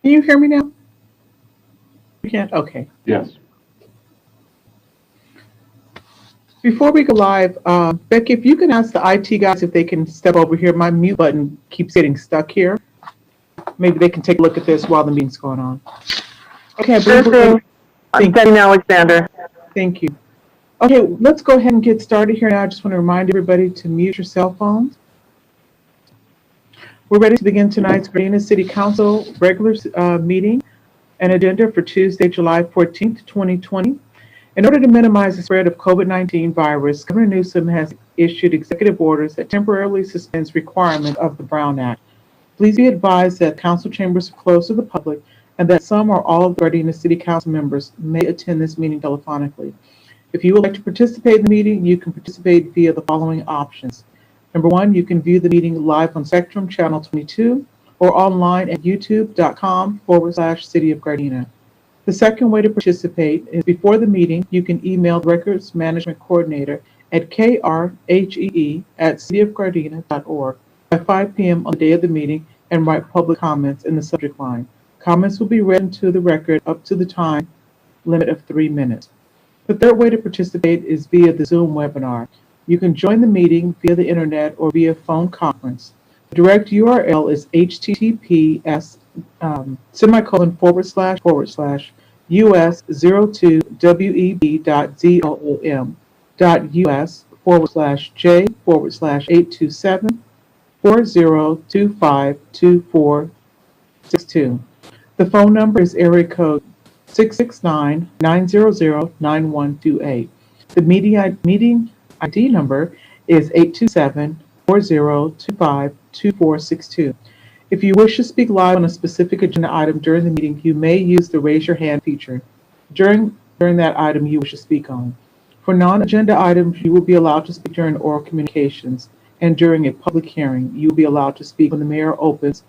Can you hear me now? You can? Okay. Yes. Before we go live, Becky, if you can ask the IT guys if they can step over here. My mute button keeps getting stuck here. Maybe they can take a look at this while the meeting's going on. Okay, I believe we're ready. I'm setting Alexander. Thank you. Okay, let's go ahead and get started here now. I just want to remind everybody to mute your cell phones. We're ready to begin tonight's Gardena City Council regular meeting and agenda for Tuesday, July 14th, 2020. In order to minimize the spread of COVID-19 virus, Governor Newsom has issued executive orders that temporarily suspends requirement of the Brown Act. Please be advised that council chambers are closed to the public and that some or all of the Gardena City Council members may attend this meeting telephonically. If you would like to participate in the meeting, you can participate via the following options. Number one, you can view the meeting live on Spectrum Channel 22 or online at youtube.com/City of Gardena. The second way to participate is before the meeting, you can email the Records Management Coordinator at krhee@cityofgardena.org by 5 p.m. on the day of the meeting and write public comments in the subject line. Comments will be read into the record up to the time limit of 3 minutes. The third way to participate is via the Zoom webinar. You can join the meeting via the internet or via phone conference. The direct URL is https://us0to.web.us/j/40252462. The phone number is area code 669-900-9128. The meeting ID number is 827-4025-2462. If you wish to speak live on a specific agenda item during the meeting, you may use the raise your hand feature during that item you wish to speak on. For non-agenda items, you will be allowed to speak during oral communications, and during a public hearing, you will be allowed to speak when the mayor opens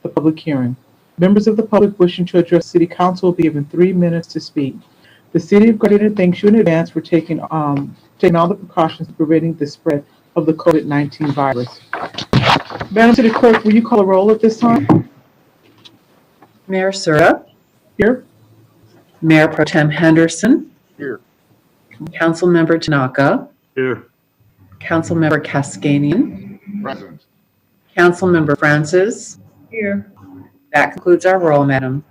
the public hearing. Members of the public wishing to address City Council will be given 3 minutes to speak. The City of Gardena thanks you in advance for taking all the precautions preventing the spread of the COVID-19 virus. Madam City Clerk, will you call a roll at this time? Mayor Sura, Here. Mayor Pro Tem Henderson, Here. Councilmember Tanaka, Here. Councilmember Cascanian, Present. Councilmember Francis. Here. That concludes our roll, Madam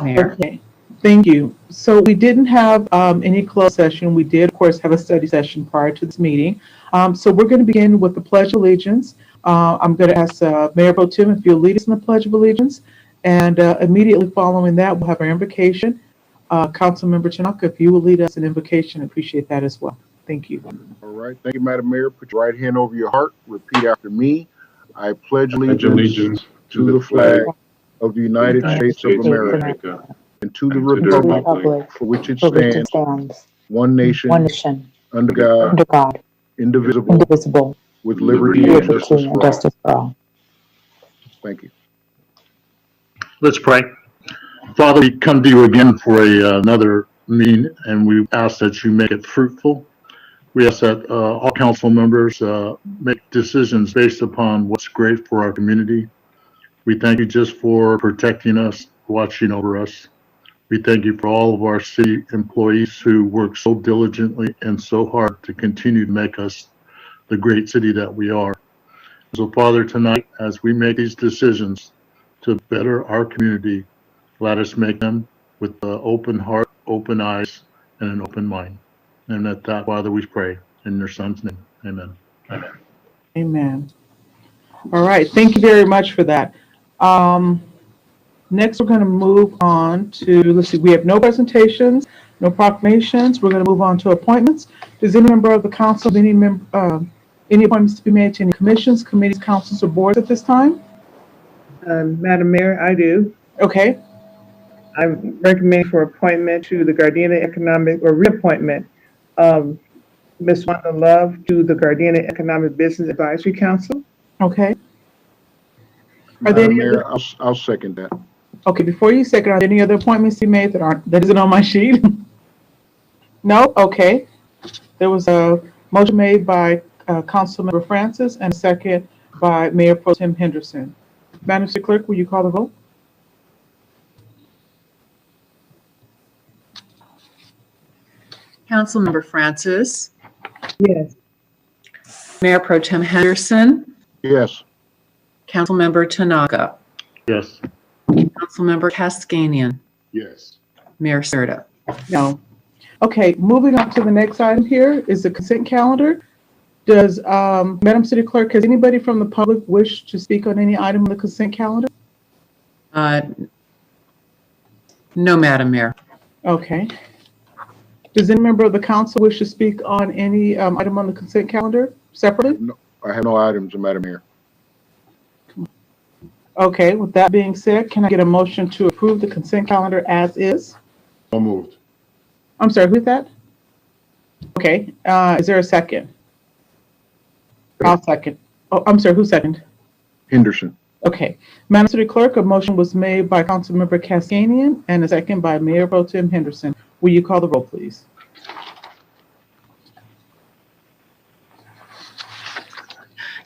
Mayor. Okay, thank you. So we didn't have any closed session. We did, of course, have a study session prior to this meeting. So we're going to begin with the Pledge of Allegiance. I'm going to ask Mayor Pro Tem if you'll lead us in the Pledge of Allegiance. And immediately following that, we'll have our invocation. Councilmember Tanaka, if you will lead us in invocation, I appreciate that as well. Thank you. All right. Thank you, Madam Mayor. Put your right hand over your heart. Repeat after me. I pledge allegiance to the flag of the United States of America and to the republic for which it stands, one nation, under God, indivisible, with liberty and justice for all. Thank you. Let's pray. Father, we come to you again for another meeting, and we ask that you make it fruitful. We ask that all council members make decisions based upon what's great for our community. We thank you just for protecting us, watching over us. We thank you for all of our city employees who work so diligently and so hard to continue to make us the great city that we are. So, Father, tonight, as we make these decisions to better our community, let us make them with an open heart, open eyes, and an open mind. And at that, Father, we pray in your Son's name. Amen. Amen. Amen. All right. Thank you very much for that. Next, we're going to move on to, let's see, we have no presentations, no proclamations. We're going to move on to appointments. Does any member of the council have any appointments to be made to any commissions, committees, councils, or boards at this time? Madam Mayor, I do. Okay. I'm recommending for appointment to the Gardena Economic, or reappointment of Ms. Wanda Love to the Gardena Economic Business Advisory Council. Okay. Are there Madam any Mayor, other? I'll second that. Okay, before you second, are there any other appointments to be made that isn't on my sheet? No? Okay. There was a motion made by Councilmember Francis and a second by Mayor Pro Tem Henderson. Madam City Clerk, will you call the vote? Councilmember Francis, Yes. Mayor Pro Tem Henderson, Yes. Councilmember Tanaka, Yes. Councilmember Cascanian, Yes. Mayor Serta. No. Okay, moving on to the next item here is the consent calendar. Does, Madam City Clerk, has anybody from the public wish to speak on any item on the consent calendar? No, Madam Mayor. Okay. Does any member of the council wish to speak on any item on the consent calendar separately? No, I have no items, Madam Mayor. Okay, with that being said, can I get a motion to approve the consent calendar as is? So moved. I'm sorry, who's that? Okay, is there a second? I'll second. Oh, I'm sorry, who seconded? Henderson. Okay. Madam City Clerk, a motion was made by Councilmember Cascanian and a second by Mayor Pro Tem Henderson. Will you call the roll, please?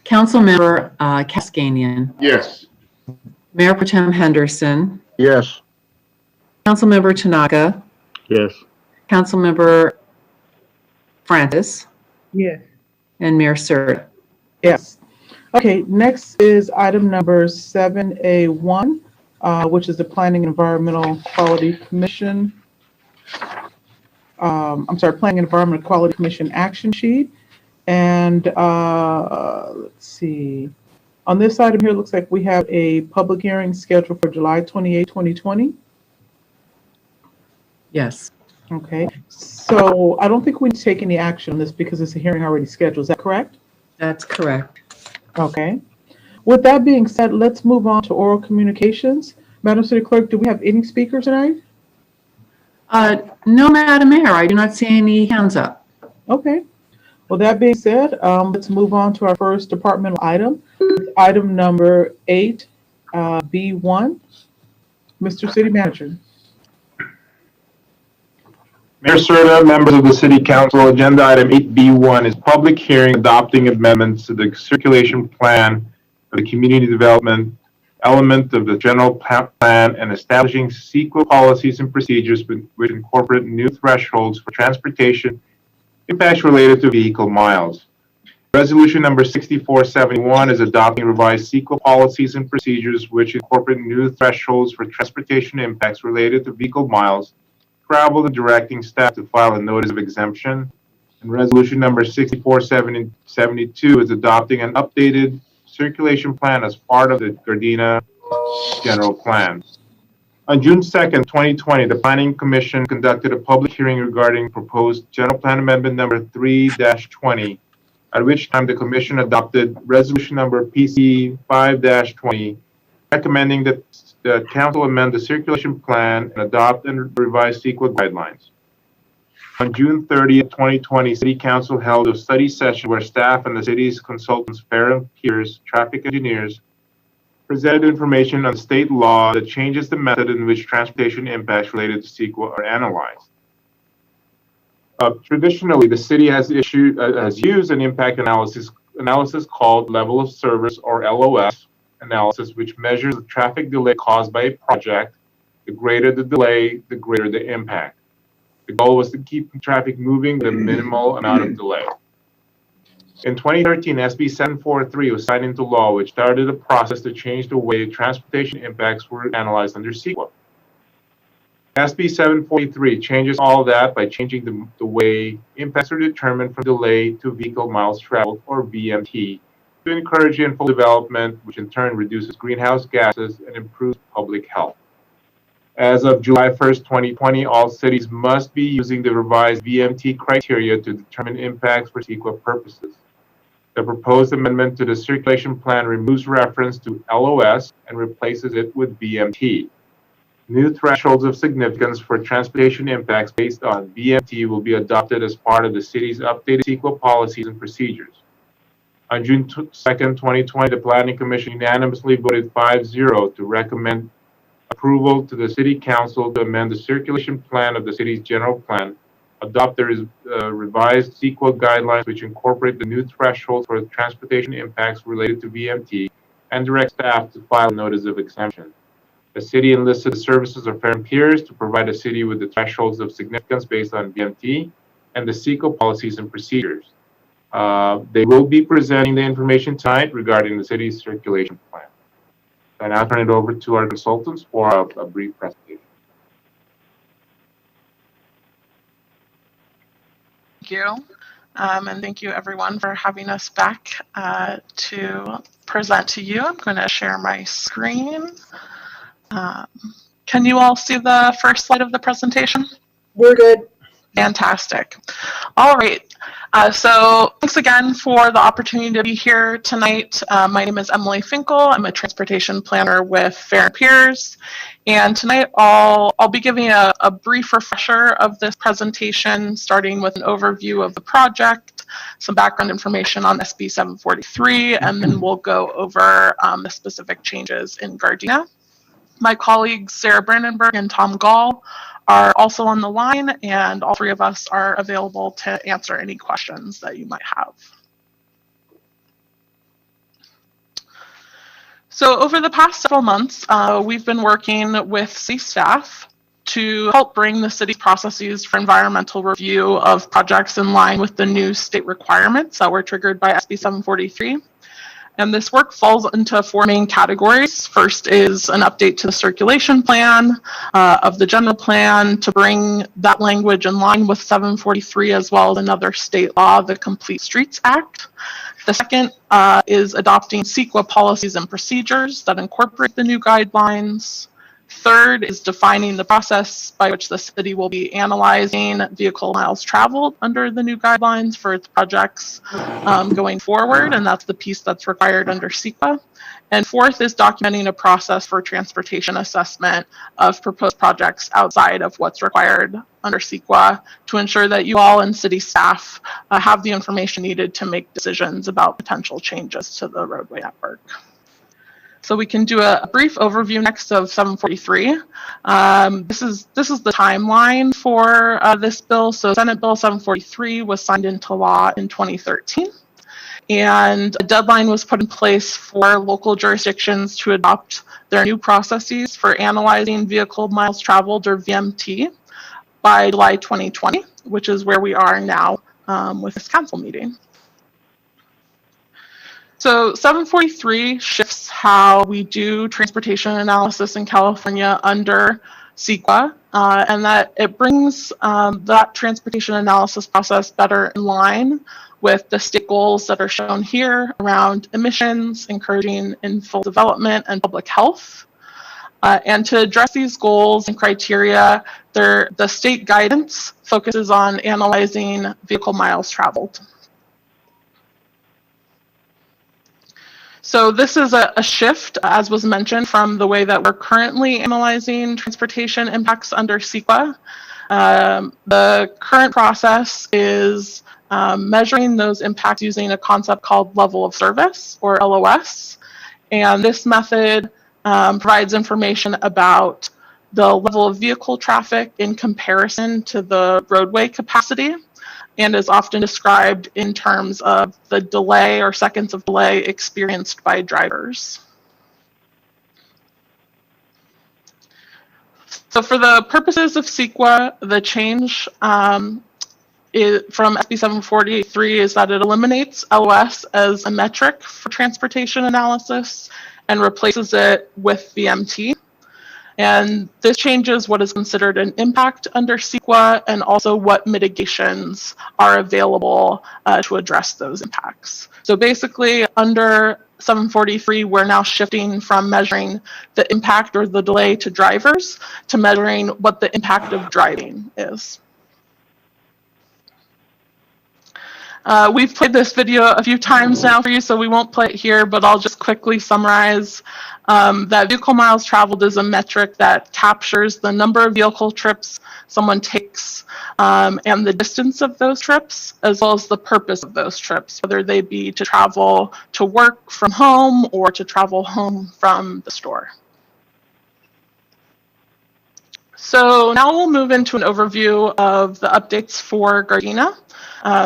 Councilmember Cascanian, Yes. Mayor Pro Tem Henderson, Yes. Councilmember Tanaka, Yes. Councilmember Francis, Yes. and Mayor Serta. Yes. Okay, next is item number 7A1, which is the Planning and Environmental Quality Commission. Planning and Environmental Quality Commission action sheet. And let's see. On this item here, it looks like we have a public hearing scheduled for July 28, 2020. Yes. Okay, so I don't think we need to take any action on this because it's a hearing already scheduled. Is that correct? That's correct. Okay. With that being said, let's move on to oral communications. Madam City Clerk, do we have any speakers tonight? No, Madam Mayor, I do not see any hands up. Okay. Well, that being said, let's move on to our first departmental item. Item number 8, B1. Mr. City Manager. Mayor Serta, members of the City Council, agenda item 8B1 is public hearing adopting amendments to the circulation plan of the community development element of the general plan and establishing CEQA policies and procedures which incorporate new thresholds for transportation impacts related to vehicle miles. Resolution number 6471 is adopting revised CEQA policies and procedures which incorporate new thresholds for transportation impacts related to vehicle miles, travel, and directing staff to file a notice of exemption. And resolution number 6472 is adopting an updated circulation plan as part of the Gardena general plan. On June 2nd, 2020, the Planning Commission conducted a public hearing regarding proposed General Plan Amendment number 3-20, at which time the Commission adopted resolution number PC 5-20, recommending that the Council amend the circulation plan and adopt and revise CEQA guidelines. On June 30th, 2020, City Council held a study session where staff and the city's consultants, parent peers, traffic engineers, presented information on state law that changes the method in which transportation impacts related to CEQA are analyzed. Traditionally, the city has used an impact analysis called level of service, or LOS analysis, which measures the traffic delay caused by a project. The greater the delay, the greater the impact. The goal was to keep traffic moving with a minimal amount of delay. In 2013, SB 743 was signed into law, which started a process to change the way transportation impacts were analyzed under CEQA. SB 743 changes all that by changing the way impacts are determined from delay to vehicle miles traveled, or VMT, to encourage info development, which in turn reduces greenhouse gases and improves public health. As of July 1st, 2020, all cities must be using the revised VMT criteria to determine impacts for CEQA purposes. The proposed amendment to the circulation plan removes reference to LOS and replaces it with VMT. New thresholds of significance for transportation impacts based on VMT will be adopted as part of the city's updated CEQA policies and procedures. On June 2nd, 2020, the Planning Commission unanimously voted 5-0 to recommend approval to the City Council to amend the circulation plan of the city's general plan, adopt the revised CEQA guidelines which incorporate the new thresholds for transportation impacts related to VMT, and direct staff to file a notice of exemption. The city enlisted the services of parent peers to provide the city with the thresholds of significance based on VMT. and the CEQA policies and procedures. They will be presenting the information tonight regarding the city's circulation plan. I now turn it over to our consultants for a brief presentation. Thank you. And thank you everyone for having us back to present to you. I'm going to share my screen. Can you all see the first slide of the presentation? We're good. Fantastic. All right. So thanks again for the opportunity to be here tonight. My name is Emily Finkel. I'm a transportation planner with Fair and Peers. And tonight I'll be giving a brief refresher of this presentation, starting with an overview of the project, some background information on SB 743, and then we'll go over the specific changes in Gardena. My colleagues Sarah Brandenburg and Tom Gall are also on the line, and all three of us are available to answer any questions that you might have. So over the past several months, we've been working with city staff to help bring the city processes for environmental review of projects in line with the new state requirements that were triggered by SB 743. And this work falls into four main categories. First is an update to the circulation plan of the general plan to bring that language in line with 743 as well as another state law, the Complete Streets Act. The second is adopting CEQA policies and procedures that incorporate the new guidelines. Third is defining the process by which the city will be analyzing vehicle miles traveled under the new guidelines for its projects going forward, and that's the piece that's required under CEQA. And fourth is documenting a process for transportation assessment of proposed projects outside of what's required under CEQA to ensure that you all and city staff have the information needed to make decisions about potential changes to the roadway network. So we can do a brief overview next of 743. This is the timeline for this bill. So Senate Bill 743 was signed into law in 2013. And a deadline was put in place for local jurisdictions to adopt their new processes for analyzing vehicle miles traveled, or VMT, by July 2020, which is where we are now with this council meeting. So 743 shifts how we do transportation analysis in California under CEQA, and that it brings that transportation analysis process better in line with the state goals that are shown here around emissions, encouraging infill development, and public health. And to address these goals and criteria, the state guidance focuses on analyzing vehicle miles traveled. So this is a shift, as was mentioned, from the way that we're currently analyzing transportation impacts under CEQA. The current process is measuring those impacts using a concept called level of service, or LOS. And this method provides information about the level of vehicle traffic in comparison to the roadway capacity, and is often described in terms of the delay or seconds of delay experienced by drivers. So for the purposes of CEQA, the change from SB 743 is that it eliminates LOS as a metric for transportation analysis and replaces it with VMT. And this changes what is considered an impact under CEQA and also what mitigations are available to address those impacts. So basically, under 743, we're now shifting from measuring the impact or the delay to drivers to measuring what the impact of driving is. We've played this video a few times now for you, so we won't play it here, but I'll just quickly summarize that vehicle miles traveled is a metric that captures the number of vehicle trips someone takes and the distance of those trips, as well as the purpose of those trips, whether they be to travel to work from home or to travel home from the store. So now we'll move into an overview of the updates for Gardena,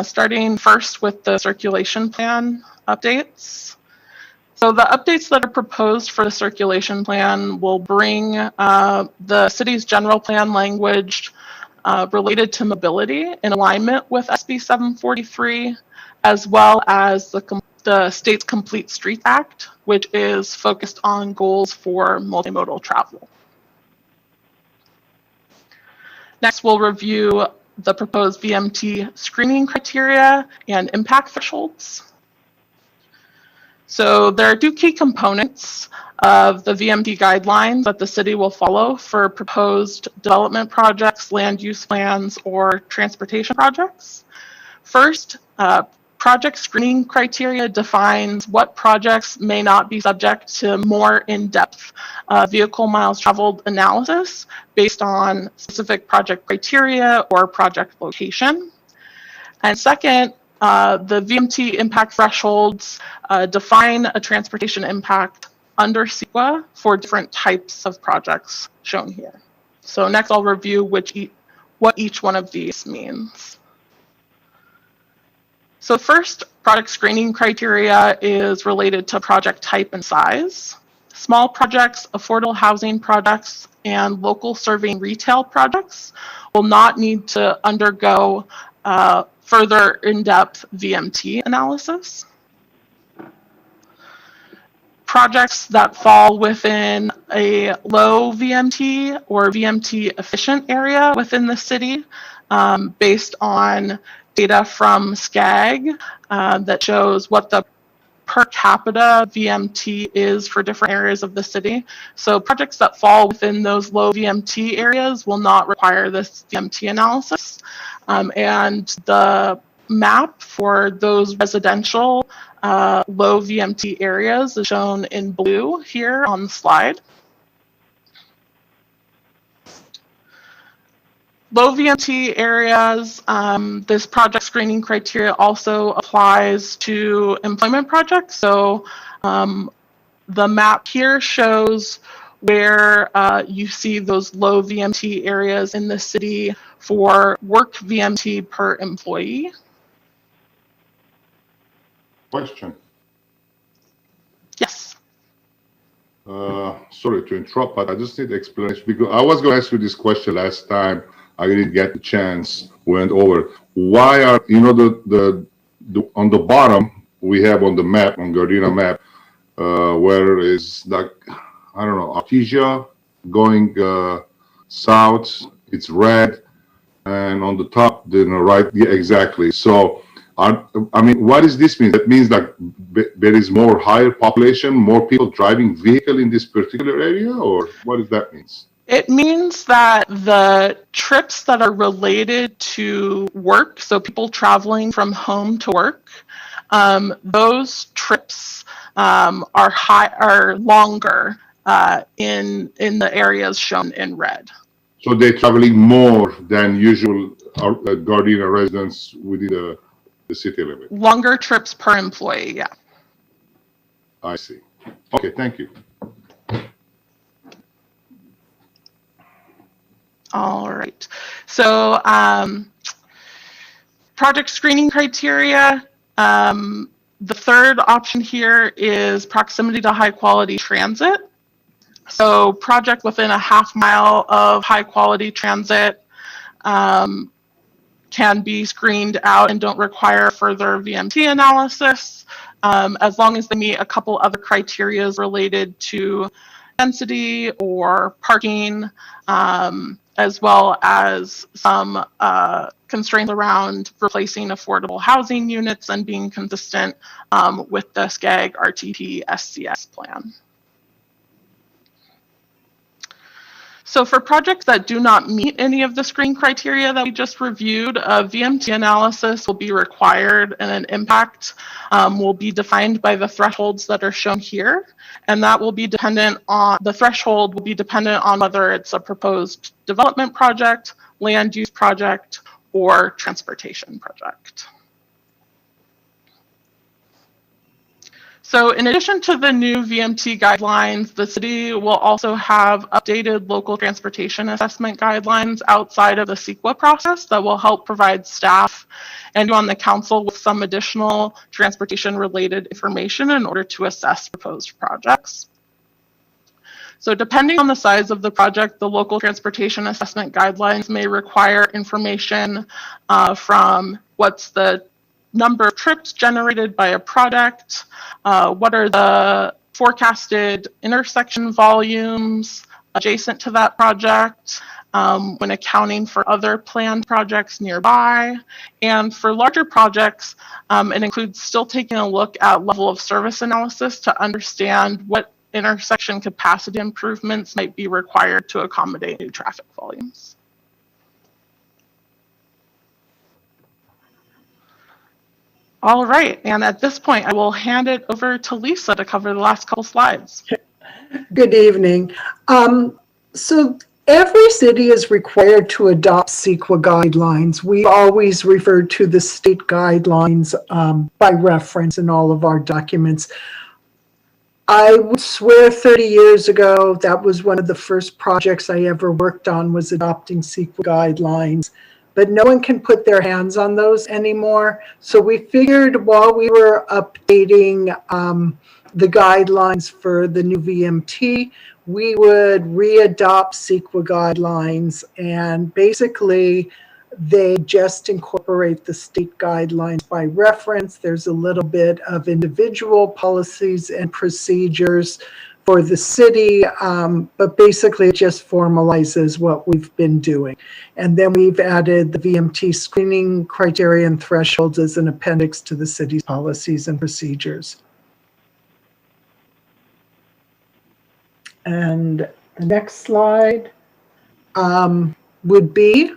starting first with the circulation plan updates. So the updates that are proposed for the circulation plan will bring the city's general plan language related to mobility in alignment with SB 743, as well as the state's Complete Streets Act, which is focused on goals for multimodal travel. Next, we'll review the proposed VMT screening criteria and impact thresholds. So there are two key components of the VMT guidelines that the city will follow for proposed development projects, land use plans, or transportation projects. First, project screening criteria defines what projects may not be subject to more in-depth vehicle miles traveled analysis based on specific project criteria or project location. And second, the VMT impact thresholds define a transportation impact under CEQA for different types of projects shown here. So next I'll review what each one of these means. So first, product screening criteria is related to project type and size. Small projects, affordable housing projects, and local serving retail projects will not need to undergo further in-depth VMT analysis. Projects that fall within a low VMT or VMT efficient area within the city, based on data from SCAG that shows what the per capita VMT is for different areas of the city. So projects that fall within those low VMT areas will not require this VMT analysis. And the map for those residential low VMT areas is shown in blue here on the slide. Low VMT areas, this project screening criteria also applies to employment projects. So the map here shows where you see those low VMT areas in the city for work VMT per employee. Question. Yes. Sorry to interrupt, but I just need explanation because I was going to ask you this question last time. I didn't get the chance. Went over. Why are the on the bottom we have on the map on Gardena map where is like I don't know Artesia going south? It's red, and on the top, right, yeah, exactly. So. I mean, what does this mean? That means that there is more higher population, more people driving vehicle in this particular area, or what does that mean? It means that the trips that are related to work, so people traveling from home to work, those trips are longer in the areas shown in red. So they're traveling more than usual Gardena residents within the city limit. Longer trips per employee, yeah. I see. Okay, thank you. All right. So project screening criteria. The third option here is proximity to high quality transit. So project within a half mile of high quality transit can be screened out and don't require further VMT analysis, as long as they meet a couple other criteria related to density or parking, as well as some constraints around replacing affordable housing units and being consistent with the SCAG RTP SCS plan. So for projects that do not meet any of the screening criteria that we just reviewed, a VMT analysis will be required and an impact will be defined by the thresholds that are shown here. And that will be dependent on, the threshold will be dependent on whether it's a proposed development project, land use project, or transportation project. So in addition to the new VMT guidelines, the city will also have updated local transportation assessment guidelines outside of the CEQA process that will help provide staff and on the council with some additional transportation related information in order to assess proposed projects. So depending on the size of the project, the local transportation assessment guidelines may require information from what's the number of trips generated by a product, what are the forecasted intersection volumes adjacent to that project, when accounting for other planned projects nearby. And for larger projects, it includes still taking a look at level of service analysis to understand what intersection capacity improvements might be required to accommodate new traffic volumes. All right, and at this point, I will hand it over to Lisa to cover the last couple slides. Good evening. So every city is required to adopt CEQA guidelines. We always refer to the state guidelines by reference in all of our documents. I would swear 30 years ago, that was one of the first projects I ever worked on, was adopting CEQA guidelines. But no one can put their hands on those anymore. So we figured while we were updating the guidelines for the new VMT, we would readopt CEQA guidelines, and basically they just incorporate the state guidelines by reference. There's a little bit of individual policies and procedures for the city, but basically it just formalizes what we've been doing. And then we've added the VMT screening criteria and thresholds as an appendix to the city's policies and procedures. And the next slide would be,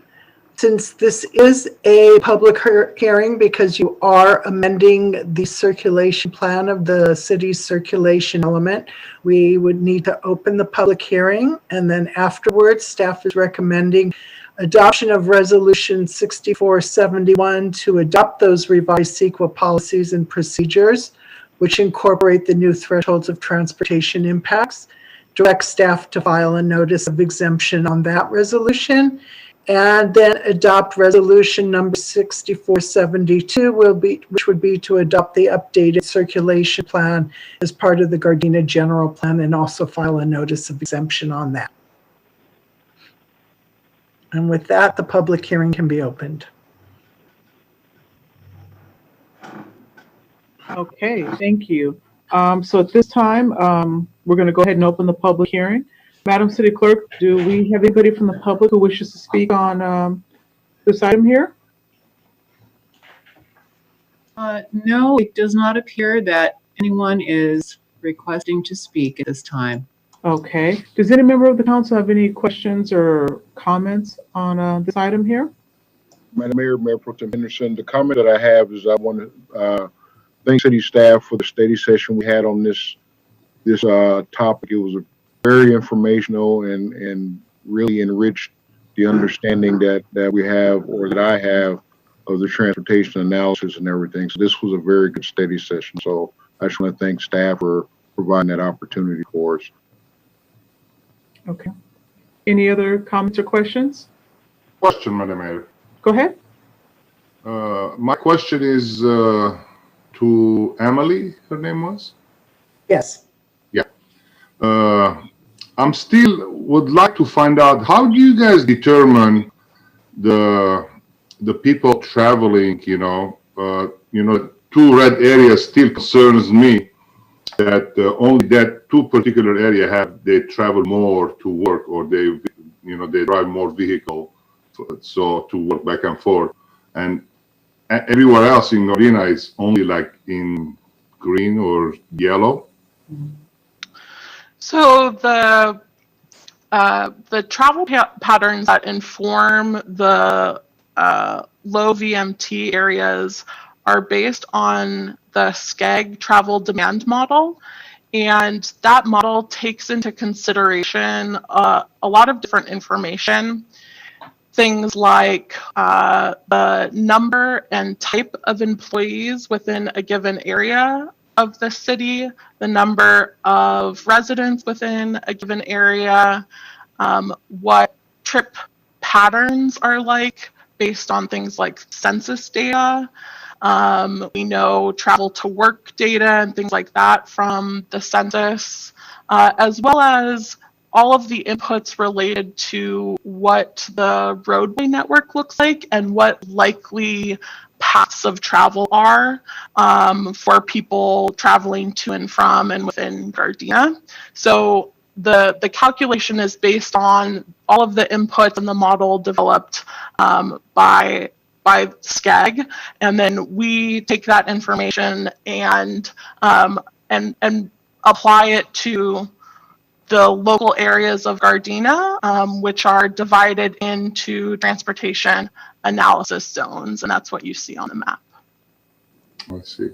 since this is a public hearing because you are amending the circulation plan of the city's circulation element, we would need to open the public hearing, and then afterwards staff is recommending adoption of resolution 6471 to adopt those revised CEQA policies and procedures, which incorporate the new thresholds of transportation impacts. Direct staff to file a notice of exemption on that resolution, and then adopt resolution number 6472, which would be to adopt the updated circulation plan as part of the Gardena general plan, and also file a notice of exemption on that. And with that, the public hearing can be opened. Okay, thank you. So at this time, we're going to go ahead and open the public hearing. Madam City Clerk, do we have anybody from the public who wishes to speak on this item here? No, it does not appear that anyone is requesting to speak at this time. Okay. Does any member of the council have any questions or comments on this item here? Madam Mayor, Mayor Pro Tem Henderson, the comment that I have is I want to thank city staff for the study session we had on this topic. It was a very informational and really enriched the understanding that we have, or that I have, of the transportation analysis and everything. So this was a very good study session. So I just want to thank staff for providing that opportunity for us. Okay. Any other comments or questions? Question, Madam Mayor. Go ahead. My question is to Emily, her name was? Yes. Yeah. I'm still would like to find out, how do you guys determine the people traveling, two red areas still concerns me, that only that two particular area they travel more to work, or they drive more vehicle, so to work back and forth, and everywhere else in Gardena is only like in green or yellow. So the travel patterns that inform the low VMT areas are based on the SCAG travel demand model. And that model takes into consideration a lot of different information, things like the number and type of employees within a given area of the city, the number of residents within a given area, what trip patterns are like based on things like census data. We know travel to work data and things like that from the census, as well as all of the inputs related to what the roadway network looks like and what likely paths of travel are for people traveling to and from and within Gardena. So the calculation is based on all of the inputs in the model developed by SCAG, and then we take that information and apply it to the local areas of Gardena, which are divided into transportation analysis zones, and that's what you see on the map. I see.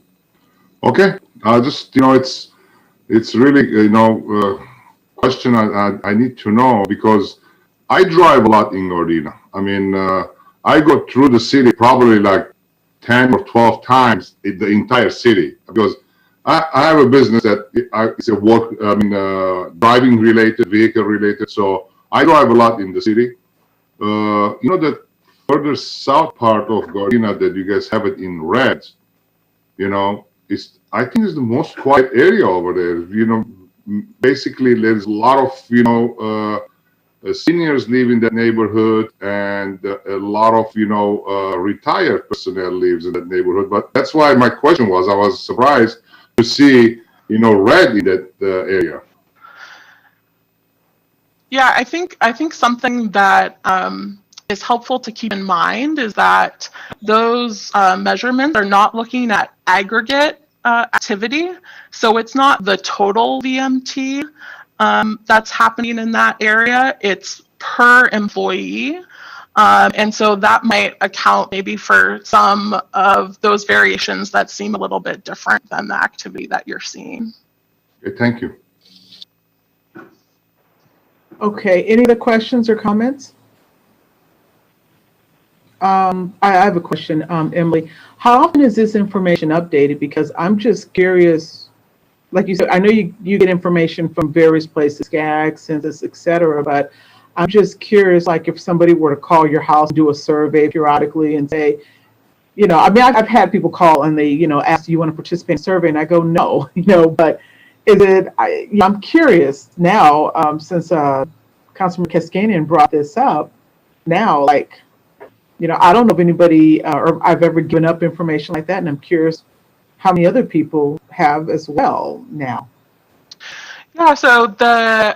Okay, just, it's really, question I need to know, because I drive a lot in Gardena. I mean, I go through the city probably like 10 or 12 times in the entire city, because I have a business that it's a work, driving related, vehicle related. So I drive a lot in the city. The further south part of Gardena that you guys have it in red, I think is the most quiet area over there. Basically there's a lot of, seniors live in that neighborhood, and a lot of, retired personnel lives in that neighborhood. But that's why my question was, I was surprised to see, red in that area. Yeah, I think something that is helpful to keep in mind is that those measurements are not looking at aggregate activity. So it's not the total VMT that's happening in that area. It's per employee. And so that might account maybe for some of those variations that seem a little bit different than the activity that you're seeing. Okay, thank you. Okay, any other questions or comments? I have a question, Emily. How often is this information updated? Because I'm just curious, like you said, I know you get information from various places, SCAG, census, etc., but I'm just curious, like if somebody were to call your house, do a survey periodically and say, I've had people call and they, ask, do you want to participate in a survey? And I go, no, but is it, I'm curious now, since Councilman Kaskanian brought this up now, like, I don't know if anybody or I've ever given up information like that. And I'm curious how many other people have as well now. Yeah, so the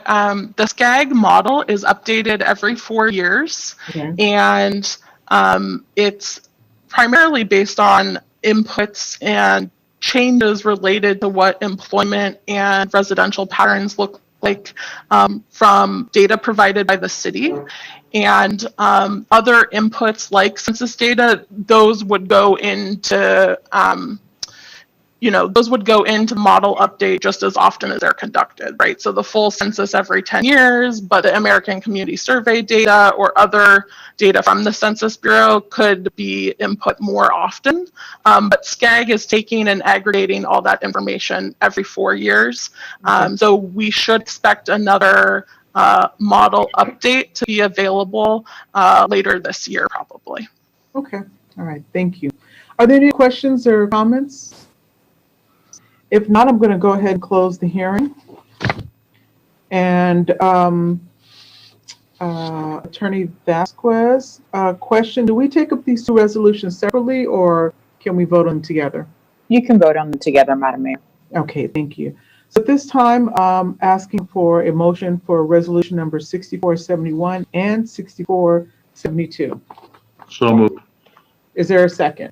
SCAG model is updated every 4 years, Okay. and it's primarily based on inputs and changes related to what employment and residential patterns look like from data provided by the city. And other inputs like census data, those would go into model update just as often as they're conducted, right? So the full census every 10 years, but the American Community Survey data or other data from the Census Bureau could be input more often. But SCAG is taking and aggregating all that information every 4 years. So we should expect another model update to be available later this year, probably. Okay. All right. Thank you. Are there any questions or comments? If not, I'm going to go ahead and close the hearing. And Attorney Vasquez, question, do we take up these two resolutions separately or can we vote on them together? You can vote on them together, Madam Mayor. Okay, thank you. So at this time, asking for a motion for resolution number 6471 and 6472. So moved. Is there a second?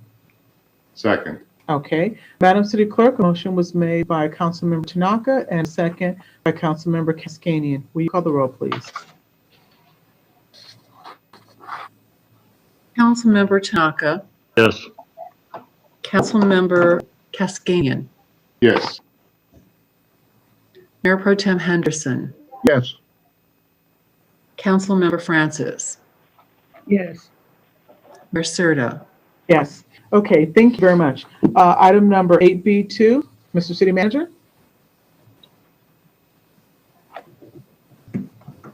Second. Okay. Madam City Clerk, a motion was made by Councilmember Tanaka and second by Councilmember Kaskanian. Will you call the roll, please? Councilmember Tanaka, Yes. Councilmember Kaskanian, Yes. Mayor Pro Tem Henderson, Yes. Councilmember Francis, Yes. Mayor Serta. Yes. Okay, thank you very much. Item number 8B2, Mr. City Manager.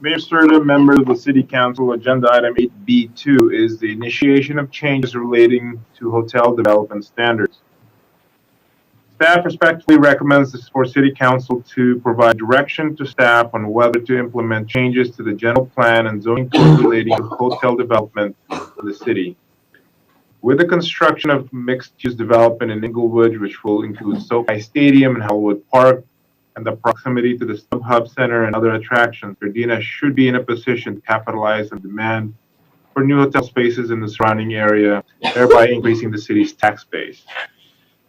Mayor Serta, members of the City Council, agenda item 8B2 is the initiation of changes relating to hotel development standards. Staff respectfully recommends this for City Council to provide direction to staff on whether to implement changes to the general plan and zoning code relating to hotel development in the city. With the construction of mixed-use development in Inglewood, which will include SoFi Stadium and Hallwood Park, and the proximity to the StubHub Center and other attractions, Gardena should be in a position to capitalize on demand for new hotel spaces in the surrounding area, thereby increasing the city's tax base.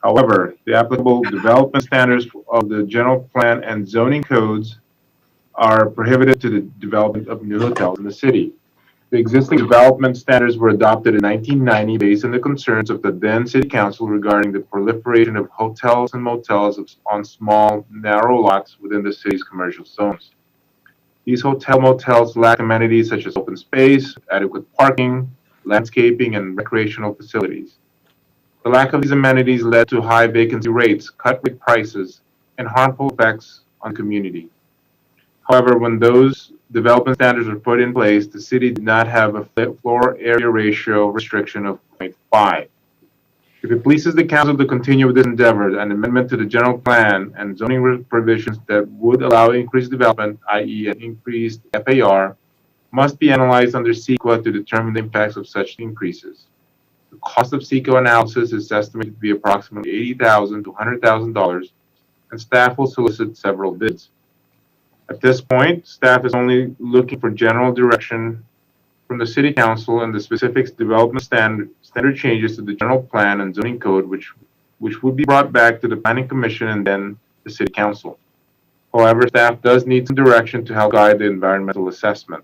However, the applicable development standards of the general plan and zoning codes are prohibitive to the development of new hotels in the city. The existing development standards were adopted in 1990 based on the concerns of the then City Council regarding the proliferation of hotels and motels on small, narrow lots within the city's commercial zones. These motels lack amenities such as open space, adequate parking, landscaping, and recreational facilities. The lack of these amenities led to high vacancy rates, cut rate prices, and harmful effects on the community. However, when those development standards were put in place, the city did not have a floor area ratio restriction of 0.5. If it pleases the council to continue with this endeavor, an amendment to the general plan and zoning provisions that would allow increased development, i.e. an increased FAR, must be analyzed under CEQA to determine the impacts of such increases. The cost of CEQA analysis is estimated to be approximately $80,000 to $100,000, and staff will solicit several bids. At this point, staff is only looking for general direction from the City Council and the specific development standard changes to the general plan and zoning code, which would be brought back to the Planning Commission and then the City Council. However, staff does need some direction to help guide the environmental assessment.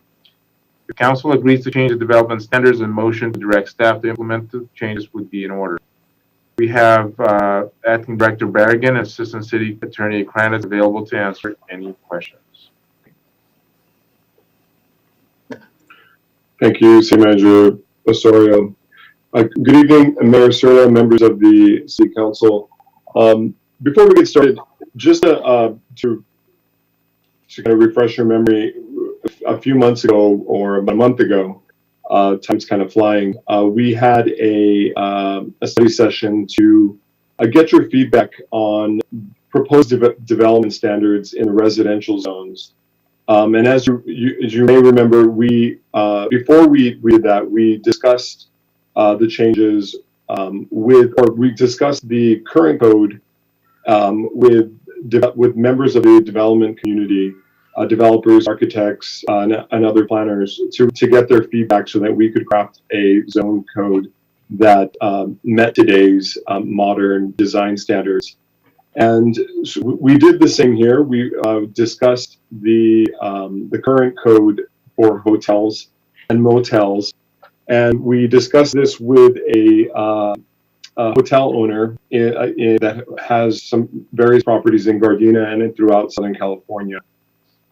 If the Council agrees to change the development standards, and motion to direct staff to implement the changes would be in order. We have Acting Director Berrigan and Assistant City Attorney Kranitz available to answer any questions. Thank you, City Manager Osorio. Good evening, Mayor Serna, members of the City Council. Before we get started, just to kind of refresh your memory, a few months ago or about a month ago, time's kind of flying, we had a study session to get your feedback on proposed development standards in the residential zones. And as you may remember, before we did that, we discussed the changes we discussed the current code with members of the development community, developers, architects, and other planners to get their feedback so that we could craft a zone code that met today's modern design standards. And so we did the same here. We discussed the current code for hotels and motels, and we discussed this with a hotel owner that has some various properties in Gardena and throughout Southern California.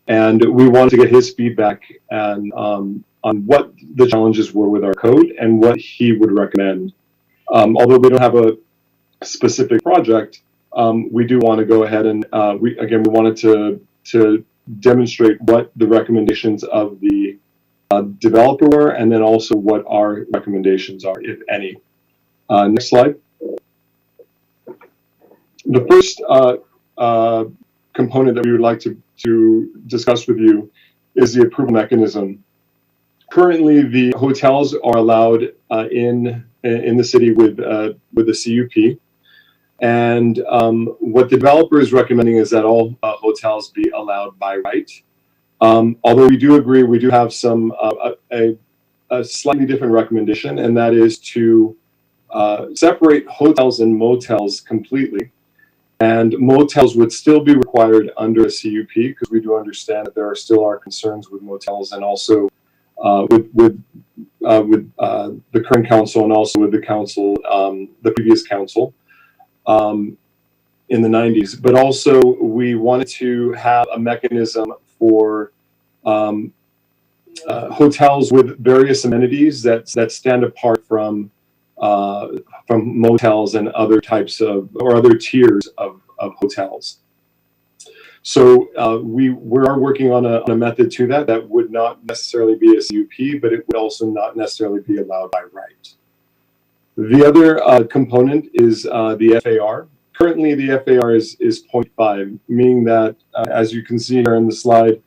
And we wanted to get his feedback and on what the challenges were with our code and what he would recommend. Although we don't have a specific project, we do want to go ahead and we wanted to demonstrate what the recommendations of the developer were, and then also what our recommendations are, if any. Next slide. The first component that we would like to discuss with you is the approval mechanism. Currently, the hotels are allowed in the city with the CUP. And what the developer is recommending is that all hotels be allowed by right. Although we do agree, we do have some a slightly different recommendation, and that is to separate hotels and motels completely. And motels would still be required under a CUP, because we do understand that there still are concerns with motels, and also with the current council, and also with the council, the previous council. In the 90s, but also we wanted to have a mechanism for hotels with various amenities that stand apart from motels and other types of, or other tiers of hotels. So we are working on a method to that would not necessarily be a CUP, but it would also not necessarily be allowed by right. The other component is the FAR. currently the FAR is 0.5, meaning that, as you can see here in the slide,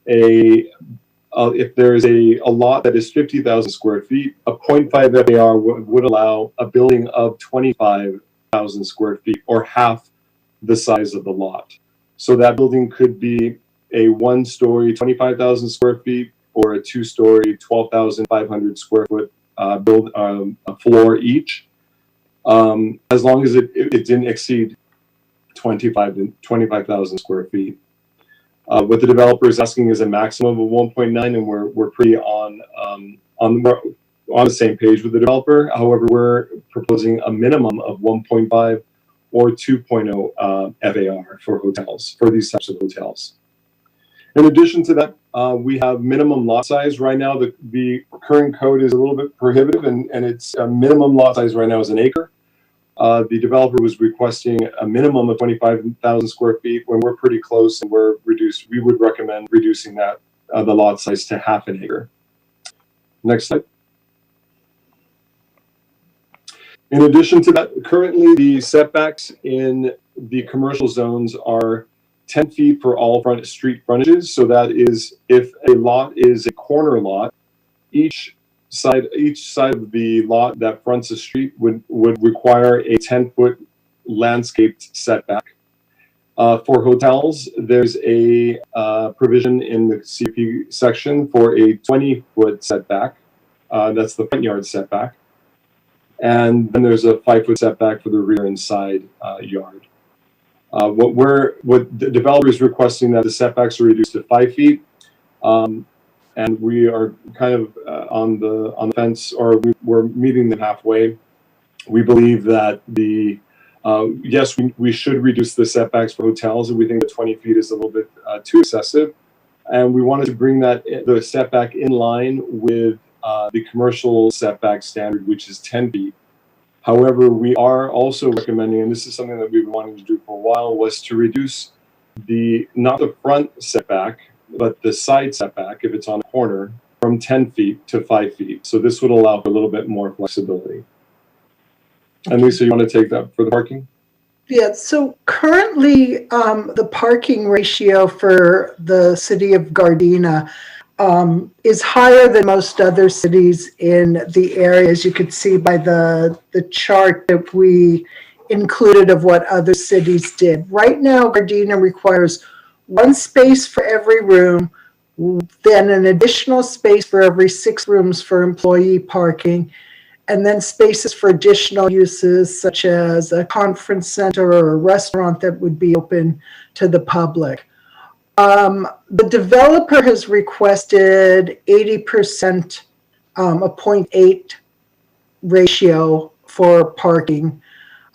if there is a lot that is 50,000 square feet, a 0.5 FAR would allow a building of 25,000 square feet, or half the size of the lot. So that building could be a 1-story, 25,000 square feet, or a 2-story, 12,500 square foot a floor each, as long as it didn't exceed 25,000 square feet. What the developer is asking is a maximum of 1.9, and we're pretty on the same page with the developer. However, we're proposing a minimum of 1.5 or 2.0 FAR for hotels, for these types of hotels. In addition to that, we have minimum lot size. Right now, the current code is a little bit prohibitive, and its minimum lot size right now is 1 acre. The developer was requesting a minimum of 25,000 square feet. When we're pretty close and we would recommend reducing that, the lot size to half an acre. Next slide. In addition to that, currently the setbacks in the commercial zones are 10 feet for all street frontages. So that is, if a lot is a corner lot, each side of the lot that fronts the street would require a 10-foot landscaped setback. For hotels, there's a provision in the CP section for a 20-foot setback. That's the front yard setback. And then there's a 5-foot setback for the rear and side yard. What the developer is requesting that the setbacks are reduced to 5 feet. And we are kind of on the fence, or we're meeting them halfway. We believe that yes, we should reduce the setbacks for hotels, and we think that 20 feet is a little bit too excessive. And we wanted to bring the setback in line with the commercial setback standard, which is 10 feet. However, we are also recommending, and this is something that we've been wanting to do for a while, was to reduce not the front setback, but the side setback, if it's on a corner, from 10 feet to 5 feet. So this would allow for a little bit more flexibility. And Lisa, you want to take that for the parking? Yeah, so currently the parking ratio for the city of Gardena is higher than most other cities in the area, as you could see by the chart that we included of what other cities did. Right now, Gardena requires 1 space for every room, then an additional space for every 6 rooms for employee parking, and then spaces for additional uses such as a conference center or a restaurant that would be open to the public. The developer has requested 80%, a 0.8 ratio for parking.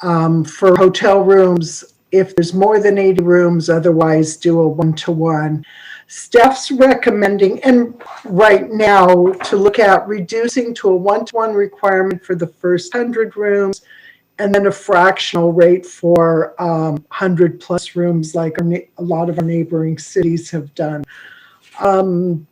For hotel rooms, if there's more than 80 rooms, otherwise do a 1-to-1. Staff's recommending, and right now, to look at reducing to a 1-to-1 requirement for the first 100 rooms, and then a fractional rate for 100 plus rooms, like a lot of our neighboring cities have done. And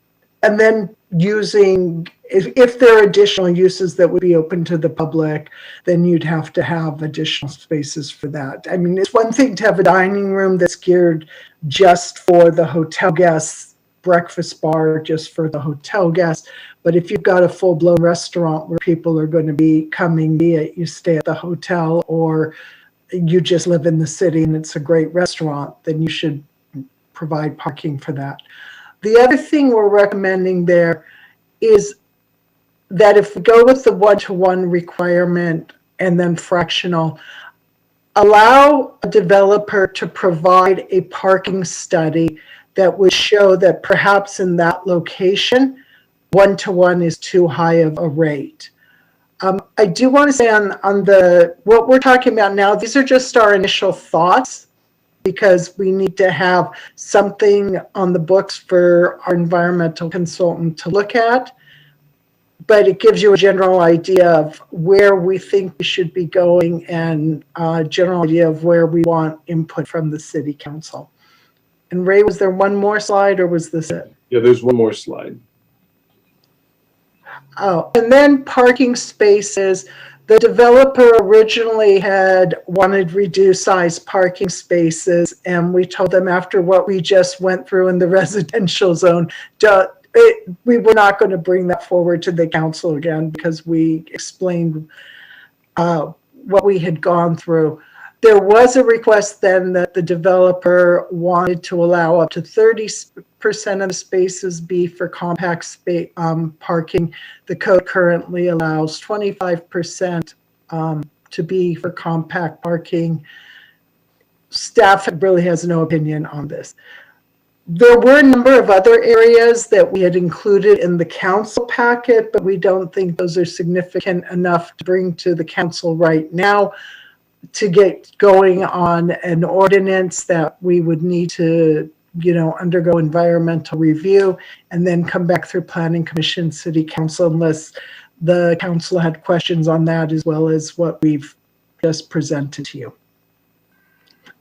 then using, if there are additional uses that would be open to the public, then you'd have to have additional spaces for that. I mean, it's one thing to have a dining room that's geared just for the hotel guests, breakfast bar just for the hotel guests. But if you've got a full-blown restaurant where people are going to be coming, be it you stay at the hotel or you just live in the city and it's a great restaurant, then you should provide parking for that. The other thing we're recommending there is that if we go with the 1-to-1 requirement and then fractional, allow a developer to provide a parking study that would show that perhaps in that location, 1-to-1 is too high of a rate. I do want to say on what we're talking about now, these are just our initial thoughts, because we need to have something on the books for our environmental consultant to look at. But it gives you a general idea of where we think we should be going and a general idea of where we want input from the city council. And Ray, was there one more slide or was this it? Yeah, there's one more slide. Oh, and then parking spaces. The developer originally had wanted reduced size parking spaces, and we told them after what we just went through in the residential zone, we were not going to bring that forward to the council again because we explained what we had gone through. There was a request then that the developer wanted to allow up to 30% of the spaces be for compact parking. The code currently allows 25% to be for compact parking. Staff really has no opinion on this. There were a number of other areas that we had included in the council packet, but we don't think those are significant enough to bring to the council right now to get going on an ordinance that we would need to, undergo environmental review and then come back through planning commission, city council, unless the council had questions on that as well as what we've just presented to you.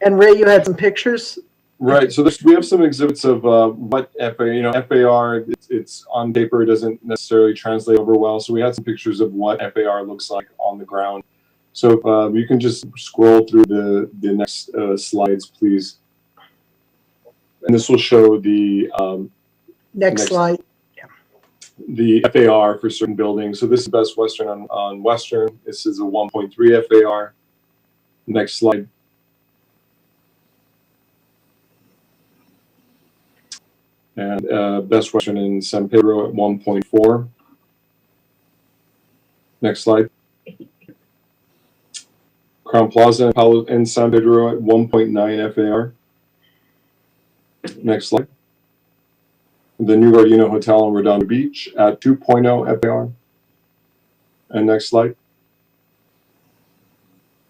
And Ray, you had some pictures? Right. So we have some exhibits of what FAR, it's on paper, it doesn't necessarily translate over well. So we had some pictures of what FAR looks like on the ground. So you can just scroll through the next slides, please. And this will show the next slide. Yeah. The FAR for certain buildings. So this is Best Western on Western. This is a 1.3 FAR. Next slide. And Best Western in San Pedro at 1.4. Next slide. Crown Plaza in San Pedro at 1.9 FAR. Next slide. The New Gardena Hotel in Redondo Beach at 2.0 FAR. And next slide.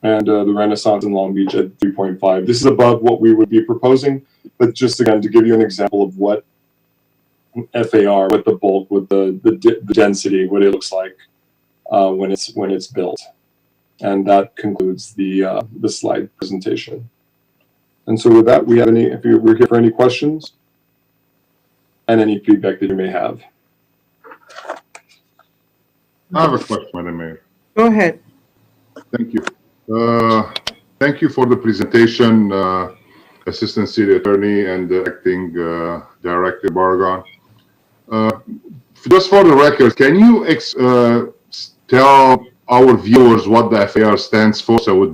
And the Renaissance in Long Beach at 3.5. This is above what we would be proposing, but just again to give you an example of what FAR, what the bulk, what the density, what it looks like when it's built. And that concludes the slide presentation. And so with that, we're here for any questions and any feedback that you may have. I have a question, Madam Mayor. Go ahead. Thank you. Thank you for the presentation, Assistant City Attorney and Acting Director Bargon. Just for the record, can you tell our viewers what the FAR stands for, so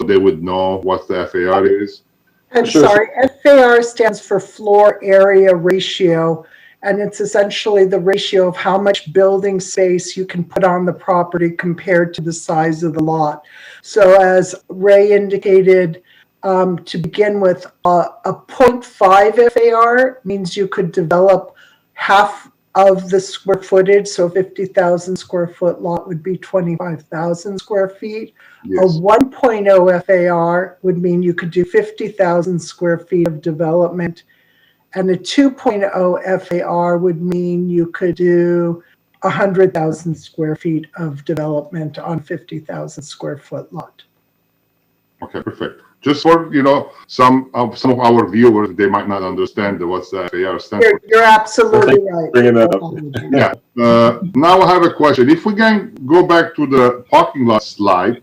they would know what the FAR is? I'm sorry, FAR stands for floor area ratio, and it's essentially the ratio of how much building space you can put on the property compared to the size of the lot. So as Ray indicated, to begin with, a 0.5 FAR means you could develop half of the square footage, so 50,000 square foot lot would be 25,000 square feet. Yes. A 1.0 FAR would mean you could do 50,000 square feet of development, and a 2.0 FAR would mean you could do 100,000 square feet of development on 50,000 square foot lot. Okay, perfect. Just for, some of our viewers, they might not understand what's the FAR stands for. You're absolutely right. Bringing that up. Yeah. Now I have a question. If we can go back to the parking lot slide.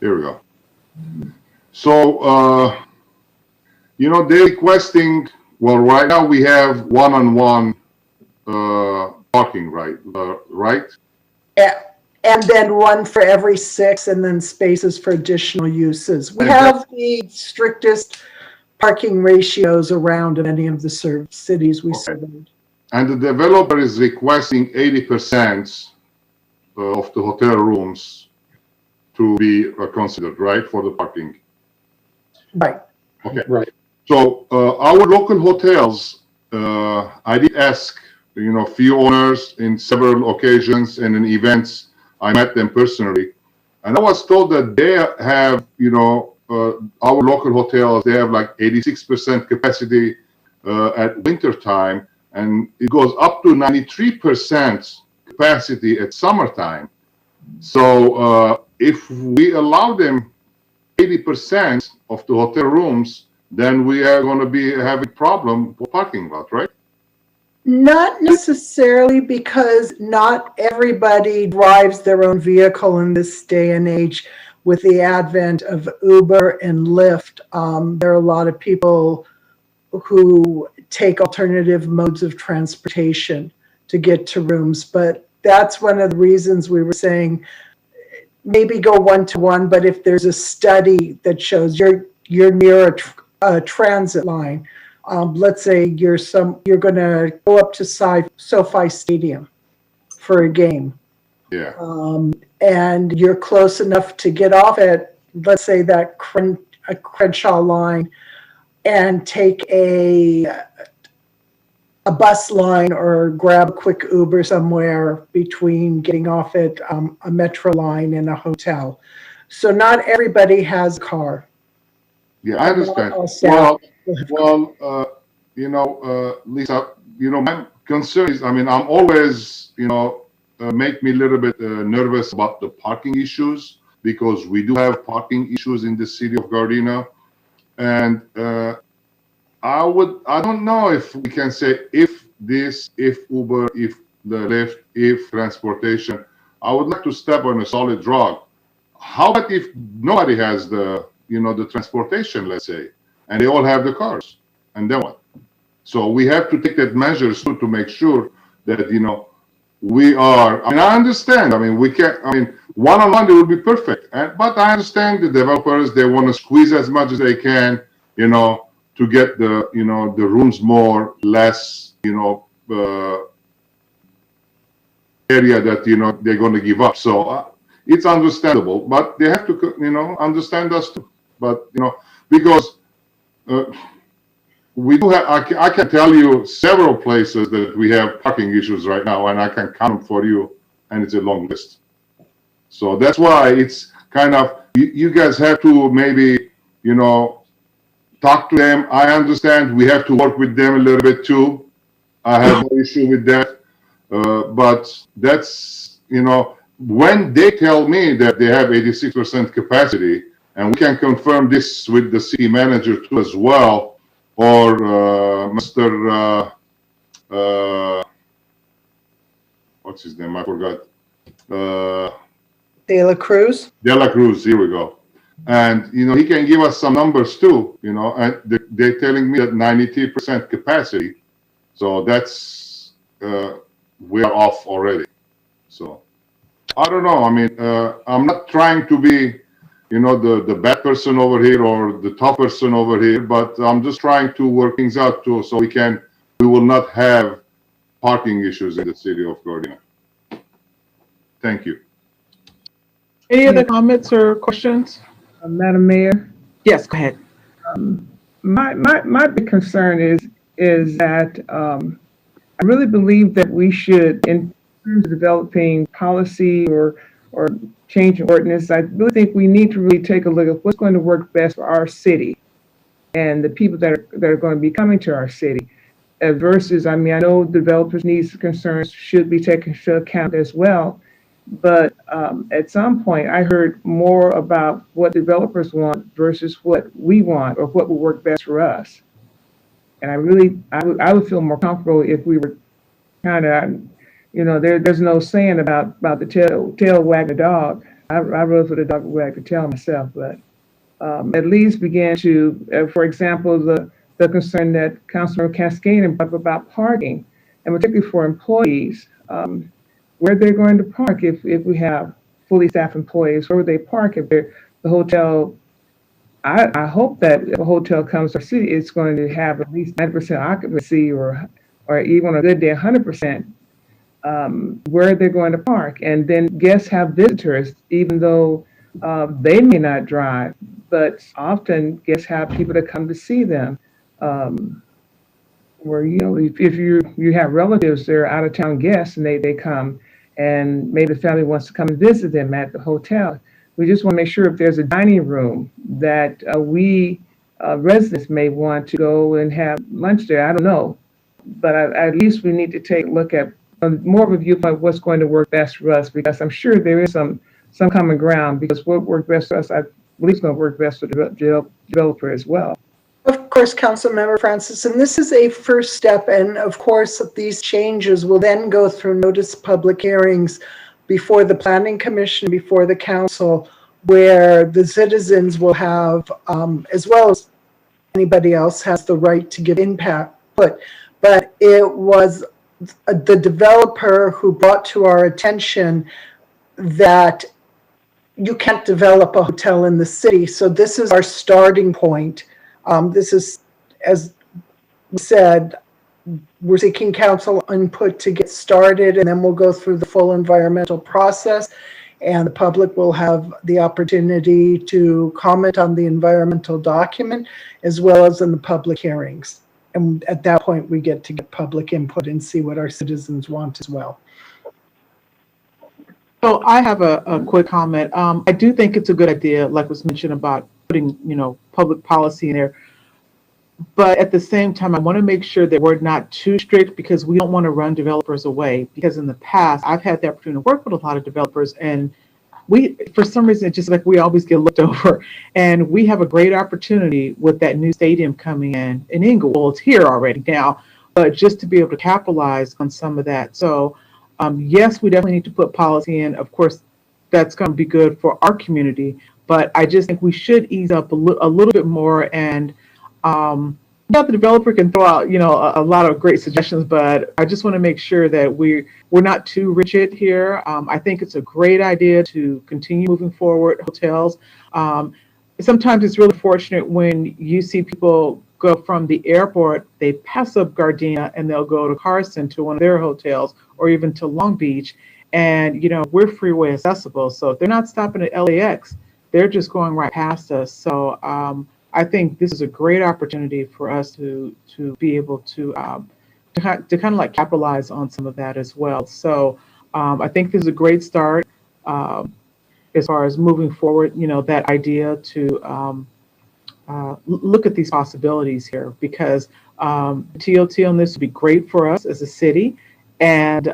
Here we go. So, they're requesting, well, right now we have one-on-one parking, right? Yeah. And then one for every 6, and then spaces for additional uses. We have the strictest parking ratios around in any of the cities we surveyed. And the developer is requesting 80% of the hotel rooms to be considered, right, for the parking? Right. Okay. Right. So our local hotels, I did ask, few owners in several occasions and in events. I met them personally, and I was told that they have, our local hotels, they have like 86% capacity at winter time, and it goes up to 93% capacity at summertime. So if we allow them 80% of the hotel rooms, then we are going to be having problem for parking lot, right? Not necessarily, because not everybody drives their own vehicle in this day and age. With the advent of Uber and Lyft, there are a lot of people who take alternative modes of transportation to get to rooms. But that's one of the reasons we were saying maybe go one-to-one, but if there's a study that shows you're near a transit line, let's say you're going to go up to SoFi Stadium for a game. Yeah. And you're close enough to get off at, let's say, that Crenshaw line and take a bus line or grab a quick Uber somewhere between getting off at a metro line and a hotel. So not everybody has a car. Yeah, I understand. Lisa, my concern is, I'm always, make me a little bit nervous about the parking issues, because we do have parking issues in the city of Gardena. And I don't know if we can say if Uber, if the Lyft, if transportation, I would like to step on a solid rock. How about if nobody has the transportation, let's say, and they all have the cars, and then what? So we have to take that measures to make sure that, we are, I understand, we can't, one-on-one, it would be perfect. But I understand the developers, they want to squeeze as much as they can, to get the, the rooms less, area that, they're going to give up. So it's understandable, but they have to, understand us too. But, because we do have, I can tell you several places that we have parking issues right now, and I can count them for you, and it's a long list. So that's why it's kind of, you guys have to maybe, talk to them. I understand we have to work with them a little bit too. I have no issue with that. But that's, when they tell me that they have 86% capacity, and we can confirm this with the city manager too as well, or Mr. What's his name? I forgot. De La Cruz. De La Cruz, here we go. And, he can give us some numbers too, and they're telling me that 93% capacity. So that's, we are off already. So I don't know. I'm not trying to be, the bad person over here or the tough person over here, but I'm just trying to work things out too, so we will not have parking issues in the city of Gardena. Thank you. Any other comments or questions? Madam Mayor? Yes, go ahead. My big concern is that I really believe that we should, in terms of developing policy or changing ordinance, I really think we need to really take a look at what's going to work best for our city and the people that are going to be coming to our city. Versus, I know developers' needs and concerns should be taken into account as well. But at some point, I heard more about what developers want versus what we want or what would work best for us. And I would feel more comfortable if we were kind of, there's no saying about the tail wag the dog. I really for the dog to wag the tail myself, but at least begin to, for example, the concern that Councilor Cascade brought up about parking, and particularly for employees. Where they're going to park if we have fully staffed employees, where would they park if the hotel, I hope that if a hotel comes to our city, it's going to have at least 90% occupancy or even on a good day, 100%, where they're going to park. And then guests have visitors, even though they may not drive, but often guests have people that come to see them. Where, if you have relatives that are out of town guests and they come, and maybe the family wants to come and visit them at the hotel, we just want to make sure if there's a dining room that we residents may want to go and have lunch there. I don't know, but at least we need to take a look at more of a viewpoint of what's going to work best for us, because I'm sure there is some common ground, because what worked best for us, I believe, is going to work best for the developer as well. Of course, Councilmember Francis, and this is a first step. And of course, these changes will then go through notice public hearings before the Planning Commission, before the council, where the citizens will have, as well as anybody else, has the right to give input. But it was the developer who brought to our attention that you can't develop a hotel in the city. So this is our starting point. This is, as we said, we're seeking council input to get started, and then we'll go through the full environmental process, and the public will have the opportunity to comment on the environmental document as well as in the public hearings. And at that point, we get to get public input and see what our citizens want as well. So I have a quick comment. I do think it's a good idea, like was mentioned, about putting, public policy in there. But at the same time, I want to make sure that we're not too strict, because we don't want to run developers away. Because in the past, I've had the opportunity to work with a lot of developers, and for some reason, it's just like we always get looked over. And we have a great opportunity with that new stadium coming in Inglewood. Well, it's here already now, but just to be able to capitalize on some of that. So yes, we definitely need to put policy in. Of course, that's going to be good for our community, but I just think we should ease up a little bit more. And the developer can throw out, a lot of great suggestions, but I just want to make sure that we're not too rigid here. I think it's a great idea to continue moving forward hotels. Sometimes it's really fortunate when you see people go from the airport, they pass up Gardena and they'll go to Carson to one of their hotels, or even to Long Beach. And, we're freeway accessible. So if they're not stopping at LAX, they're just going right past us. So I think this is a great opportunity for us to be able to kind of like capitalize on some of that as well. So I think this is a great start as far as moving forward, that idea to look at these possibilities here, because TOT on this would be great for us as a city. And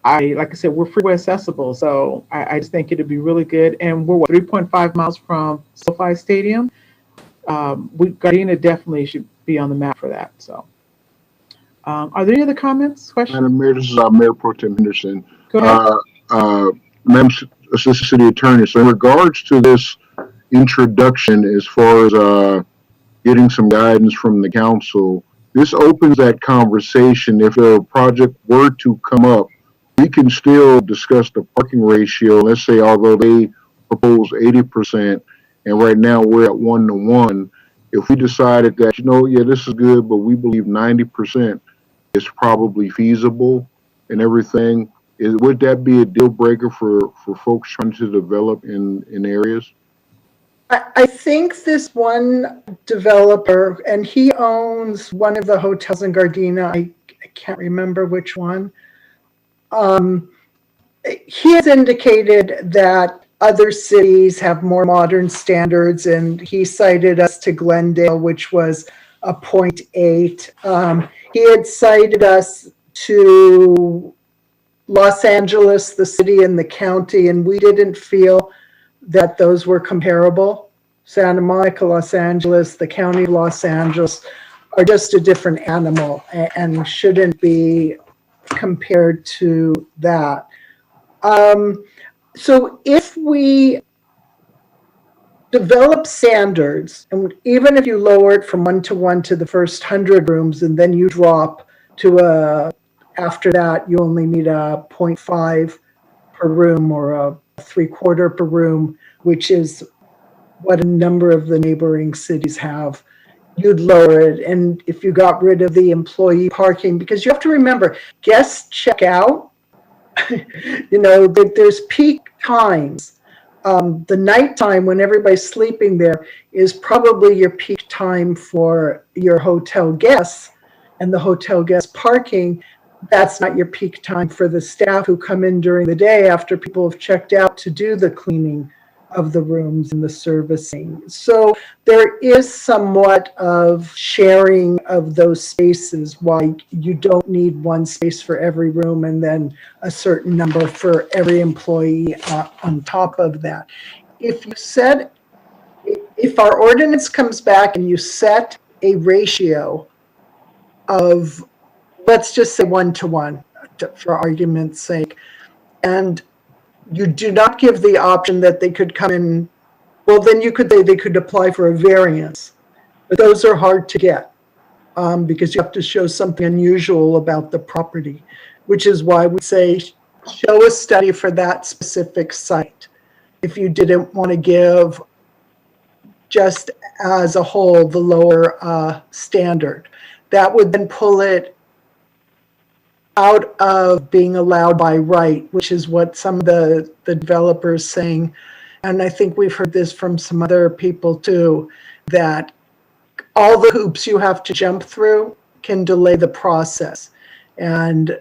like I said, we're freeway accessible. So I just think it'd be really good. And we're 3.5 miles from SoFi Stadium. Gardena definitely should be on the map for that. So are there any other comments, questions? Madam Mayor, this is Mayor Pro Tem Henderson. Go ahead. Madam Assistant City Attorney, so in regards to this introduction, as far as getting some guidance from the council, this opens that conversation. If a project were to come up, we can still discuss the parking ratio. Let's say, although they propose 80%, and right now we're at 1-to-1, if we decided that, this is good, but we believe 90% is probably feasible and everything, would that be a deal breaker for folks trying to develop in areas? I think this one developer, and he owns one of the hotels in Gardena, I can't remember which one. He has indicated that other cities have more modern standards, and he cited us to Glendale, which was a 0.8. He had cited us to Los Angeles, the city and the county, and we didn't feel that those were comparable. Santa Monica, Los Angeles, the county of Los Angeles are just a different animal and shouldn't be compared to that. So if we develop standards, and even if you lower it from 1-to-1 to the first 100 rooms, and then you drop to after that, you only need a 0.5 per room or a 3/4 per room, which is what a number of the neighboring cities have. You'd lower it. And if you got rid of the employee parking, because you have to remember, guests check out, there's peak times. The nighttime when everybody's sleeping there is probably your peak time for your hotel guests, and the hotel guest parking, that's not your peak time for the staff who come in during the day after people have checked out to do the cleaning of the rooms and the servicing. So there is somewhat of sharing of those spaces, why you don't need one space for every room and then a certain number for every employee on top of that. If if our ordinance comes back and you set a ratio of, let's just say 1-to-1 for argument's sake, and you do not give the option that they could come in, well, then you could say they could apply for a variance, but those are hard to get because you have to show something unusual about the property, which is why we say show a study for that specific site. If you didn't want to give just as a whole the lower standard, that would then pull it out of being allowed by right, which is what some of the developers saying. And I think we've heard this from some other people too, that all the hoops you have to jump through can delay the process. And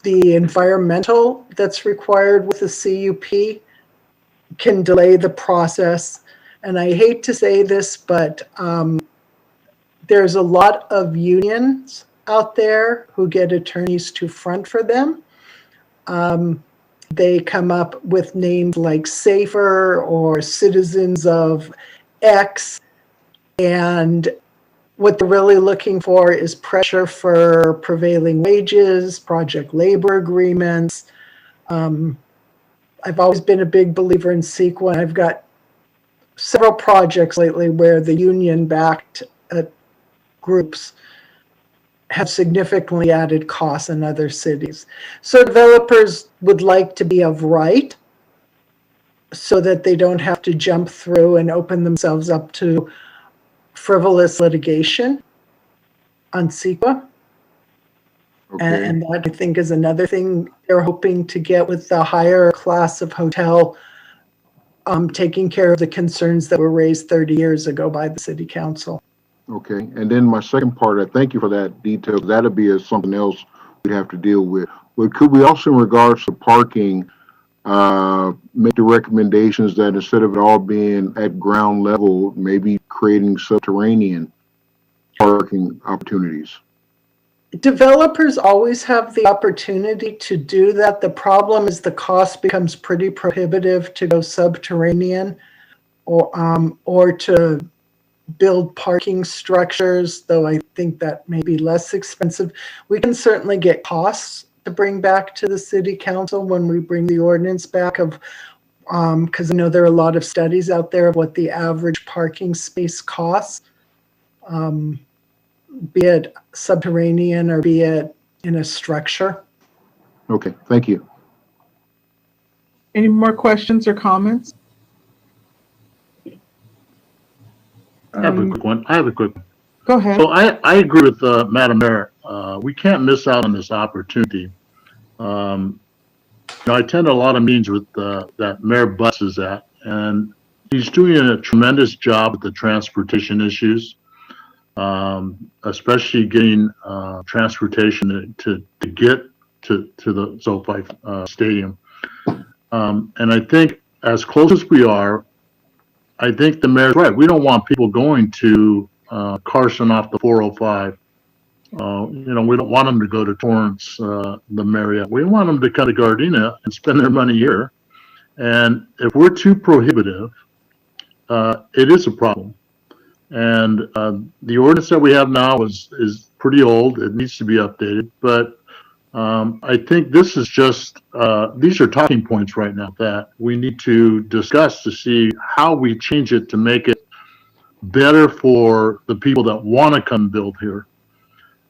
the environmental that's required with the CUP can delay the process. And I hate to say this, but there's a lot of unions out there who get attorneys to front for them. They come up with names like Safer or Citizens of X, and what they're really looking for is pressure for prevailing wages, project labor agreements. I've always been a big believer in CEQA, and I've got several projects lately where the union-backed groups have significantly added costs in other cities. So developers would like to be of right so that they don't have to jump through and open themselves up to frivolous litigation on CEQA. Okay. And that, I think, is another thing they're hoping to get with the higher class of hotel, taking care of the concerns that were raised 30 years ago by the city council. Okay, and then my second part, I thank you for that detail. That'll be something else we'd have to deal with. But could we also, in regards to parking, make the recommendations that instead of it all being at ground level, maybe creating subterranean parking opportunities? Developers always have the opportunity to do that. The problem is the cost becomes pretty prohibitive to go subterranean or to build parking structures, though I think that may be less expensive. We can certainly get costs to bring back to the city council when we bring the ordinance back of, because I know there are a lot of studies out there of what the average parking space costs, be it subterranean or be it in a structure. Okay, thank you. Any more questions or comments? I have a quick one. Go ahead. So I agree with Madam Mayor. We can't miss out on this opportunity. I attend a lot of meetings with that Mayor Butts is at, and he's doing a tremendous job with the transportation issues, especially getting transportation to get to the SoFi Stadium. And I think as close as we are, I think the mayor's right. We don't want people going to Carson off the 405. We don't want them to go to Torrance, the Marriott. We want them to come to Gardena and spend their money here. And if we're too prohibitive, it is a problem. And the ordinance that we have now is pretty old. It needs to be updated. But I think this is just, these are talking points right now that we need to discuss to see how we change it to make it better for the people that want to come build here.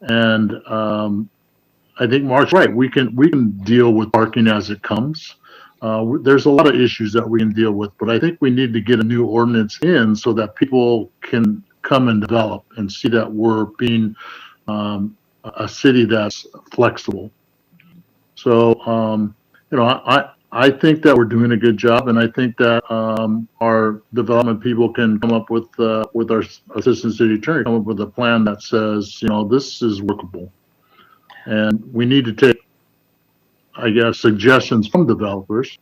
And I think Mark's right. We can deal with parking as it comes. There's a lot of issues that we can deal with, but I think we need to get a new ordinance in so that people can come and develop and see that we're being a city that's flexible. So, I think that we're doing a good job, and I think that our development people can come up with our assistant city attorney, come up with a plan that says, this is workable. And we need to take, I guess, suggestions from developers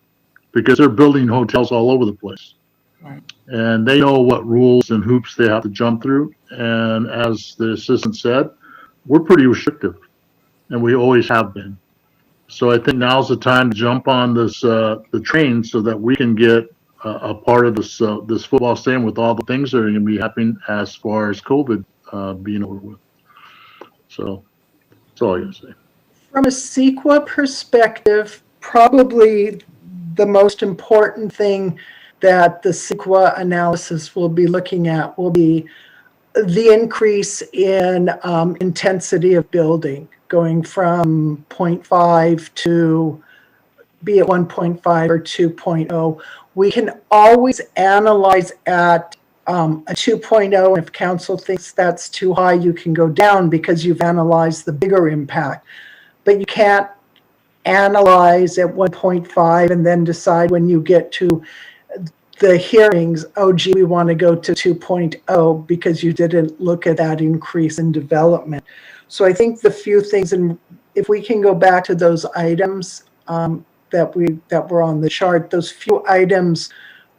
because they're building hotels all over the place. Right. And they know what rules and hoops they have to jump through. And as the assistant said, we're pretty restrictive, and we always have been. So I think now's the time to jump on this the train so that we can get a part of this football stadium with all the things that are going to be happening as far as COVID being over with. So that's all I got to say. From a CEQA perspective, probably the most important thing that the CEQA analysis will be looking at will be the increase in intensity of building, going from 0.5 to be at 1.5 or 2.0. We can always analyze at a 2.0. If council thinks that's too high, you can go down because you've analyzed the bigger impact. But you can't analyze at 1.5 and then decide when you get to the hearings, oh, gee, we want to go to 2.0 because you didn't look at that increase in development. So I think the few things, and if we can go back to those items that were on the chart, those few items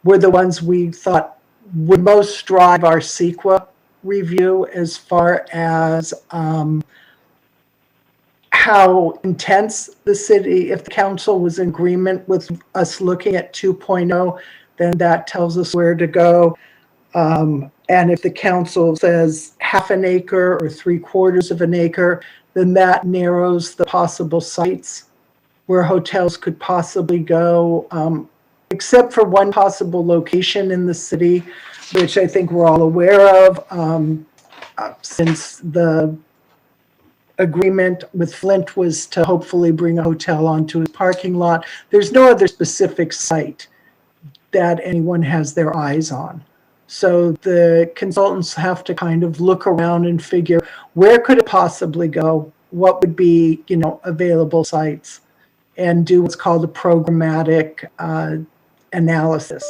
were the ones we thought would most drive our CEQA review as far as how intense the city, if the council was in agreement with us looking at 2.0, then that tells us where to go. And if the council says half an acre or 3/4 of an acre, then that narrows the possible sites where hotels could possibly go, except for one possible location in the city, which I think we're all aware of, since the agreement with Flint was to hopefully bring a hotel onto his parking lot. There's no other specific site that anyone has their eyes on. So the consultants have to kind of look around and figure where could it possibly go, what would be, available sites, and do what's called a programmatic analysis,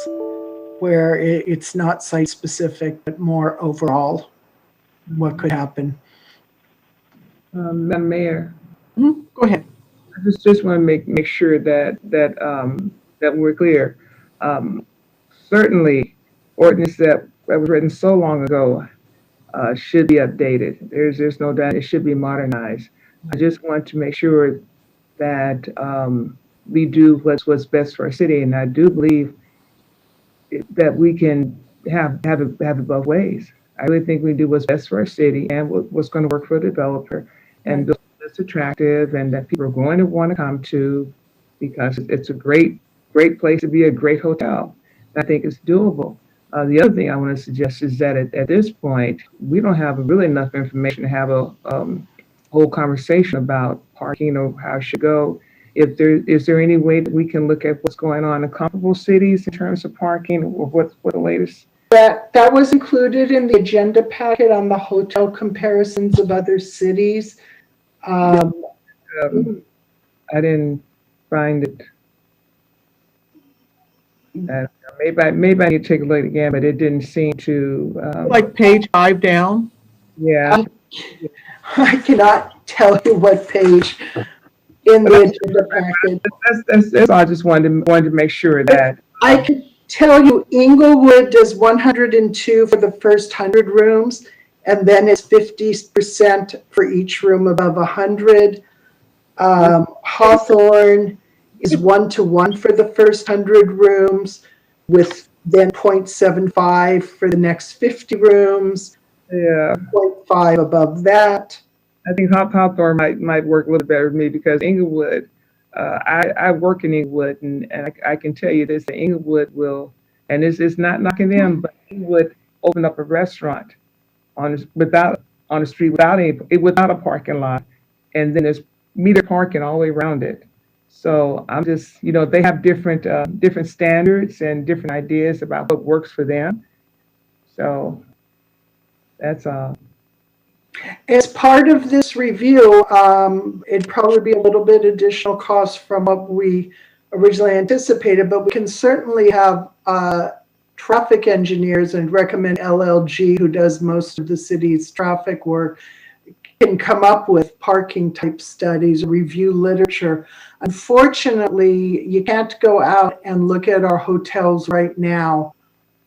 where it's not site specific, but more overall what could happen. Madam Mayor. Go ahead. I just want to make sure that we're clear. Certainly, ordinance that was written so long ago should be updated. There's no doubt it should be modernized. I just want to make sure that we do what's best for our city, and I do believe that we can have it both ways. I really think we do what's best for our city and what's going to work for the developer, and that's attractive and that people are going to want to come to because it's a great place to be, a great hotel. I think it's doable. The other thing I want to suggest is that at this point, we don't have really enough information to have a whole conversation about parking or how it should go. Is there any way that we can look at what's going on in comparable cities in terms of parking, or what the latest? That was included in the agenda packet on the hotel comparisons of other cities. I didn't find it. Maybe I need to take a look again, but it didn't seem to. Like page 5 down? Yeah. I cannot tell you what page in the agenda packet. That's all. I just wanted to make sure that. I can tell you Inglewood does 102 for the first 100 rooms, and then it's 50% for each room above 100. Hawthorne is 1-to-1 for the first 100 rooms, with then 0.75 for the next 50 rooms. Yeah. 0.5 above that. I think Hawthorne might work a little better with me because Inglewood, I work in Inglewood, and I can tell you this: that Inglewood will, and it's not knocking them, but Inglewood open up a restaurant on the street without a parking lot, and then there's meter parking all the way around it. So I'm just, they have different standards and different ideas about what works for them. So that's all. As part of this review, it'd probably be a little bit additional cost from what we originally anticipated, but we can certainly have traffic engineers, and recommend LLG, who does most of the city's traffic work, can come up with parking type studies, review literature. Unfortunately, you can't go out and look at our hotels right now.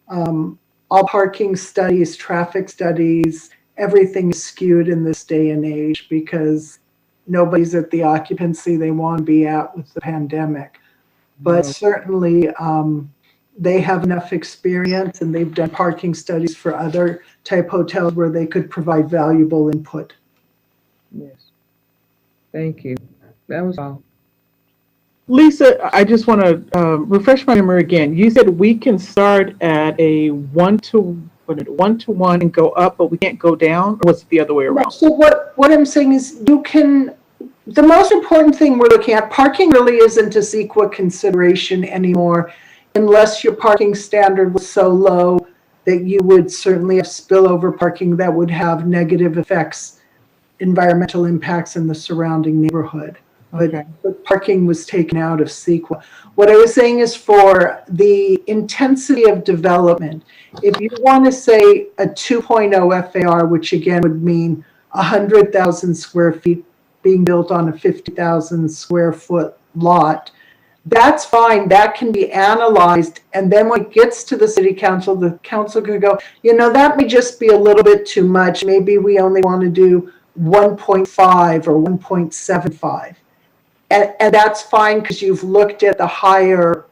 All parking studies, traffic studies, everything is skewed in this day and age because nobody's at the occupancy they want to be at with the pandemic. But certainly, they have enough experience and they've done parking studies for other type hotels where they could provide valuable input. Yes. Thank you. That was all. Lisa, I just want to refresh my memory again. You said we can start at a one to one and go up, but we can't go down, or was it the other way around? So what I'm saying is you can, the most important thing we're looking at, parking really isn't a CEQA consideration anymore unless your parking standard was so low that you would certainly have spillover parking that would have negative effects, environmental impacts in the surrounding neighborhood. Okay. But parking was taken out of CEQA. What I was saying is for the intensity of development, if you want to say a 2.0 FAR, which again would mean 100,000 square feet being built on a 50,000 square foot lot, that's fine. That can be analyzed. And then when it gets to the council could go, that may just be a little bit too much. Maybe we only want to do 1.5 or 1.75. And that's fine because you've looked at the higher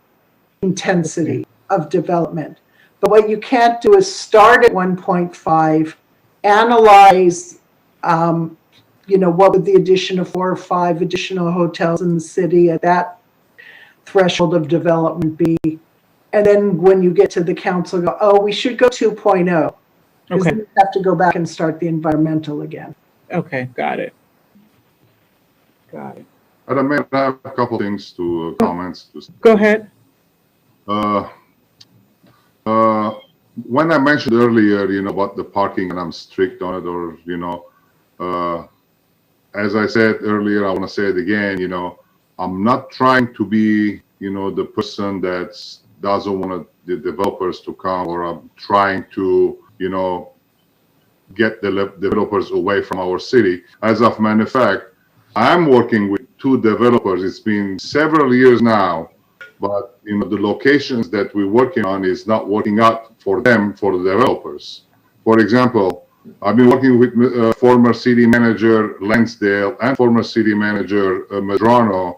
intensity of development. But what you can't do is start at 1.5, analyze, what would the addition of 4 or 5 additional hotels in the city at that threshold of development be? And then when you get to the council, go, oh, we should go 2.0. Because Okay. then you have to go back and start the environmental again. Okay, got it. Got it. I may have a couple things to comments. Go ahead. When I mentioned earlier, about the parking and I'm strict on it, or, as I said earlier, I want to say it again, I'm not trying to be, the person that doesn't want the developers to come, or I'm trying to, get the developers away from our city. As a matter of fact, I'm working with 2 developers. It's been several years now, but the locations that we're working on is not working out for them, for the developers. For example, I've been working with former city manager Lansdale and former city manager Medrano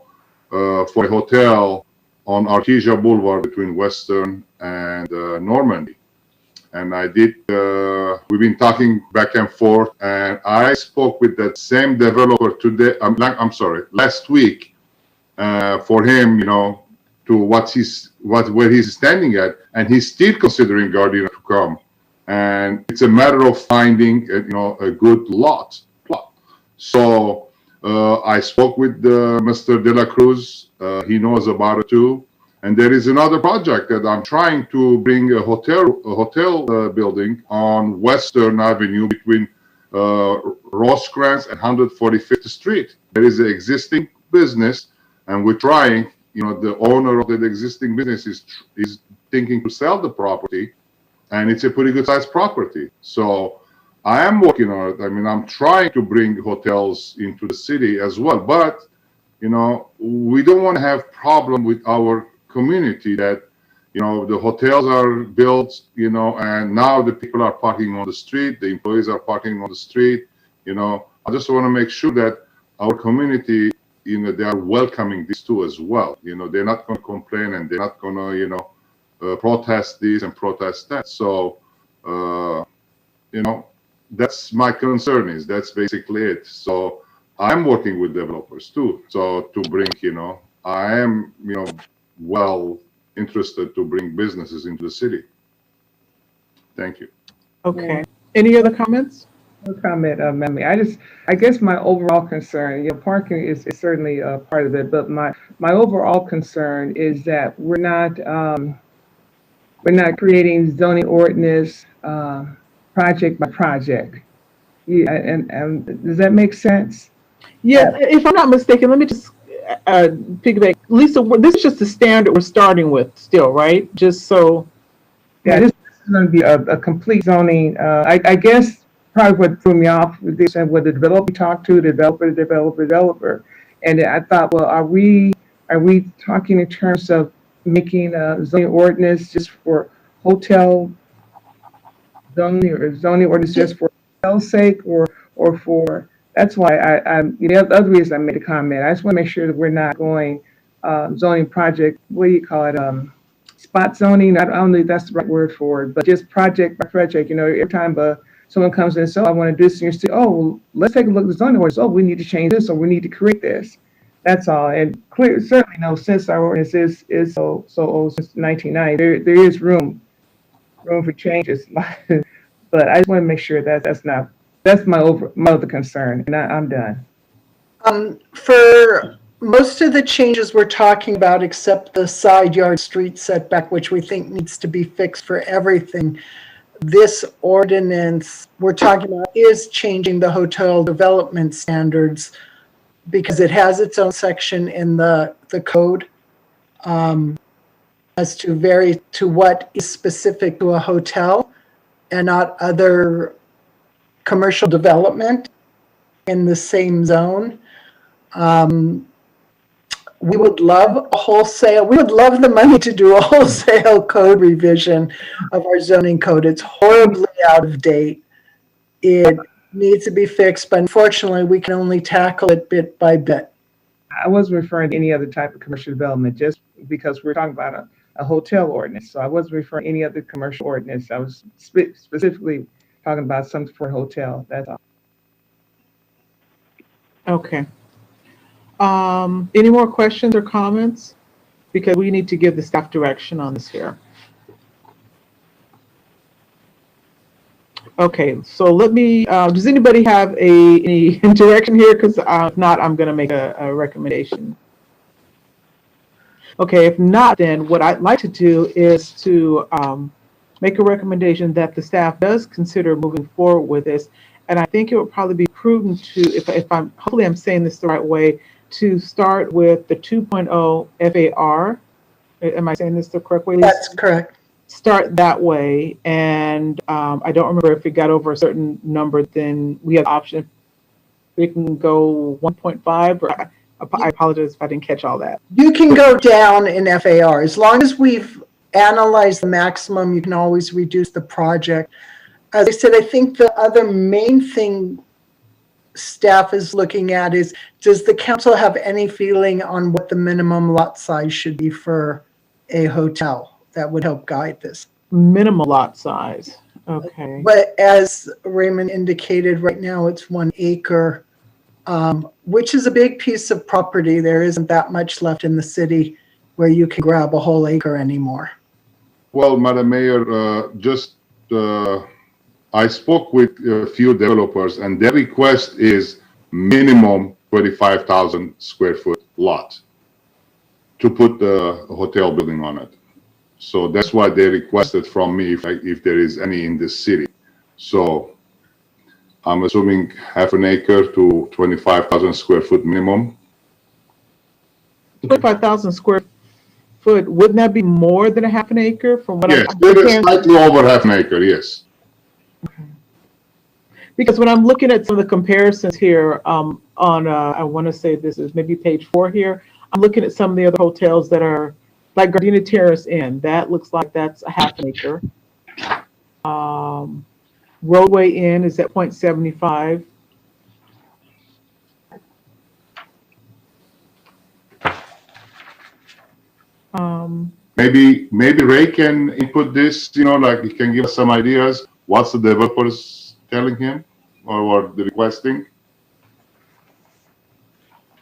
for a hotel on Artesia Boulevard between Western and Normandy. And we've been talking back and forth, and I spoke with that same developer today, last week, for him, to where he's standing at, and he's still considering Gardena to come. And it's a matter of finding, a good plot. So I spoke with Mr. De La Cruz. He knows about it too. And there is another project that I'm trying to bring a hotel building on Western Avenue between Rosecrans and 145th Street. There is an existing business, and we're trying. The owner of the existing business is thinking to sell the property, and it's a pretty good sized property. So I am working on it. I mean, I'm trying to bring hotels into the city as well, but we don't want to have problem with our community that the hotels are built, and now the people are parking on the street, the employees are parking on the street. I just want to make sure that our community, they are welcoming this too as well. They're not going to complain, and they're not going to protest this and protest that. So that's my concern. That's basically it. So I'm working with developers too, so to bring, I am well interested to bring businesses into the city. Thank you. Okay. Any other comments? No comment, Mammy. I guess my overall concern, parking is certainly a part of it, but my overall concern is that we're not creating zoning ordinance project by project. Yeah, and does that make sense? Yeah, if I'm not mistaken, let me just piggyback. Lisa, this is just the standard we're starting with still, right? Just so. Yeah, this is going to be a complete zoning. I guess probably what threw me off with this and what the developer talked to, developer. And I thought, well, are we talking in terms of making a zoning ordinance just for hotel zoning, or zoning ordinance just for hotel's sake, or for, that's why the other reason I made a comment. I just want to make sure that we're not going zoning project, what do you call it, spot zoning. I don't know if that's the right word for it, but just project by project. You know, every time someone comes in and says, "Oh, I want to do this," and you say, "Oh, well, let's take a look at the zoning ordinance. Oh, we need to change this, or we need to create this." That's all. And certainly, no, since our ordinance is so old, since 1990, there is room for changes. But I just want to make sure that's my other concern, and I'm done. For most of the changes we're talking about, except the side yard street setback, which we think needs to be fixed for everything, this ordinance we're talking about is changing the hotel development standards because it has its own section in the code as to what is specific to a hotel and not other commercial development in the same zone. We would love the money to do a wholesale code revision of our zoning code. It's horribly out of date. It needs to be fixed, but unfortunately we can only tackle it bit by bit. I wasn't referring to any other type of commercial development just because we're talking about a hotel ordinance. So I wasn't referring to any other commercial ordinance. I was specifically talking about something for a hotel. That's all. Okay. Any more questions or comments? Because we need to give the staff direction on this here. Okay, so let me, does anybody have any direction here? Because if not, I'm going to make a recommendation. Okay, if not, then what I'd like to do is to make a recommendation that the staff does consider moving forward with this. And I think it would probably be prudent to, hopefully I'm saying this the right way, to start with the 2.0 FAR. Am I saying this the correct way? That's correct. Start that way. And I don't remember if it got over a certain number, then we have the option. We can go 1.5, or I apologize if I didn't catch all that. You can go down in FAR. As long as we've analyzed the maximum, you can always reduce the project. As I said, I think the other main thing staff is looking at is, does the council have any feeling on what the minimum lot size should be for a hotel? That would help guide this. Minimal lot size. Okay. But as Raymond indicated, right now it's 1 acre, which is a big piece of property. There isn't that much left in the city where you can grab a whole acre anymore. Well, Madam Mayor, I spoke with a few developers, and their request is minimum 25,000 square foot lot to put the hotel building on it. So that's why they requested from me if there is any in this city. So I'm assuming half an acre to 25,000 square foot minimum. 25,000 square foot, wouldn't that be more than a half an acre from what yes, it is slightly over half an acre, yes. Okay. Because when I'm looking at some of the comparisons here on, I want to say this is maybe page 4 here, I'm looking at some of the other hotels that are like Gardena Terrace Inn. That looks like that's a half an acre. Roadway Inn is at 0.75. Maybe Ray can input this, like he can give us some ideas. What's the developers telling him or what they're requesting?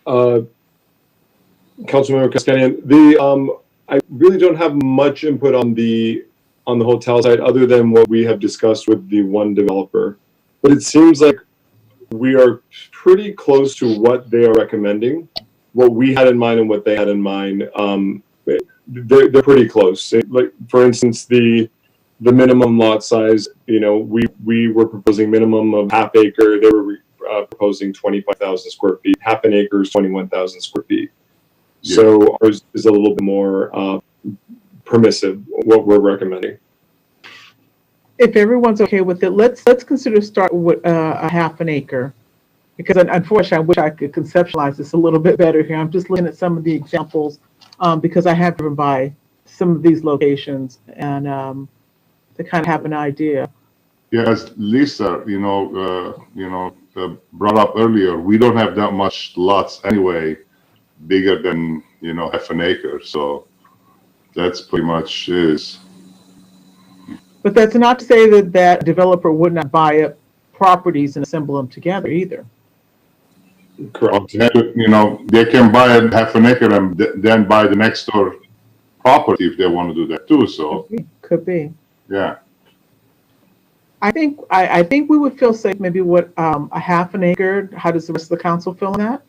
Councilmember Kaskanian, I really don't have much input on the hotel side other than what we have discussed with the one developer. But it seems like we are pretty close to what they are recommending, what we had in mind and what they had in mind. They're pretty close. Like, for instance, the minimum lot size, we were proposing minimum of half acre. They were proposing 25,000 square feet. Half an acre is 21,000 square feet. Yeah. So ours is a little bit more permissive, what we're recommending. If everyone's okay with it, let's consider start with a half an acre, because unfortunately I wish I could conceptualize this a little bit better here. I'm just looking at some of the examples because I have driven by some of these locations and to kind of have an idea. Yeah, as Lisa, brought up earlier, we don't have that much lots anyway, bigger than half an acre. So That's pretty much is. But that's not to say that that developer would not buy up properties and assemble them together either. Correct. You know, they can buy a half an acre and then buy the next door property if they want to do that too. So Could be. yeah, I think we would feel safe maybe with a half an acre. How does the rest of the council feel on that?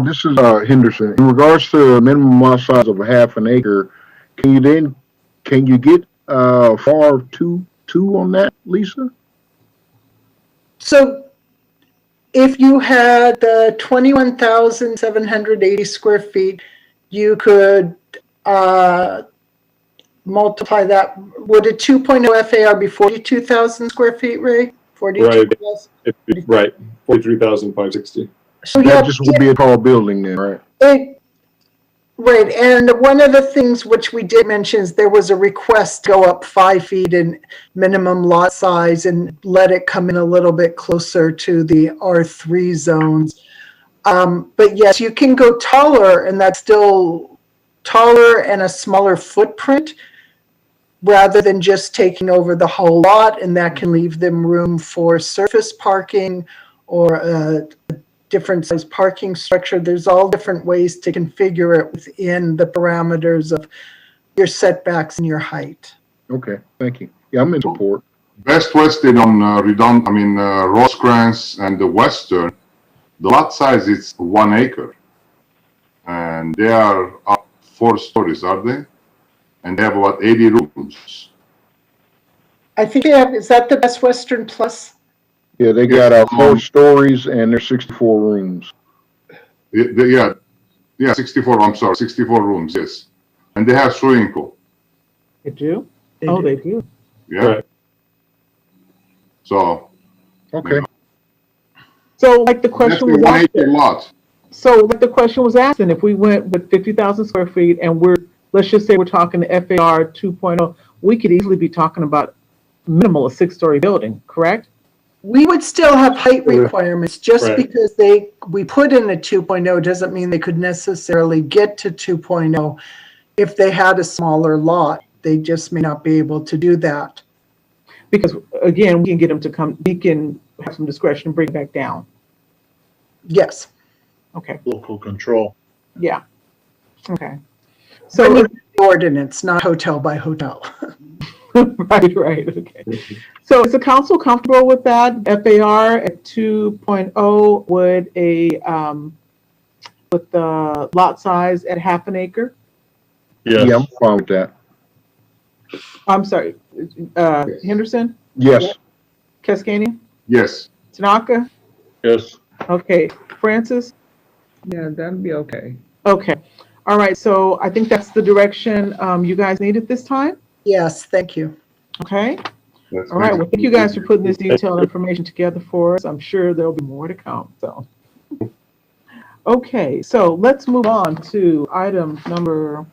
This is Henderson. In regards to the minimum lot size of a half an acre, can you get FAR 2 on that, Lisa? So if you had 21,780 square feet, you could multiply that. Would a 2.0 FAR be 42,000 square feet, Ray? 42,000? Right. 43,560. So That just would be a tall building then, right? Right, and one of the things which we did mention is there was a request to go up 5 feet in minimum lot size and let it come in a little bit closer to the R3 zones. But yes, you can go taller, and that's still taller and a smaller footprint rather than just taking over the whole lot, and that can leave them room for surface parking or a different size parking structure. There's all different ways to configure it within the parameters of your setbacks and your height. Okay, thank you. Yeah, I'm in support. Best Western on Rosecrans and the Western, the lot size is 1 acre, and they are up 4 stories, are they? And they have about 80 rooms. I think they have, is that the Best Western Plus? Yeah, they got 4 stories and there's 64 rooms. Yeah, 64. I'm sorry, 64 rooms. Yes, and they have swimming pool. They do? They do. Yeah. Right. So. Okay. You know, So like the question was 1 asked. acre lot. So like the question was asked, and if we went with 50,000 square feet and let's just say we're talking FAR 2.0, we could easily be talking about minimal a 6-story building, correct? We would still have height requirements. Just Right. because we put in a 2.0 doesn't mean they could necessarily get to 2.0 if they had a smaller lot. They just may not be able to do that. Because again, we can get them to come, we can have some discretion and bring it back down. Yes. Okay, Local control. yeah. Okay. So So, the ordinance, not hotel by hotel. right, okay. So is the council comfortable with that? FAR at 2.0 would with the lot size at half an acre? Yes. Yeah, I'm fine with that. I'm sorry, Henderson, Yes. Cascanian, Yes. Tanaka? Yes. Okay, Francis? Yeah, that'd be okay. Okay, all right, so I think that's the direction you guys need at this time, Yes, thank you. okay? That's All right, nice. well, thank you guys for putting this detailed information together for us. I'm sure there'll be more to come, so. Okay, so let's move on to item number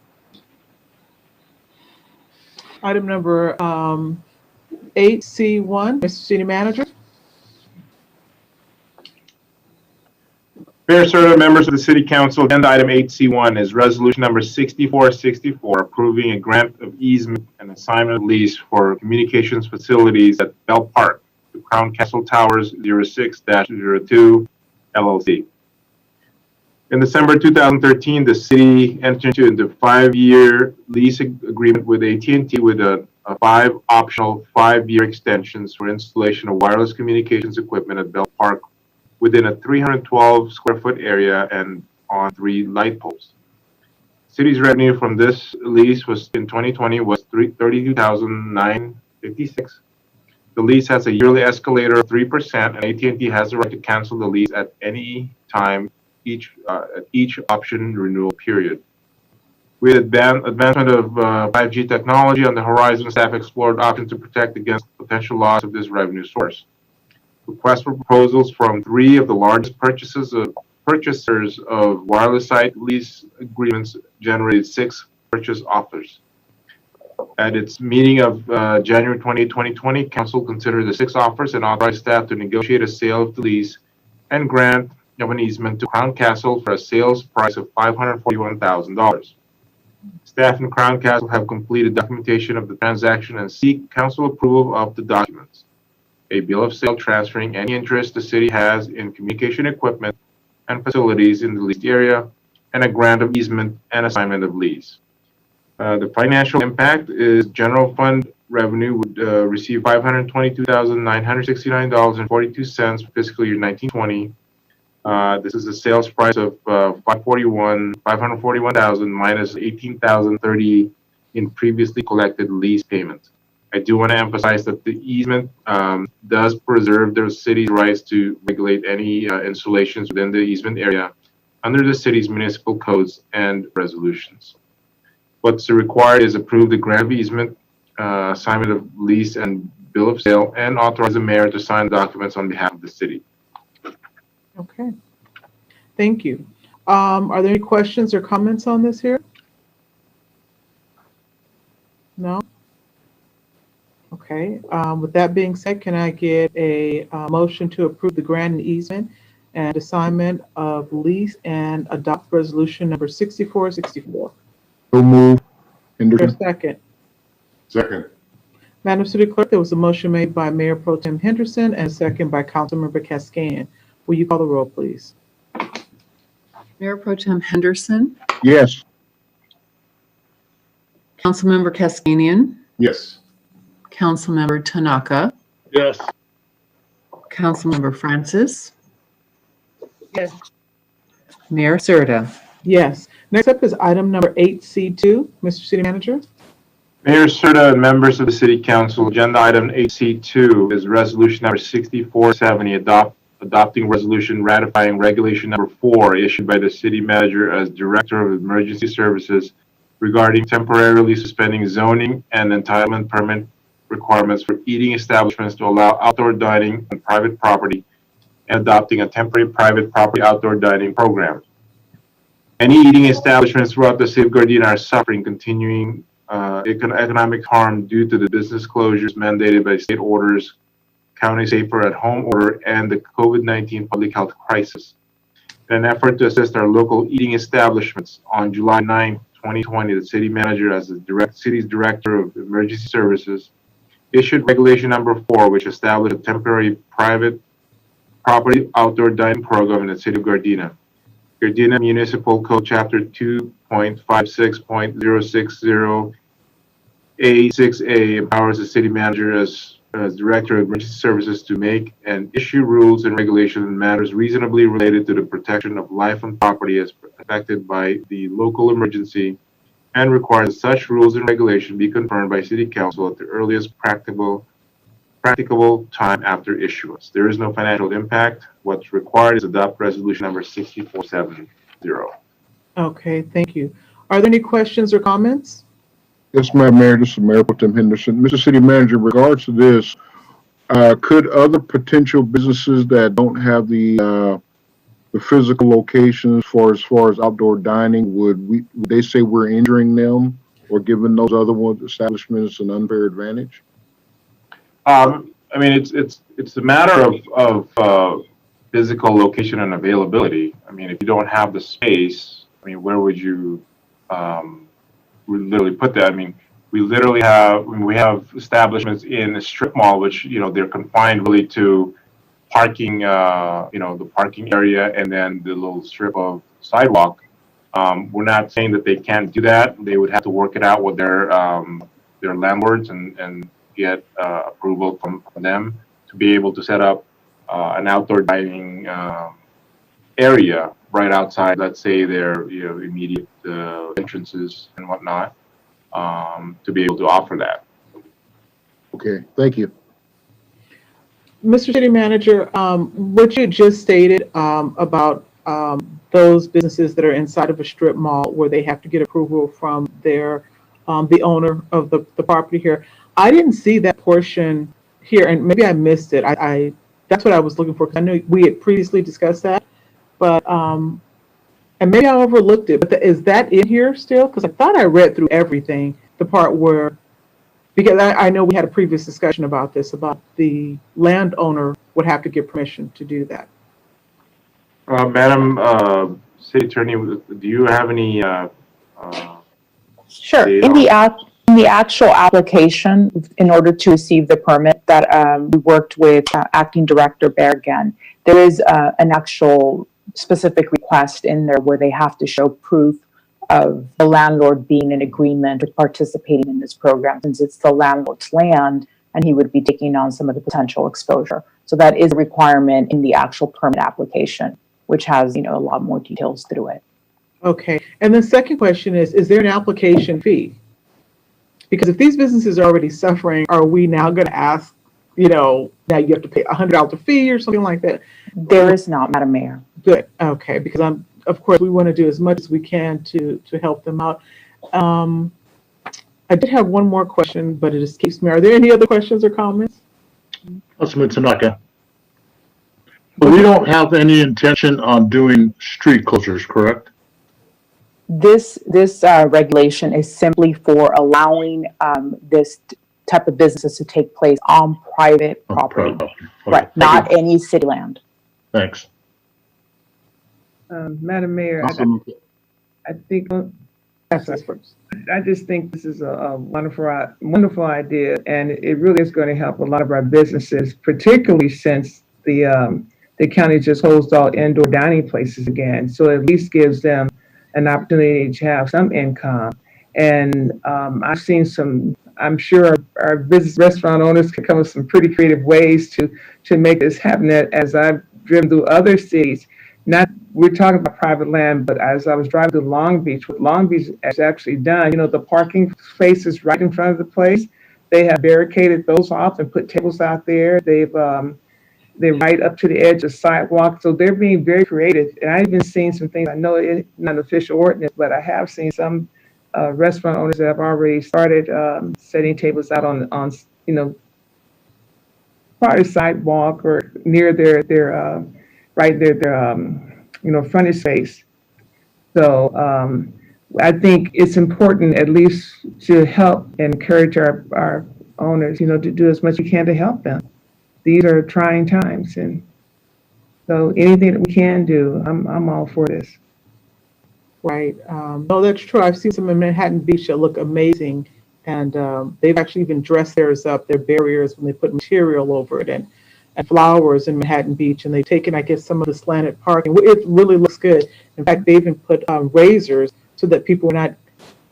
8C1, Mr. City Manager. Mayor, sir, members of the City Council, agenda item 8C1 is resolution number 6464, approving a grant of easement and assignment of lease for communications facilities at Bell Park to Crown Castle Towers 06-02 LLC. In December 2013, the city entered into a 5-year lease agreement with AT&T with a 5 optional 5-year extensions for installation of wireless communications equipment at Bell Park within a 312 square foot area and on 3 light poles. City's revenue from this lease was in 2020 was $32,956. The lease has a yearly escalator of 3%, and AT&T has the right to cancel the lease at any time at each option renewal period. With advancement of 5G technology on the horizon, staff explored options to protect against potential loss of this revenue source. Requests for proposals from 3 of the largest purchasers of wireless site lease agreements generated 6 purchase offers. At its meeting of January 20, 2020, Council considered the 6 offers and authorized staff to negotiate a sale of the lease and grant of an easement to Crown Castle for a sales price of $541,000. Staff and Crown Castle have completed documentation of the transaction and seek council approval of the documents. A bill of sale transferring any interest the city has in communication equipment and facilities in the leased area, and a grant of easement and assignment of lease. The financial impact is general fund revenue would receive $522,969.42 for fiscal year 1920. This is a sales price of $541,000 minus $18,030 in previously collected lease payments. I do want to emphasize that the easement does preserve the city's rights to regulate any installations within the easement area under the city's municipal codes and resolutions. What's required is approve the grant of easement, assignment of lease and bill of sale, and authorize the mayor to sign documents on behalf of the city. Okay. Thank you. Are there any questions or comments on this here? No? Okay. With that being said, can I get a motion to approve the grant and easement and assignment of lease and adopt resolution number 6464? So move. For a Henderson. second. Second. Madam City Clerk, there was a motion made by Mayor Pro Tem Henderson and a second by Councilmember Cascanian. Will you call the roll, please? Mayor Pro Tem Henderson, Yes. Councilmember Cascanian, Yes. Councilmember Tanaka, Yes. Councilmember Francis, Yes. Mayor Serta. Yes. Next up is item number 8C2. Mr. City Manager. Mayor Serta and members of the City Council, agenda item 8C2 is resolution number 6470, adopting resolution ratifying regulation number 4 issued by the city manager as Director of Emergency Services regarding temporarily suspending zoning and entitlement permit requirements for eating establishments to allow outdoor dining on private property and adopting a temporary private property outdoor dining program. Any eating establishments throughout the city of Gardena are suffering continuing economic harm due to the business closures mandated by state orders, county safer at home order, and the COVID-19 public health crisis. In an effort to assist our local eating establishments, on July 9, 2020, the city manager, as the city's Director of Emergency Services, issued regulation number 4, which established a temporary private property outdoor dining program in the city of Gardena. Gardena Municipal Code Chapter 2.560.060A6A empowers the city manager as Director of Emergency Services to make and issue rules and regulations in matters reasonably related to the protection of life and property as affected by the local emergency, and requires such rules and regulations be confirmed by City Council at the earliest practicable time after issuance. There is no financial impact. What's required is adopt resolution number 6470. Okay, thank you. Are there any questions or comments? Yes, Madam Mayor, this is Mayor Pro Tem Henderson. Mr. City Manager, in regards to this, could other potential businesses that don't have the physical locations as far as outdoor dining, would they say we're injuring them or giving those other establishments an unfair advantage? I mean, it's a matter of physical location and availability. I mean, if you don't have the space, I mean, where would you literally put that? I mean, we have establishments in a strip mall, which, they're confined really to parking, the parking area and then the little strip of sidewalk. We're not saying that they can't do that. They would have to work it out with their landlords and get approval from them to be able to set up an outdoor dining area right outside, let's say, their immediate entrances and whatnot, to be able to offer that. Okay, thank you. Mr. City Manager, what you just stated about those businesses that are inside of a strip mall where they have to get approval from the owner of the property here, I didn't see that portion here, and maybe I missed it. That's what I was looking for, because I know we had previously discussed that, but and maybe I overlooked it. But is that in here still? Because I thought I read through everything, the part where, because I know we had a previous discussion about this, about the landowner would have to get permission to do that. Madam City Attorney, do you have any Sure. In the actual application, in order to receive the permit, that we worked with Acting Director Bergen, there is an actual specific request in there where they have to show proof of the landlord being in agreement with participating in this program, since it's the landlord's land and he would be taking on some of the potential exposure. So that is a requirement in the actual permit application, which has, a lot more details through it. Okay. And the second question is there an application fee? Because if these businesses are already suffering, are we now going to ask, now you have to pay $100 fee or something like that? There is not, Madam Mayor. Good. Okay. Because of course, we want to do as much as we can to help them out. I did have one more question, but it escapes me. Are there any other questions or comments? Councilman Tanaka. But we don't have any intention on doing street closures, correct? This regulation is simply for allowing this type of businesses to take place on private property. Okay. Right, not any city land. Thanks. Madam Mayor, I think I just think this is a wonderful idea, and it really is going to help a lot of our businesses, particularly since the county just holds all indoor dining places again. So it at least gives them an opportunity to have some income. And I've seen I'm sure our business restaurant owners can come up with some pretty creative ways to make this happen. As I've driven through other cities, we're talking about private land, but as I was driving to Long Beach, what Long Beach has actually done, the parking spaces right in front of the place, they have barricaded those off and put tables out there. They're right up to the edge of the sidewalk, so they're being very creative. And I've even seen some things. I know it's not an official ordinance, but I have seen some restaurant owners that have already started setting tables out on part of the sidewalk or near their frontage space. So I think it's important at least to help and encourage our owners, to do as much as we can to help them. These are trying times, and so anything that we can do, I'm all for this. Right. No, that's true. I've seen some in Manhattan Beach that look amazing, and they've actually even dressed theirs up, their barriers, when they put material over it and flowers in Manhattan Beach, and they've taken, I guess, some of the slanted parking. It really looks good. In fact, they even put razors so that people are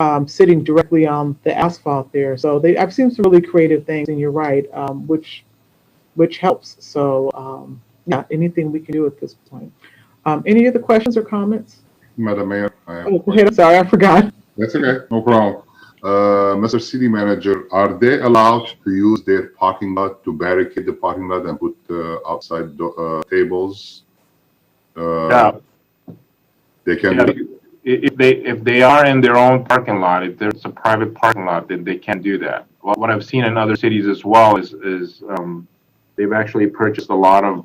not sitting directly on the asphalt there. So I've seen some really creative things, and you're right, which helps. So yeah, anything we can do at this point. Any other questions or comments? Madam Mayor. Go ahead. I'm sorry, I forgot. That's okay. No problem. Mr. City Manager, are they allowed to use their parking lot to barricade the parking lot and put outside tables? Yeah. They can. Yeah, if they are in their own parking lot, if there's a private parking lot, then they can do that. What I've seen in other cities as well is they've actually purchased a lot of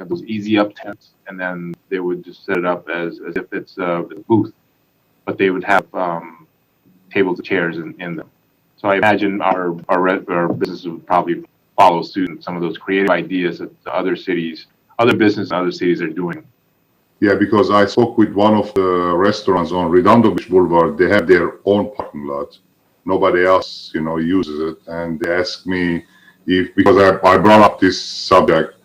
those easy up tents, and then they would just set it up as if it's a booth, but they would have tables and chairs in them. So I imagine our businesses would probably follow suit in some of those creative ideas that other businesses in other cities are doing. Yeah, because I spoke with one of the restaurants on Redondo Beach Boulevard. They have their own parking lot. Nobody else, uses it. And they asked me because I brought up this subject,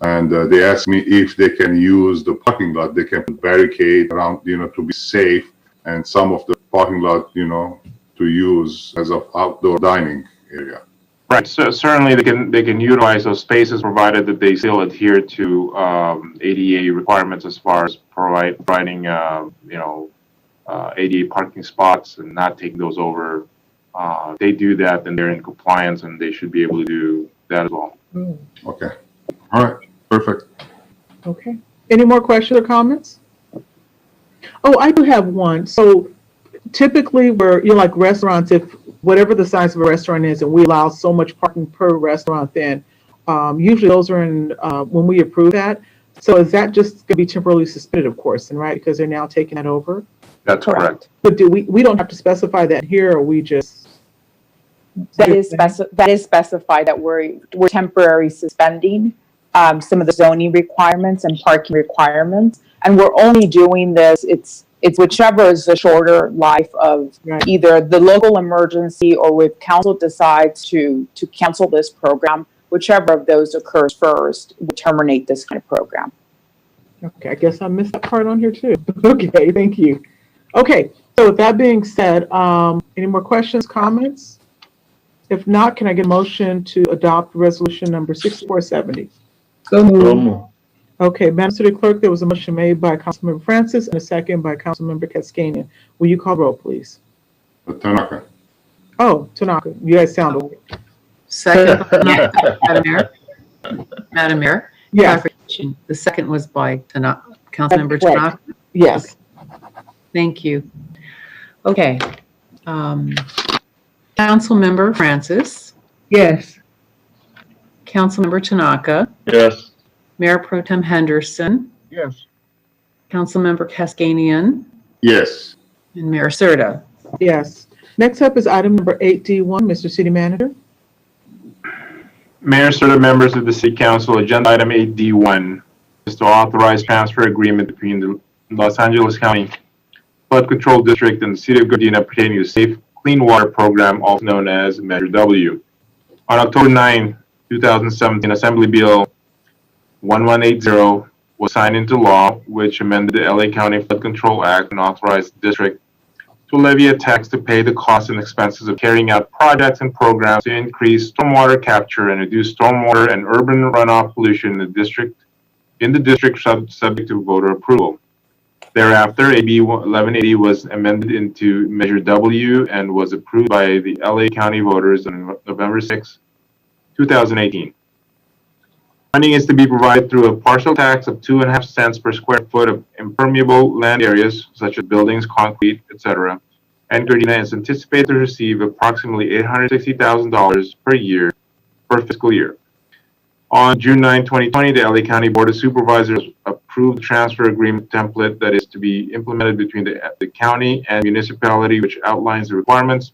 and they asked me if they can use the parking lot. They can barricade around, to be safe, and some of the parking lot, to use as an outdoor dining area. Right. So certainly they can utilize those spaces, provided that they still adhere to ADA requirements as far as providing ADA parking spots and not taking those over. If they do that, then they're in compliance, and they should be able to do that as well. Okay. All right. Perfect. Okay. Any more questions or comments? Oh, I do have one. So typically where like restaurants, if whatever the size of a restaurant is and we allow so much parking per restaurant, then usually those are in when we approve that. So is that just going to be temporarily suspended, of course, and right, because they're now taking that over? That's correct. But do we don't have to specify that here, or we just? That is specified that we're temporarily suspending some of the zoning requirements and parking requirements, and we're only doing this. It's whichever is the shorter life of Right. either the local emergency or if council decides to cancel this program, whichever of those occurs first, we terminate this kind of program. Okay, I guess I missed that part on here too. Okay, thank you. Okay, so with that being said, any more questions, comments? If not, can I get a motion to adopt resolution number 6470? So moved. So moved. Okay, Madam City Clerk, there was a motion made by Councilmember Francis and a second by Councilmember Cascanian. Will you call roll, please? Tanaka. Oh, Tanaka, you guys sound okay. Second, Madam Mayor. Madam Mayor. Yes, Clarification. The second was by Councilmember That's correct. Tanaka. yes. Thank you. Okay. Councilmember Francis, Yes. Councilmember Tanaka, Yes. Mayor Pro Tem Henderson, Yes. Councilmember Cascanian, Yes. and Mayor Serta. Yes. Next up is item number 8D1, Mr. City Manager. Mayor, Serta, members of the City Council, agenda item 8D1 is to authorize transfer agreement between the Los Angeles County Flood Control District and the City of Gardena pertaining to Safe Clean Water Program, also known as Measure W. On October 9, 2017, Assembly Bill 1180 was signed into law, which amended the LA County Flood Control Act and authorized the district to levy a tax to pay the costs and expenses of carrying out projects and programs to increase stormwater capture and reduce stormwater and urban runoff pollution in the district subject to voter approval. Thereafter, AB 1180 was amended into Measure W and was approved by the LA County voters on November 6, 2018. Funding is to be provided through a partial tax of 2.5 cents per square foot of impermeable land areas, such as buildings, concrete, etc. And Gardena is anticipated to receive approximately $860,000 per year per fiscal year. On June 9, 2020, the LA County Board of Supervisors approved the transfer agreement template that is to be implemented between the county and municipality, which outlines the requirements,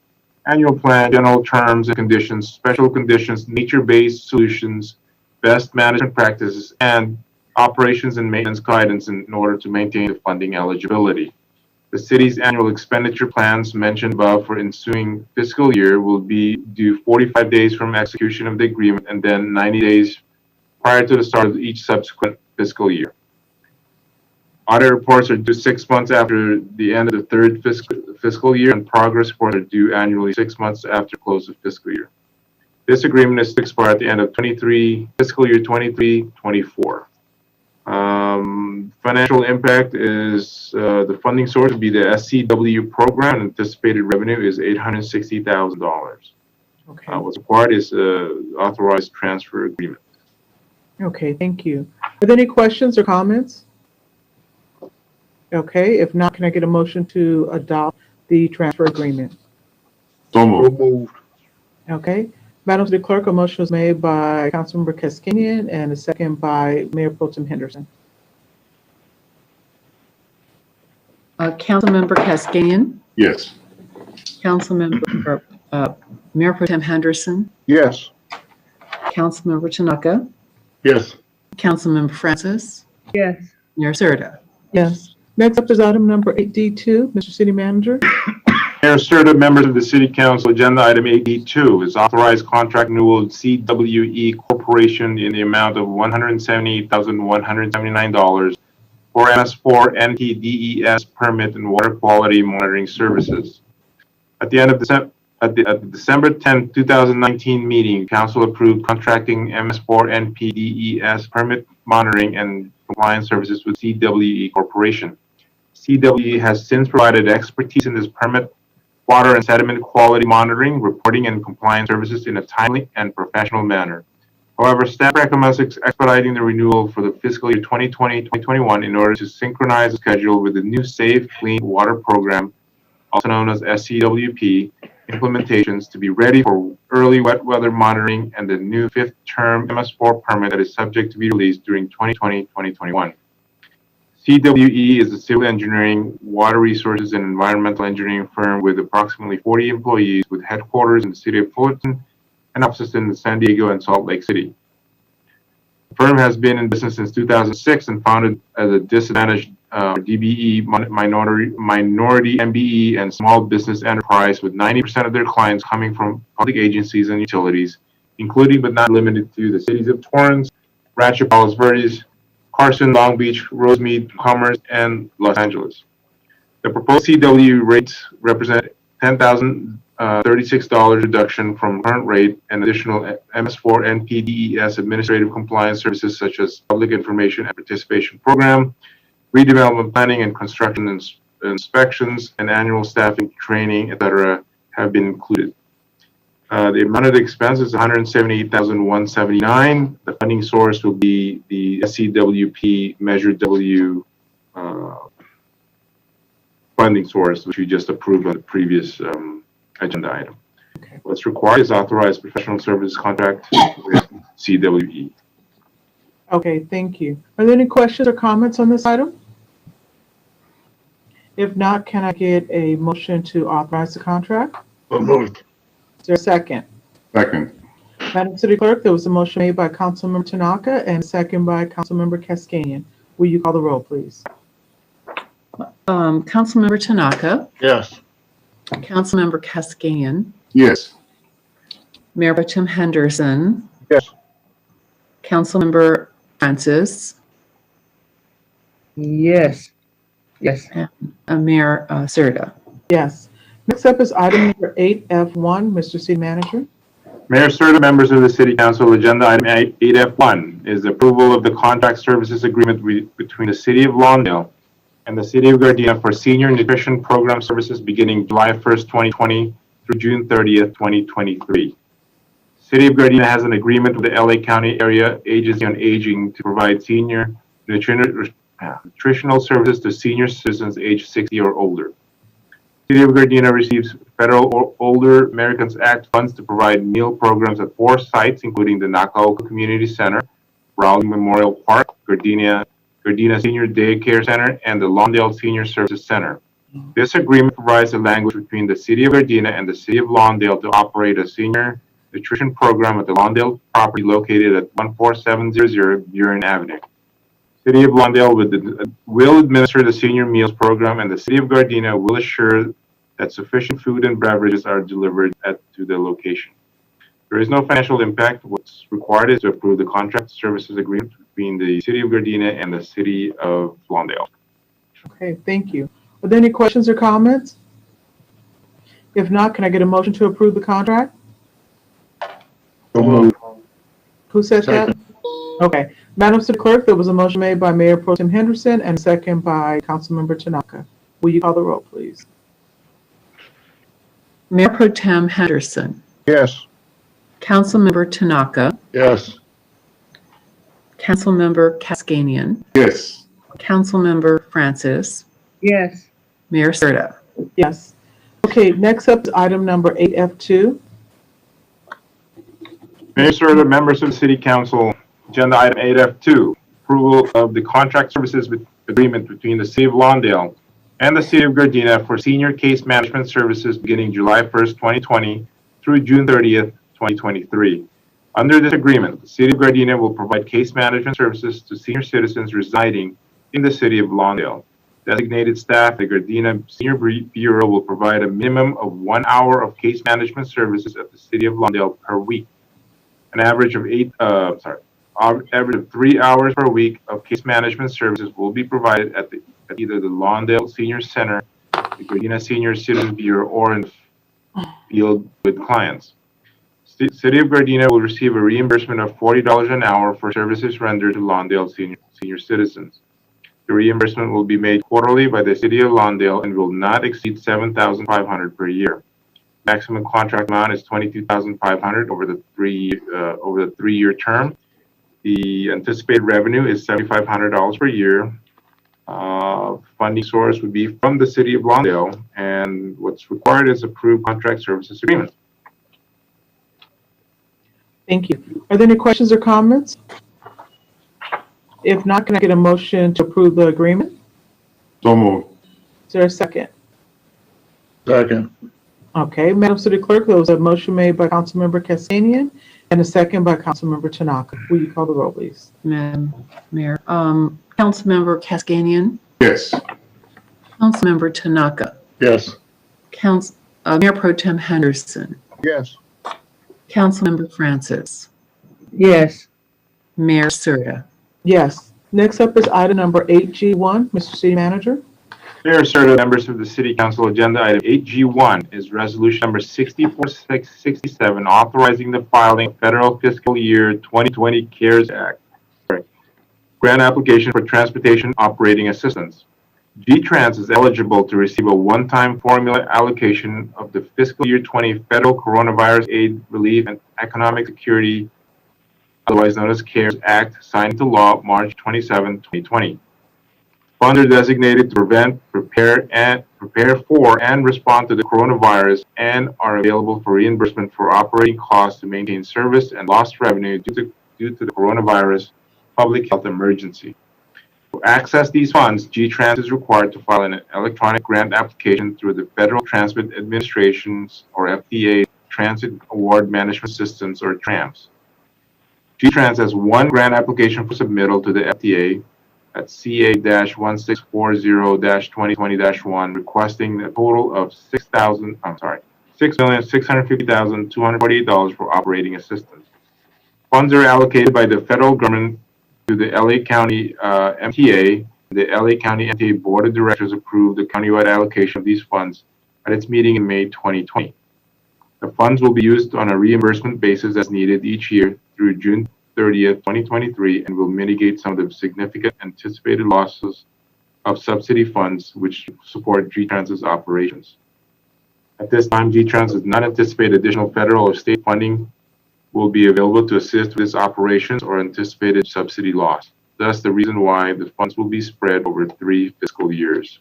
annual plan, general terms and conditions, special conditions, nature-based solutions, best management practices, and operations and maintenance guidance in order to maintain the funding eligibility. The city's annual expenditure plans mentioned above for ensuing fiscal year will be due 45 days from execution of the agreement and then 90 days prior to the start of each subsequent fiscal year. Audit reports are due 6 months after the end of the third fiscal year, and progress reports are due annually 6 months after close of fiscal year. This agreement is to expire at the end of fiscal year 23-24. Financial impact is the funding source would be the SCW program, and anticipated revenue is $860,000. Okay. What's required is authorized transfer agreement. Okay, thank you. Are there any questions or comments? Okay, if not, can I get a motion to adopt the transfer agreement? So So moved. moved. Okay, Madam City Clerk, a motion was made by Councilmember Cascanian and a second by Mayor Pro Tem Henderson. Councilmember Cascanian, Yes. Councilmember Mayor Pro Tem Henderson, Yes. Councilmember Tanaka, Yes. Councilmember Francis, Yes. Mayor Serta. Yes. Next up is item number 8D2, Mr. City Manager. Mayor Serta, members of the City Council, agenda item 8D2 is authorized contract renewal of CWE Corporation in the amount of $178,179 for MS4 NPDES permit and water quality monitoring services. At the end of at the December 10, 2019 meeting, Council approved contracting MS4 NPDES permit monitoring and compliance services with CWE Corporation. CWE has since provided expertise in this permit, water and sediment quality monitoring, reporting, and compliance services in a timely and professional manner. However, staff recommends expediting the renewal for the fiscal year 2020-2021 in order to synchronize the schedule with the new Safe Clean Water Program, also known as SCWP, implementations to be ready for early wet weather monitoring and the new fifth-term MS4 permit that is subject to be released during 2020-2021. CWE is a civil engineering, water resources, and environmental engineering firm with approximately 40 employees with headquarters in the city of Fullerton and offices in San Diego and Salt Lake City. The firm has been in business since 2006 and founded as a disadvantaged DBE, minority MBE, and small business enterprise, with 90% of their clients coming from public agencies and utilities, including but not limited to the cities of Torrance, Rancho Palos Verdes, Carson, Long Beach, Rosemead, Commerce, and Los Angeles. The proposed CW rates represent $10,036 reduction from current rate and additional MS4 NPDES administrative compliance services such as public information and participation program, redevelopment planning and construction inspections, and annual staffing training, etc. have been included. The amount of the expense is $178,179. The funding source will be the SCWP Measure W funding source, which we just approved on the previous agenda item. Okay. What's required is authorized professional services contract with CWE. Okay, thank you. Are there any questions or comments on this item? If not, can I get a motion to authorize the contract? So moved. Is there a second? Second. Madam City Clerk, there was a motion made by Councilmember Tanaka and a second by Councilmember Kaskanian. Will you call the roll, please? Councilmember Tanaka, Yes. Councilmember Kaskanian, Yes. Mayor Pro Tem Henderson, Yes. Councilmember Francis, Yes. Yes. Mayor Serta. Yes. Next up is item number 8F1, Mr. City Manager. Mayor Serta, members of the City Council, agenda item 8F1 is approval of the contract services agreement between the City of Lawndale and the City of Gardena for senior nutrition program services beginning July 1st, 2020 through June 30th, 2023. City of Gardena has an agreement with the LA County Area Agency on Aging to provide senior nutritional services to senior citizens aged 60 or older. City of Gardena receives Federal Older Americans Act funds to provide meal programs at 4 sites, including the Nakaoka Community Center, Rowley Memorial Park, Gardena Senior Daycare Center, and the Lawndale Senior Services Center. This agreement provides a language between the City of Gardena and the City of Lawndale to operate a senior nutrition program at the Lawndale property located at 14700 Buren Avenue. City of Lawndale will administer the senior meals program, and the City of Gardena will assure that sufficient food and beverages are delivered to the location. There is no financial impact. What's required is to approve the contract services agreement between the City of Gardena and the City of Lawndale. Okay, thank you. Are there any questions or comments? If not, can I get a motion to approve the contract? So moved. Who said that? Second. Okay. Madam City Clerk, there was a motion made by Mayor Pro Tem Henderson and a second by Councilmember Tanaka. Will you call the roll, please? Mayor Pro Tem Henderson, Yes. Councilmember Tanaka, Yes. Councilmember Kaskanian, Yes. Councilmember Francis, Yes. Mayor Serta. Yes. Okay, next up is item number 8F2. Mayor Serta, members of the City Council, agenda item 8F2, approval of the contract services agreement between the City of Lawndale and the City of Gardena for senior case management services beginning July 1st, 2020 through June 30th, 2023. Under this agreement, the City of Gardena will provide case management services to senior citizens residing in the City of Lawndale. Designated staff at the Gardena Senior Bureau will provide a minimum of 1 hour of case management services at the City of Lawndale per week. An average of 3 hours per week of case management services will be provided at either the Lawndale Senior Center, the Gardena Senior Citizen Bureau, or in the field with clients. City of Gardena will receive a reimbursement of $40 an hour for services rendered to Lawndale senior citizens. The reimbursement will be made quarterly by the City of Lawndale and will not exceed $7,500 per year. Maximum contract amount is $22,500 over the 3-year term. The anticipated revenue is $7,500 per year. Funding source would be from the City of Lawndale, and what's required is approved contract services agreement. Thank you. Are there any questions or comments? If not, can I get a motion to approve the agreement? So moved. Is there a second? Second. Okay, Madam City Clerk, there was a motion made by Councilmember Kassanian and a second by Councilmember Tanaka. Will you call the roll, please? Madam Mayor, Councilmember Kaskanian, Yes. Councilmember Tanaka, Yes. Mayor Pro Tem Henderson, Yes. Councilmember Francis, Yes. Mayor Serta. Yes. Next up is item number 8G1. Mr. City Manager. Mayor Serta, members of the City Council, agenda item 8G1 is resolution number 6467, authorizing the filing of federal fiscal year 2020 CARES Act grant application for transportation operating assistance. G-Trans is eligible to receive a one-time formula allocation of the fiscal year 20 federal coronavirus aid relief and economic security, otherwise known as CARES Act, signed into law March 27, 2020. Funds are designated to prepare for and respond to the coronavirus and are available for reimbursement for operating costs to maintain service and lost revenue due to the coronavirus public health emergency. To access these funds, G-Trans is required to file an electronic grant application through the Federal Transit Administration's or FDA Transit Award Management Systems or TRAMS. G-Trans has one grant application for submittal to the FDA at CA-1640-2020-1 requesting a total of $6,650,248 for operating assistance. Funds are allocated by the federal government to the LA County MTA. The LA County MTA Board of Directors approved the countywide allocation of these funds at its meeting in May 2020. The funds will be used on a reimbursement basis as needed each year through June 30th, 2023, and will mitigate some of the significant anticipated losses of subsidy funds which support G-Trans's operations. At this time, G-Trans does not anticipate additional federal or state funding will be available to assist with its operations or anticipated subsidy loss. Thus, the reason why the funds will be spread over 3 fiscal years.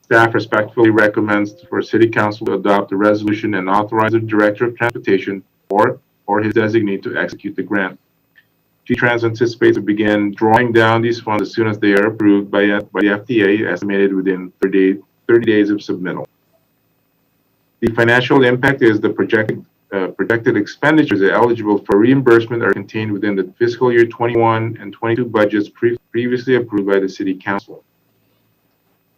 Staff respectfully recommends for City Council to adopt the resolution and authorize the Director of Transportation or his designee to execute the grant. G-Trans anticipates to begin drawing down these funds as soon as they are approved by the FDA, estimated within 30 days of submittal. The financial impact is the projected expenditures eligible for reimbursement are contained within the fiscal year 21 and 22 budgets previously approved by the City Council.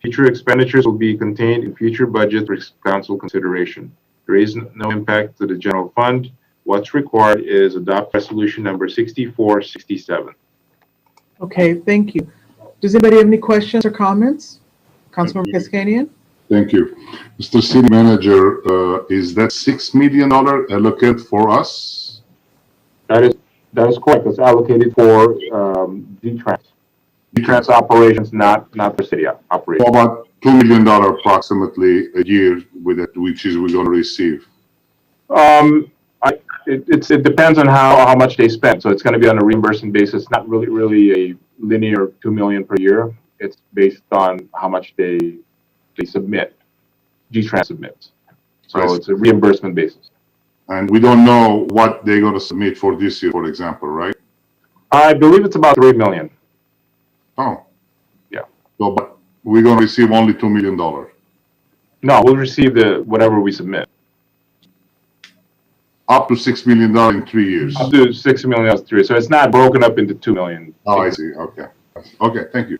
Future expenditures will be contained in future budgets for Council consideration. There is no impact to the general fund. What's required is adopt resolution number 6467. Okay, thank you. Does anybody have any questions or comments? Councilmember Cascanian? Thank you. Mr. City Manager, is that $6 million allocated for us? That is correct. It's allocated for G-Trans. G-Trans operations, not for city operations. So about $2 million approximately a year with it, which is we're going to receive. It depends on how much they spend. So it's going to be on a reimbursement basis, not really a linear $2 million per year. It's based on how much they submit. G-Trans submits. So it's a reimbursement basis. And we don't know what they're going to submit for this year, for example, right? I believe it's about $3 million. Oh. Yeah. So, but we're going to receive only $2 million. No, we'll receive whatever we submit. Up to $6 million in 3 years. Up to $6 million in 3 years. So it's not broken up into $2 million. Oh, I see. Okay. Okay, thank you.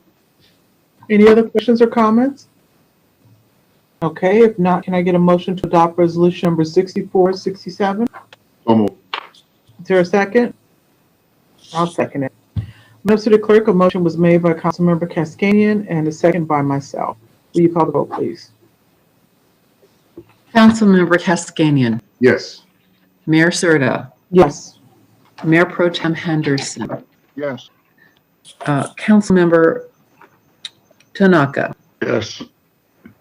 Any other questions or comments? Okay, if not, can I get a motion to adopt resolution number 6467? So moved. Is there a second? I'll second it. Madam City Clerk, a motion was made by Councilmember Cascanian and a second by myself. Will you call the vote, please? Councilmember Cascanian, Yes. Mayor Serta, Yes. Mayor Pro Tem Henderson, Yes. Councilmember Tanaka, Yes.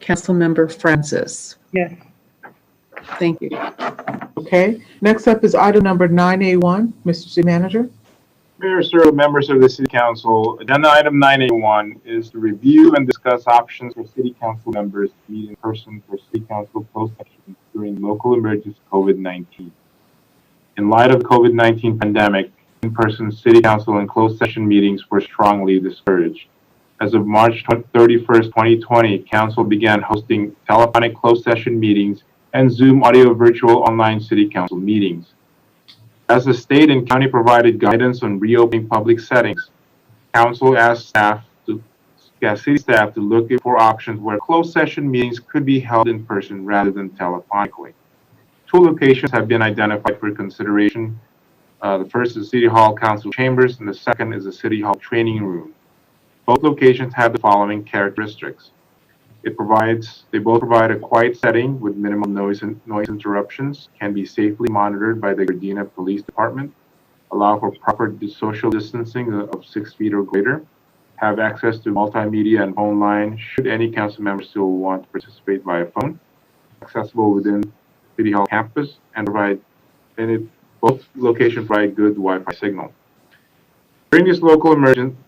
Councilmember Francis. Yes. Thank you. Okay, next up is item number 9A1. Mr. City Manager? Mayor, sir, members of the City Council, agenda item 9A1 is to review and discuss options for City Council members to meet in person for City Council closed sessions during local emergency COVID-19. In light of the COVID-19 pandemic, in-person City Council and closed session meetings were strongly discouraged. As of March 31st, 2020, Council began hosting telephonic closed session meetings and Zoom audio virtual online City Council meetings. As the state and county provided guidance on reopening public settings, Council asked staff to asked city staff to look for options where closed session meetings could be held in person rather than telephonically. Two locations have been identified for consideration. The first is City Hall Council Chambers, and the second is the City Hall Training Room. Both locations have the following characteristics. They both provide a quiet setting with minimal noise interruptions, can be safely monitored by the Gardena Police Department, allow for proper social distancing of 6 feet or greater, have access to multimedia and phone line should any council member still want to participate via phone, accessible within City Hall campus, and both locations provide good Wi-Fi signal. During this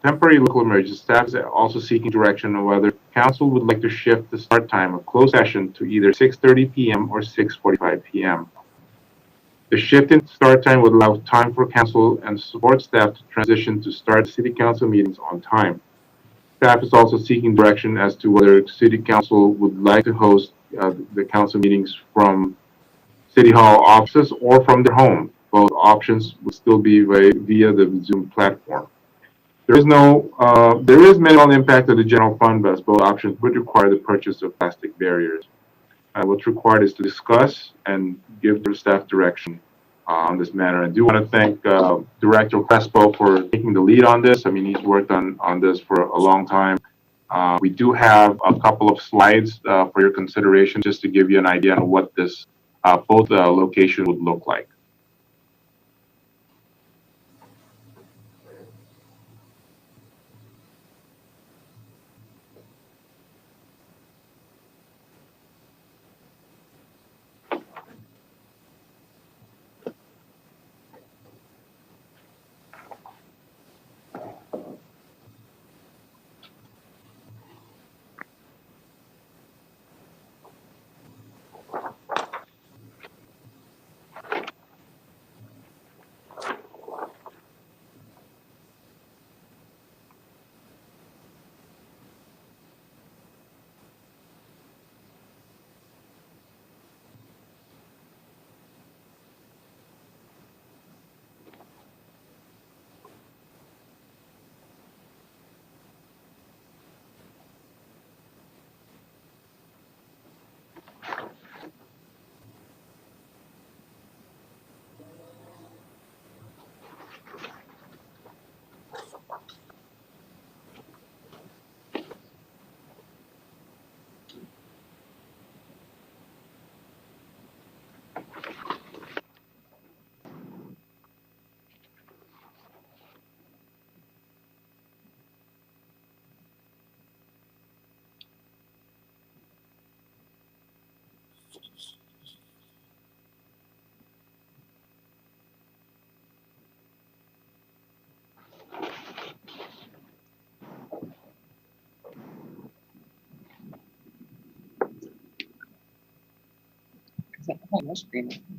temporary local emergency, staff is also seeking direction on whether council would like to shift the start time of closed session to either 6:30 p.m. or 6:45 p.m. The shift in start time would allow time for council and support staff to transition to start city council meetings on time. Staff is also seeking direction as to whether city council would like to host the council meetings from City Hall offices or from their home. Both options would still be via the Zoom platform. There is minimal impact to the general fund, but both options would require the purchase of plastic barriers. What's required is to discuss and give the staff direction on this matter. I do want to thank Director Crespo for taking the lead on this. I mean, he's worked on this for a long time. We do have a couple of slides for your consideration, just to give you an idea on what this both location would look like.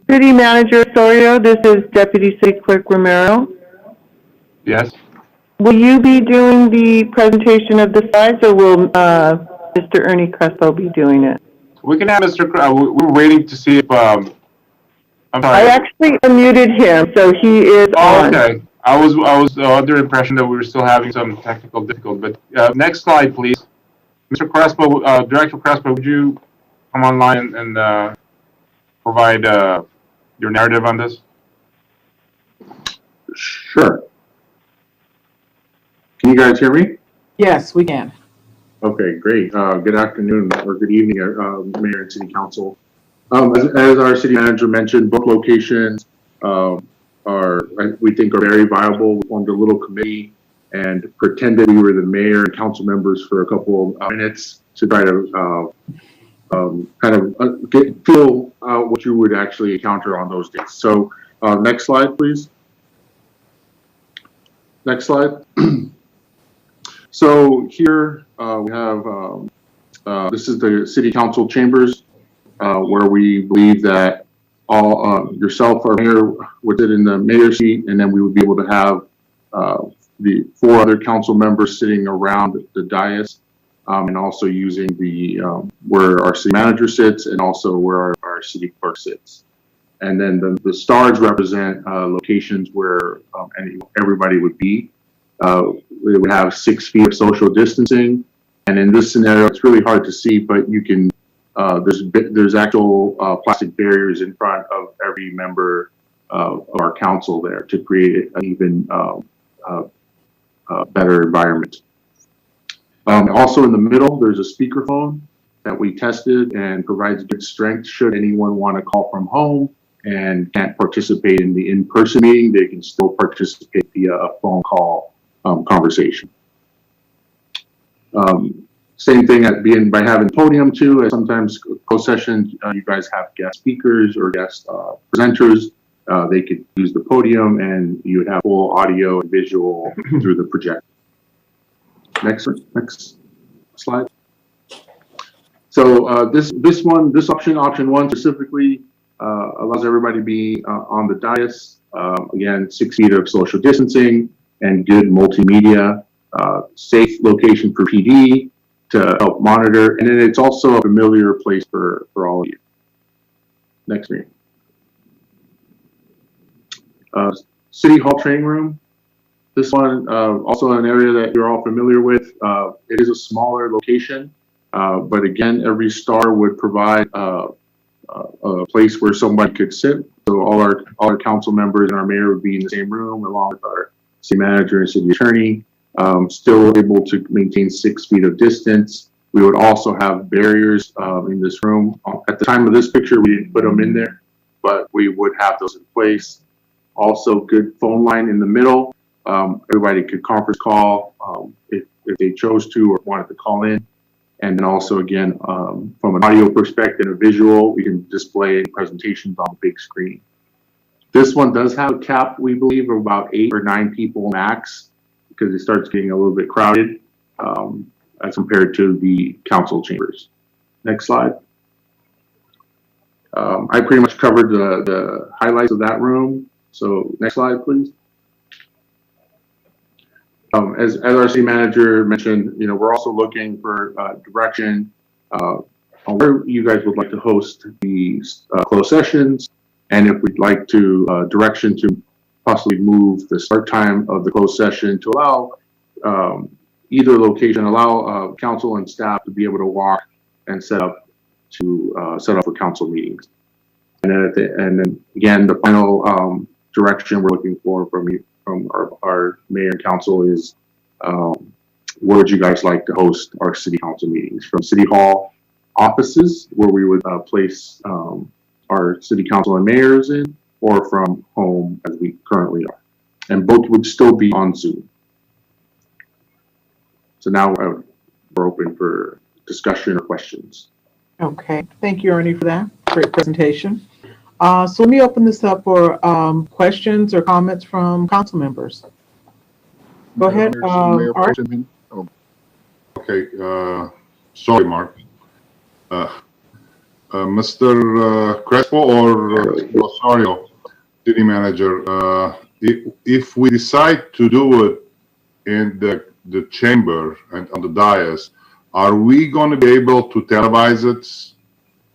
City Manager Osorio, this is Deputy City Clerk Romero. Yes. Will you be doing the presentation of the slides, or will Mr. Ernie Crespo be doing it? We can have Mr. We're waiting to see if I'm sorry. I actually unmuted him, so he is on. Okay. I was under the impression that we were still having some technical difficulty. But next slide, please. Mr. Crespo, Director Crespo, would you come online and provide your narrative on this? Sure. Can you guys hear me? Yes, we can. Okay, great. Good afternoon or good evening, Mayor and City Council. As our City Manager mentioned, both locations we think are very viable. We formed a little committee and pretended we were the mayor and council members for a couple of minutes to try to feel what you would actually encounter on those days. So next slide, please. Next slide. So here we have, this is the City Council chambers where we believe that all yourself, our mayor, would sit in the mayor's seat, and then we would be able to have the 4 other council members sitting around the dais, and also using the where our city manager sits and also where our city clerk sits. And then the stars represent locations where everybody would be. We would have 6 feet of social distancing. And in this scenario, it's really hard to see, but you can, there's actual plastic barriers in front of every member of our council there to create an even better environment. Also in the middle, there's a speakerphone that we tested and provides good strength. Should anyone want to call from home and can't participate in the in-person meeting, they can still participate via a phone call conversation. Same thing by having podium too. Sometimes closed sessions, you guys have guest speakers or guest presenters. They could use the podium and you would have full audio and visual through the projector. Next slide. So this option one specifically allows everybody to be on the dais. Again, 6 feet of social distancing and good multimedia, safe location for PD to help monitor, and then it's also a familiar place for all of you. Next screen. City Hall training room. This one, also an area that you're all familiar with. It is a smaller location, but again, every star would provide a place where somebody could sit. So all our council members and our mayor would be in the same room, along with our city manager and city attorney, still able to maintain 6 feet of distance. We would also have barriers in this room. At the time of this picture, we didn't put them in there, but we would have those in place. Also, good phone line in the middle. Everybody could conference call if they chose to or wanted to call in. And then also, again, from an audio perspective and a visual, we can display presentations on the big screen. This one does have a cap, we believe, of about 8 or 9 people max, because it starts getting a little bit crowded as compared to the council chambers. Next slide. I pretty much covered the highlights of that room. So next slide, please. As our city manager mentioned, we're also looking for direction on where you guys would like to host these closed sessions, and if we'd like to direction to possibly move the start time of the closed session to allow either location, allow council and staff to be able to walk and set up for council meetings. And then again, the final direction we're looking for from our mayor and council is where would you guys like to host our city council meetings? From City Hall offices, where we would place our city council and mayors in, or from home as we currently are. And both would still be on Zoom. So now we're open for discussion or questions. Okay, thank you, Ernie, for that great presentation. So let me open this up for questions or comments from council members. Go ahead, Art. Okay, sorry, Mark. Mr. Crespo or Rosario, city manager, if we decide to do it in the chamber and on the dais, are we going to be able to televise it,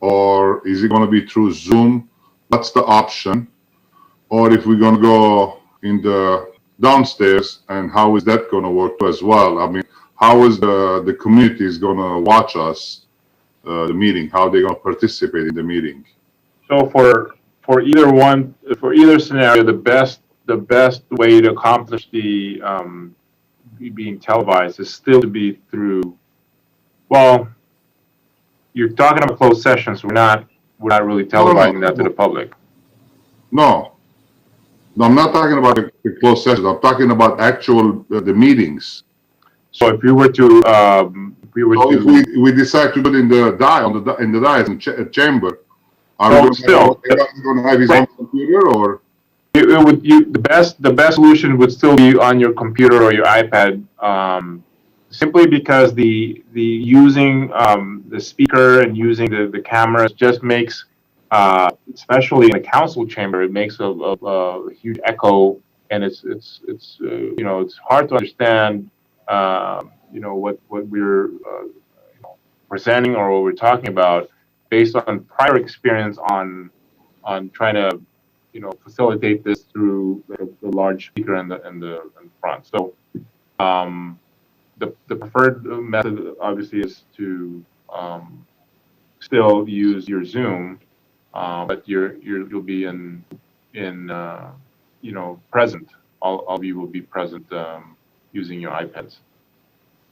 or is it going to be through Zoom? What's the option? Or if we're going to go in the downstairs, and how is that going to work as well? I mean, how is the community is going to watch us, the meeting? How are they going to participate in the meeting? So for either scenario, the best way to accomplish the being televised is still to be through. Well, you're talking about closed sessions. We're not really televising that to the public. No, I'm not talking about the closed sessions. I'm talking about actual the meetings. So if we were to, if we decide to do it in the dais in chamber, are we going to have his own computer, or? The best solution would still be on your computer or your iPad, simply because the using the speaker and using the cameras just makes, especially in a council chamber, it makes a huge echo, and it's hard to understand what we're presenting or what we're talking about based on prior experience on trying to facilitate this through the large speaker in the front. So the preferred method obviously is to still use your Zoom, but you'll be in present. All of you will be present using your iPads.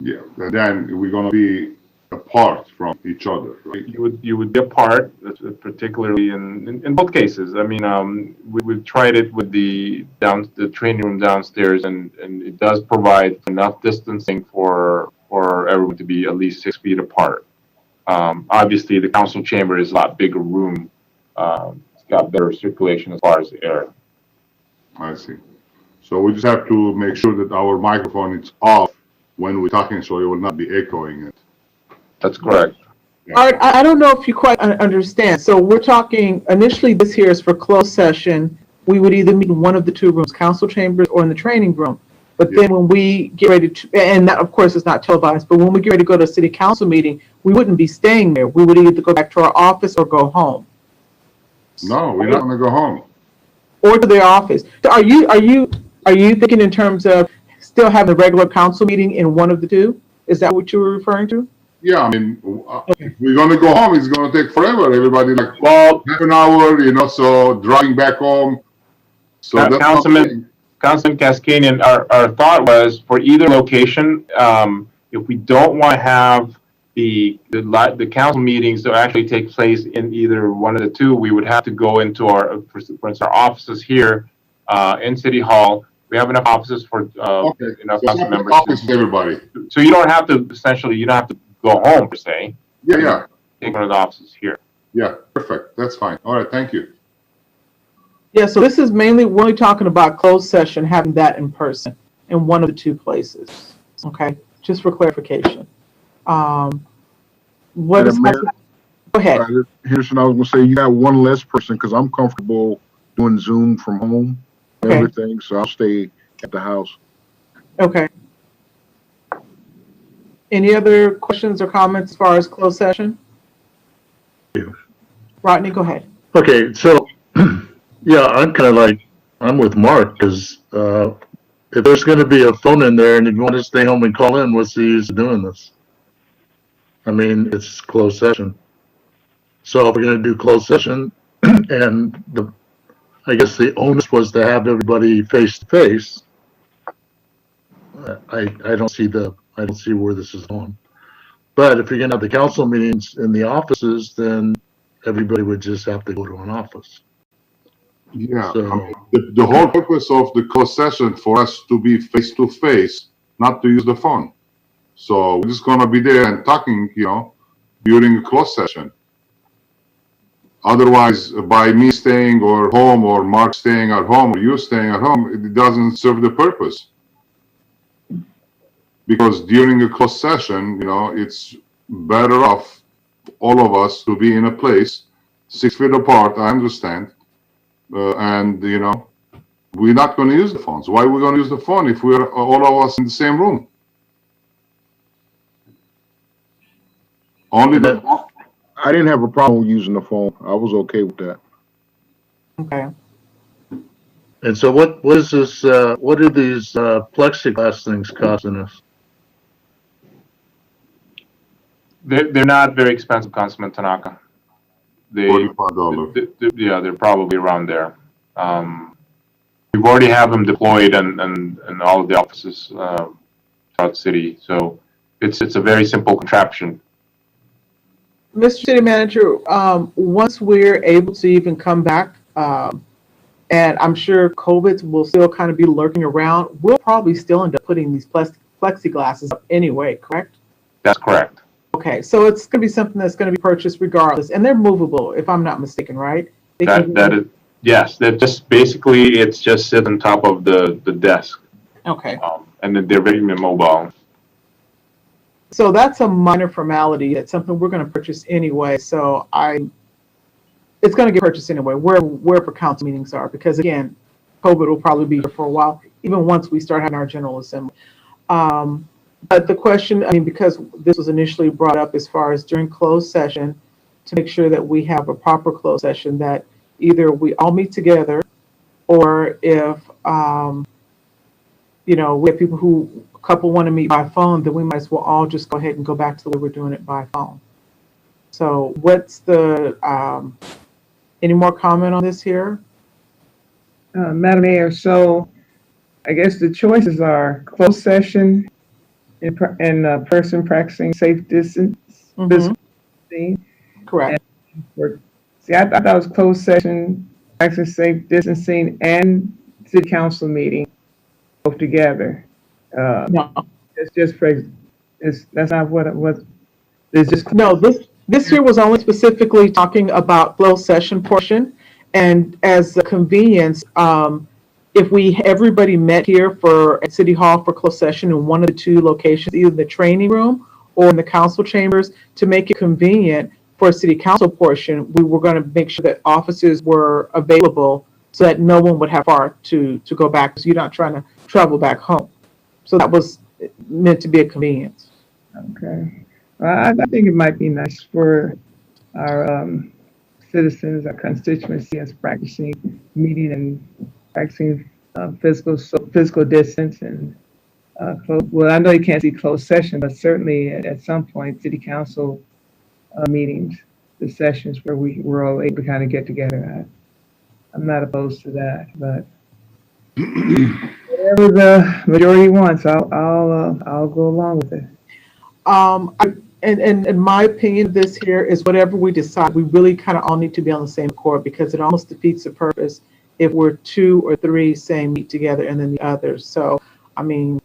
Yeah, and then we're gonna be apart from each other, right? You would be apart, particularly in both cases. I mean, we've tried it with the training room downstairs, and it does provide enough distancing for everyone to be at least 6 feet apart. Obviously, the council chamber is a lot bigger room. It's got better circulation as far as the air. I see. So we just have to make sure that our microphone is off when we're talking, so it will not be echoing it. That's correct. All right, I don't know if you quite understand. So we're talking, initially this here is for closed session. We would either meet in one of the two rooms, council chambers or in the training room. But then when we get ready to, and that of course is not televised, but when we get ready to go to a city council meeting, we wouldn't be staying there. We would either go back to our office or go home. No, we're not gonna go home. Or to their office. So are you thinking in terms of still having a regular council meeting in one of the two? Is that what you were referring to? Yeah, I mean, if we're gonna go home, it's gonna take forever. Everybody like, well, half an hour, so driving back home. So that's Councilman Cascanian, our thought was for either location, if we don't want to have the council meetings to actually take place in either one of the two, we would have to go into our, for instance, our offices here in City Hall. We have enough offices for enough council members. Office for everybody. So you don't have to, essentially, you don't have to go home per se. Yeah. Take one of the offices here. Yeah, perfect. That's fine. All right, thank you. Yeah, so this is mainly, we're only talking about closed session, having that in person in one of the two places. Okay, just for clarification. What is, Mayor, go ahead. Here's what I was gonna say. You got one less person because I'm comfortable doing Zoom from home, everything. So I'll stay at the house. Okay. Any other questions or comments as far as closed session? Rodney, go ahead. Okay, so, yeah, I'm with Mark, because if there's going to be a phone in there and you want to stay home and call in, what's the use of doing this? I mean, it's closed session. So if we're going to do closed session, and I guess the onus was to have everybody face to face, I don't see where this is going. But if you're going to have the council meetings in the offices, then everybody would just have to go to an office. Yeah, So, I mean, the whole purpose of the closed session for us to be face to face, not to use the phone. So we're just gonna be there and talking, during a closed session. Otherwise, by me staying or home, or Mark staying at home, or you staying at home, it doesn't serve the purpose. Because during a closed session, it's better off all of us to be in a place 6 feet apart. I understand. And we're not going to use the phones. Why are we going to use the phone if we're all of us in the same room? Only that. I didn't have a problem with using the phone. I was okay with that. Okay. and so what is this, what are these plexiglass things costing us? They're not very expensive, Councilman Tanaka. $45. Yeah, they're probably around there. We've already have them deployed and all of the offices throughout the city. So it's a very simple contraption. Mr. City Manager, once we're able to even come back, and I'm sure COVID will still kind of be lurking around, we'll probably still end up putting these plexiglasses up anyway, correct? That's correct. Okay, so it's going to be something that's going to be purchased regardless, and they're movable, if I'm not mistaken, right? That is, yes. That just basically it's just sit on top of the desk. Okay. And then they're very mobile. So that's a minor formality. It's something we're going to purchase anyway. So it's going to get purchased anyway, wherever council meetings are, because again, COVID will probably be here for a while, even once we start having our general assembly. But the question, because this was initially brought up as far as during closed session, to make sure that we have a proper closed session, that either we all meet together, or if we have people who, a couple want to meet by phone, then we might as well all just go ahead and go back to the way we're doing it by phone. So what's the, any more comment on this here? Madam Mayor, so I guess the choices are closed session and person practicing safe distance. Correct. See, I thought it was closed session, practicing safe distancing, and city council meeting both together. No. It's just that's not what it was. It's just No, this here was only specifically talking about closed session portion, and as a convenience, if everybody met here at City Hall for closed session in one of the two locations, either the training room or in the council chambers, to make it convenient for city council portion, we were going to make sure that officers were available so that no one would have far to go back, because you're not trying to travel back home. So that was meant to be a convenience. Okay. I think it might be nice for our citizens, our constituency, as practicing meeting and practicing physical distance and well, I know you can't see closed session, but certainly at some point, city council meetings, the sessions where we're all able to kind of get together. I'm not opposed to that, but whatever the majority wants, I'll go along with it. And in my opinion, this here is whatever we decide. We really kind of all need to be on the same accord, because it almost defeats the purpose if we're 2 or 3 saying meet together and then the others. So, I mean,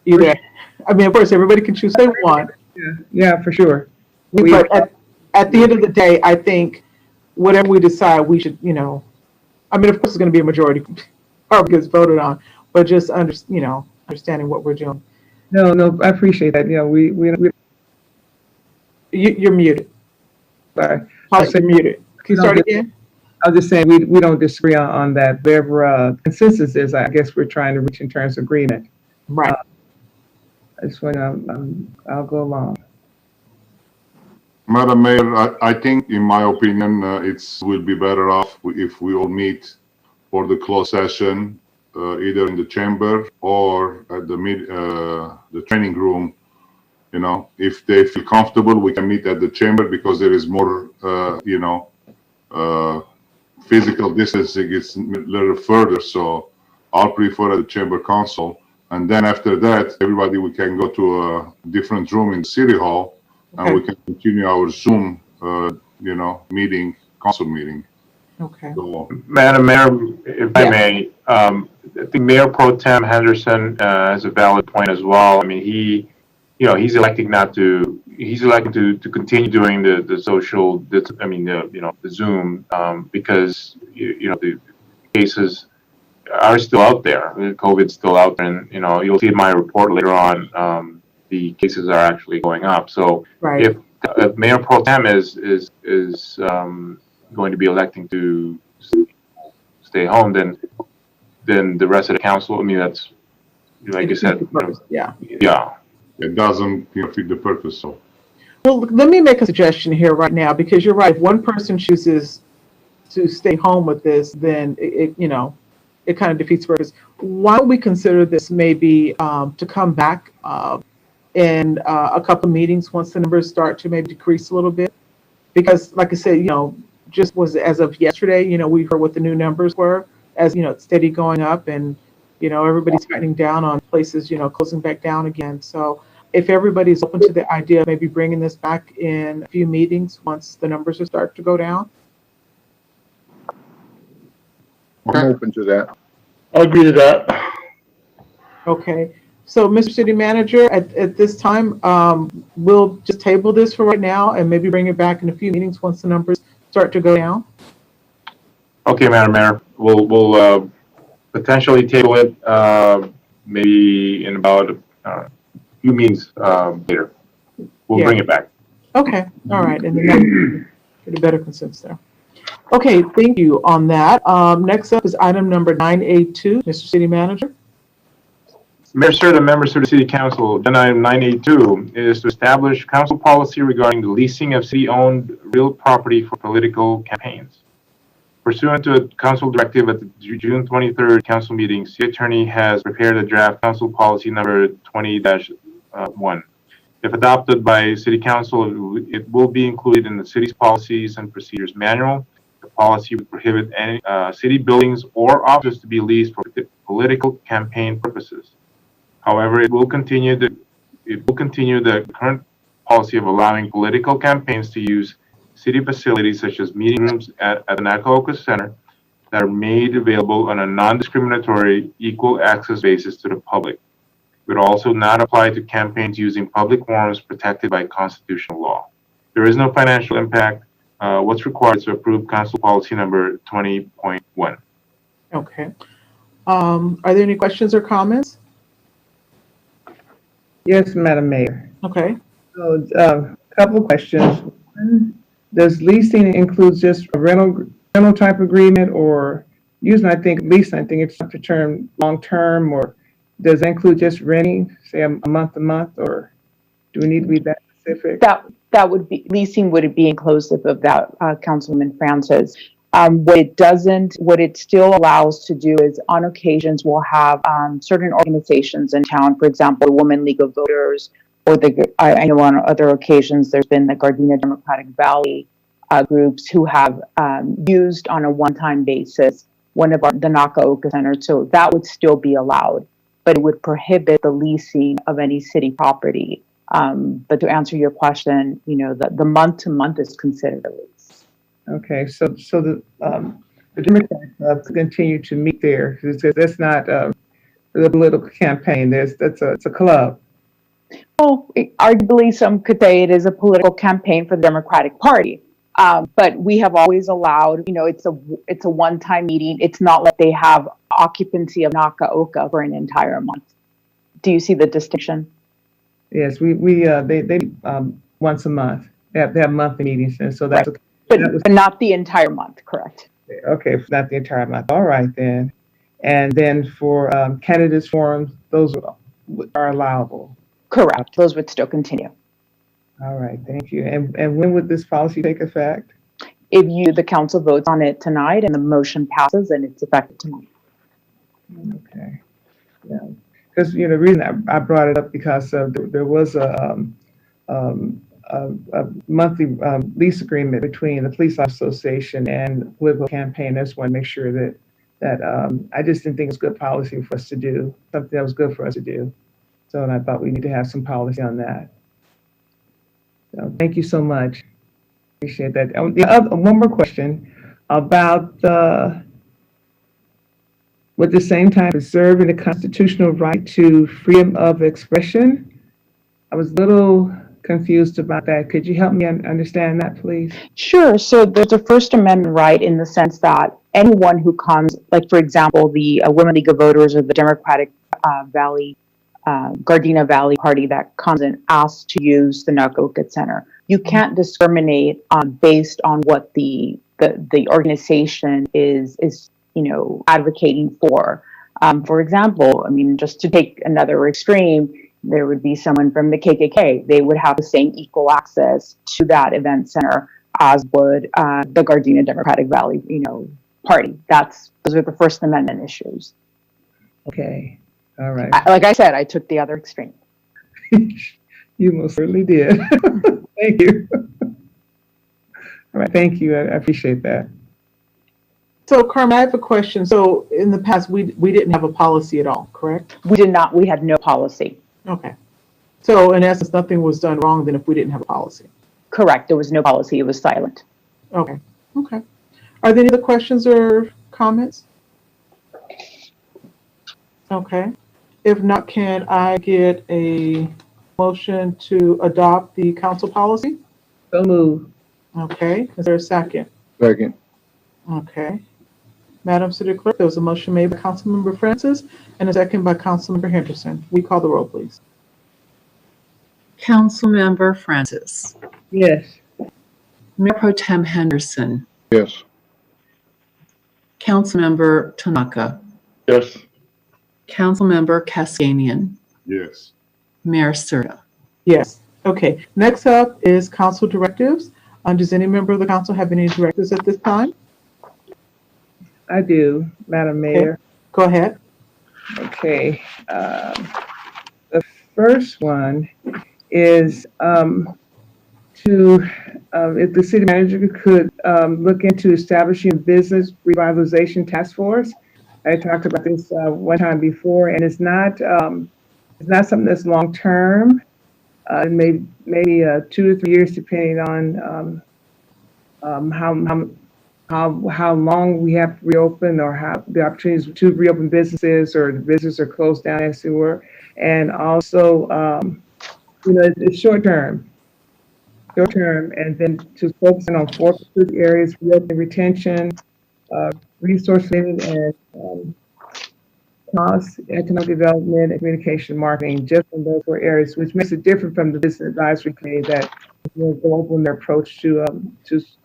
of course, everybody can choose what they want. Yeah, for sure. But at the end of the day, I think whatever we decide, we should, of course, it's going to be a majority or gets voted on, but just understanding what we're doing. No, I appreciate that. You're muted. Sorry. You're muted. Can you start again? I was just saying we don't disagree on that. Whatever consensus is, I guess we're trying to reach in terms of agreement. Right. I just want I'll go along. Madam Mayor, I think, in my opinion, will be better off if we all meet for the closed session, either in the chamber or at the training room. If they feel comfortable, we can meet at the chamber, because there is more, physical distancing is a little further. So I'll prefer at the chamber council. And then after that, we can go to a different room in City Hall, and we can continue our Zoom, council meeting. Okay. So, Madam Mayor, if I may, I think Mayor Pro Tem Henderson has a valid point as well. I mean, he's electing to continue doing the social, the Zoom, because, the cases are still out there. COVID's still out there, and, you'll see in my report later on, the cases are actually going up. So right. If Mayor Pro Tem is going to be electing to stay home, then the rest of the council, that's, like you said, yeah. it doesn't fit the purpose. So, well, let me make a suggestion here right now, because you're right. If one person chooses to stay home with this, then it kind of defeats the purpose. Why don't we consider this maybe to come back in a couple of meetings once the numbers start to maybe decrease a little bit? Because, like I said, just was as of yesterday, we heard what the new numbers were, as it's steady going up, and everybody's tightening down on places, closing back down again. So if everybody's open to the idea of maybe bringing this back in a few meetings once the numbers start to go down. I'm open to that. I agree to that. Okay. So, Mr. City Manager, at this time, we'll just table this for right now and maybe bring it back in a few meetings once the numbers start to go down. Okay, Madam Mayor, we'll potentially table it maybe in about a few meetings later. We'll bring it back. Okay. All right. And then get a better consensus there. Okay. Thank you on that. Next up is item number 982, Mr. City Manager. Mayor, sir, the members of the City Council, agenda item 982 is to establish council policy regarding the leasing of city-owned real property for political campaigns. Pursuant to a council directive at the June 23rd council meeting, city attorney has prepared a draft council policy number 20-1. If adopted by city council, it will be included in the city's policies and procedures manual. The policy would prohibit any city buildings or offices to be leased for political campaign purposes. However, it will continue the current policy of allowing political campaigns to use city facilities such as meeting rooms at the Nakaoka Center that are made available on a non-discriminatory, equal access basis to the public. It would also not apply to campaigns using public forums protected by constitutional law. There is no financial impact. What's required to approve council policy number 20.1. Okay. Are there any questions or comments? Yes, Madam Mayor. Okay. So, couple questions. One, does leasing include just a rental type agreement, or usually I think it's the term long term, or does it include just renting, say a month to month, or do we need to be that specific? That would be, leasing would be inclusive of that, Councilwoman Francis. What it still allows to do is on occasions we'll have certain organizations in town, for example, the Women League of Voters, or I know on other occasions there's been the Gardena Democratic Valley groups who have used on a one-time basis the Nakaoka Center, so that would still be allowed, but it would prohibit the leasing of any city property. But to answer your question, the month-to-month is considered a lease. Okay, so the Democrats continue to meet there, because that's not the political campaign. It's a club. Well, arguably, some could say it is a political campaign for the Democratic Party, but we have always allowed. It's a one-time meeting. It's not like they have occupancy of Nakaoka for an entire month. Do you see the distinction? Yes, they once a month. They have monthly meetings, and so that's. Right. But not the entire month, correct? Okay, not the entire month. All right then. And then for candidates forums, those are allowable. Correct. Those would still continue. All right, thank you. And when would this policy take effect? If the council votes on it tonight and the motion passes, and it's effective tonight. Okay. Yeah. Because the reason I brought it up because there was a monthly lease agreement between the Police Association and Political Campaign. I just want to make sure that I just didn't think it was good policy for us to do, something that was good for us to do. So, and I thought we need to have some policy on that. So thank you so much. Appreciate that. One more question about with the same time preserving the constitutional right to freedom of expression. I was a little confused about that. Could you help me understand that, please? Sure. So there's a First Amendment right in the sense that anyone who comes, like for example, the Women League of Voters or the Democratic Gardena Valley Party that comes and asks to use the Nakaoka Center, you can't discriminate based on what the organization is advocating for. For example, just to take another extreme, there would be someone from the KKK. They would have the same equal access to that event center as would the Gardena Democratic Valley, Party. Those are the First Amendment issues. Okay. All right. Like I said, I took the other extreme. You most certainly did. Thank you. All right. Thank you. I appreciate that. So, Carmen, I have a question. So, in the past, we didn't have a policy at all, correct? We did not. We had no policy. Okay. So, in essence, nothing was done wrong then if we didn't have a policy. Correct. There was no policy. It was silent. Okay. Okay. Are there any other questions or comments? Okay. If not, can I get a motion to adopt the council policy? So move. Okay. Is there a second? Second. Okay. Madam City Clerk, there was a motion made by Councilmember Francis and a second by Councilmember Henderson. We call the roll, please. Councilmember Francis. Yes. Mayor Pro Tem Henderson. Yes. Councilmember Tanaka. Yes. Councilmember Kaskanian. Yes. Mayor Serta. Yes. Okay. Next up is council directives. Does any member of the council have any directives at this time? I do, Madam Okay. Mayor. Go ahead. Okay. The first one is if the city manager could look into establishing a business revitalization task force. I talked about this one time before, and it's not something that's long term. Maybe 2 to 3 years, depending on how long we have to reopen, or how the opportunities to reopen businesses, or the businesses are closed down, as it were. And also, it's short term, and then to focusing on 4 specific areas: reopening, retention, resource planning, and cost, economic development, and communication marketing, just in those 4 areas, which makes it different from the business advisory committee that will go over in their approach to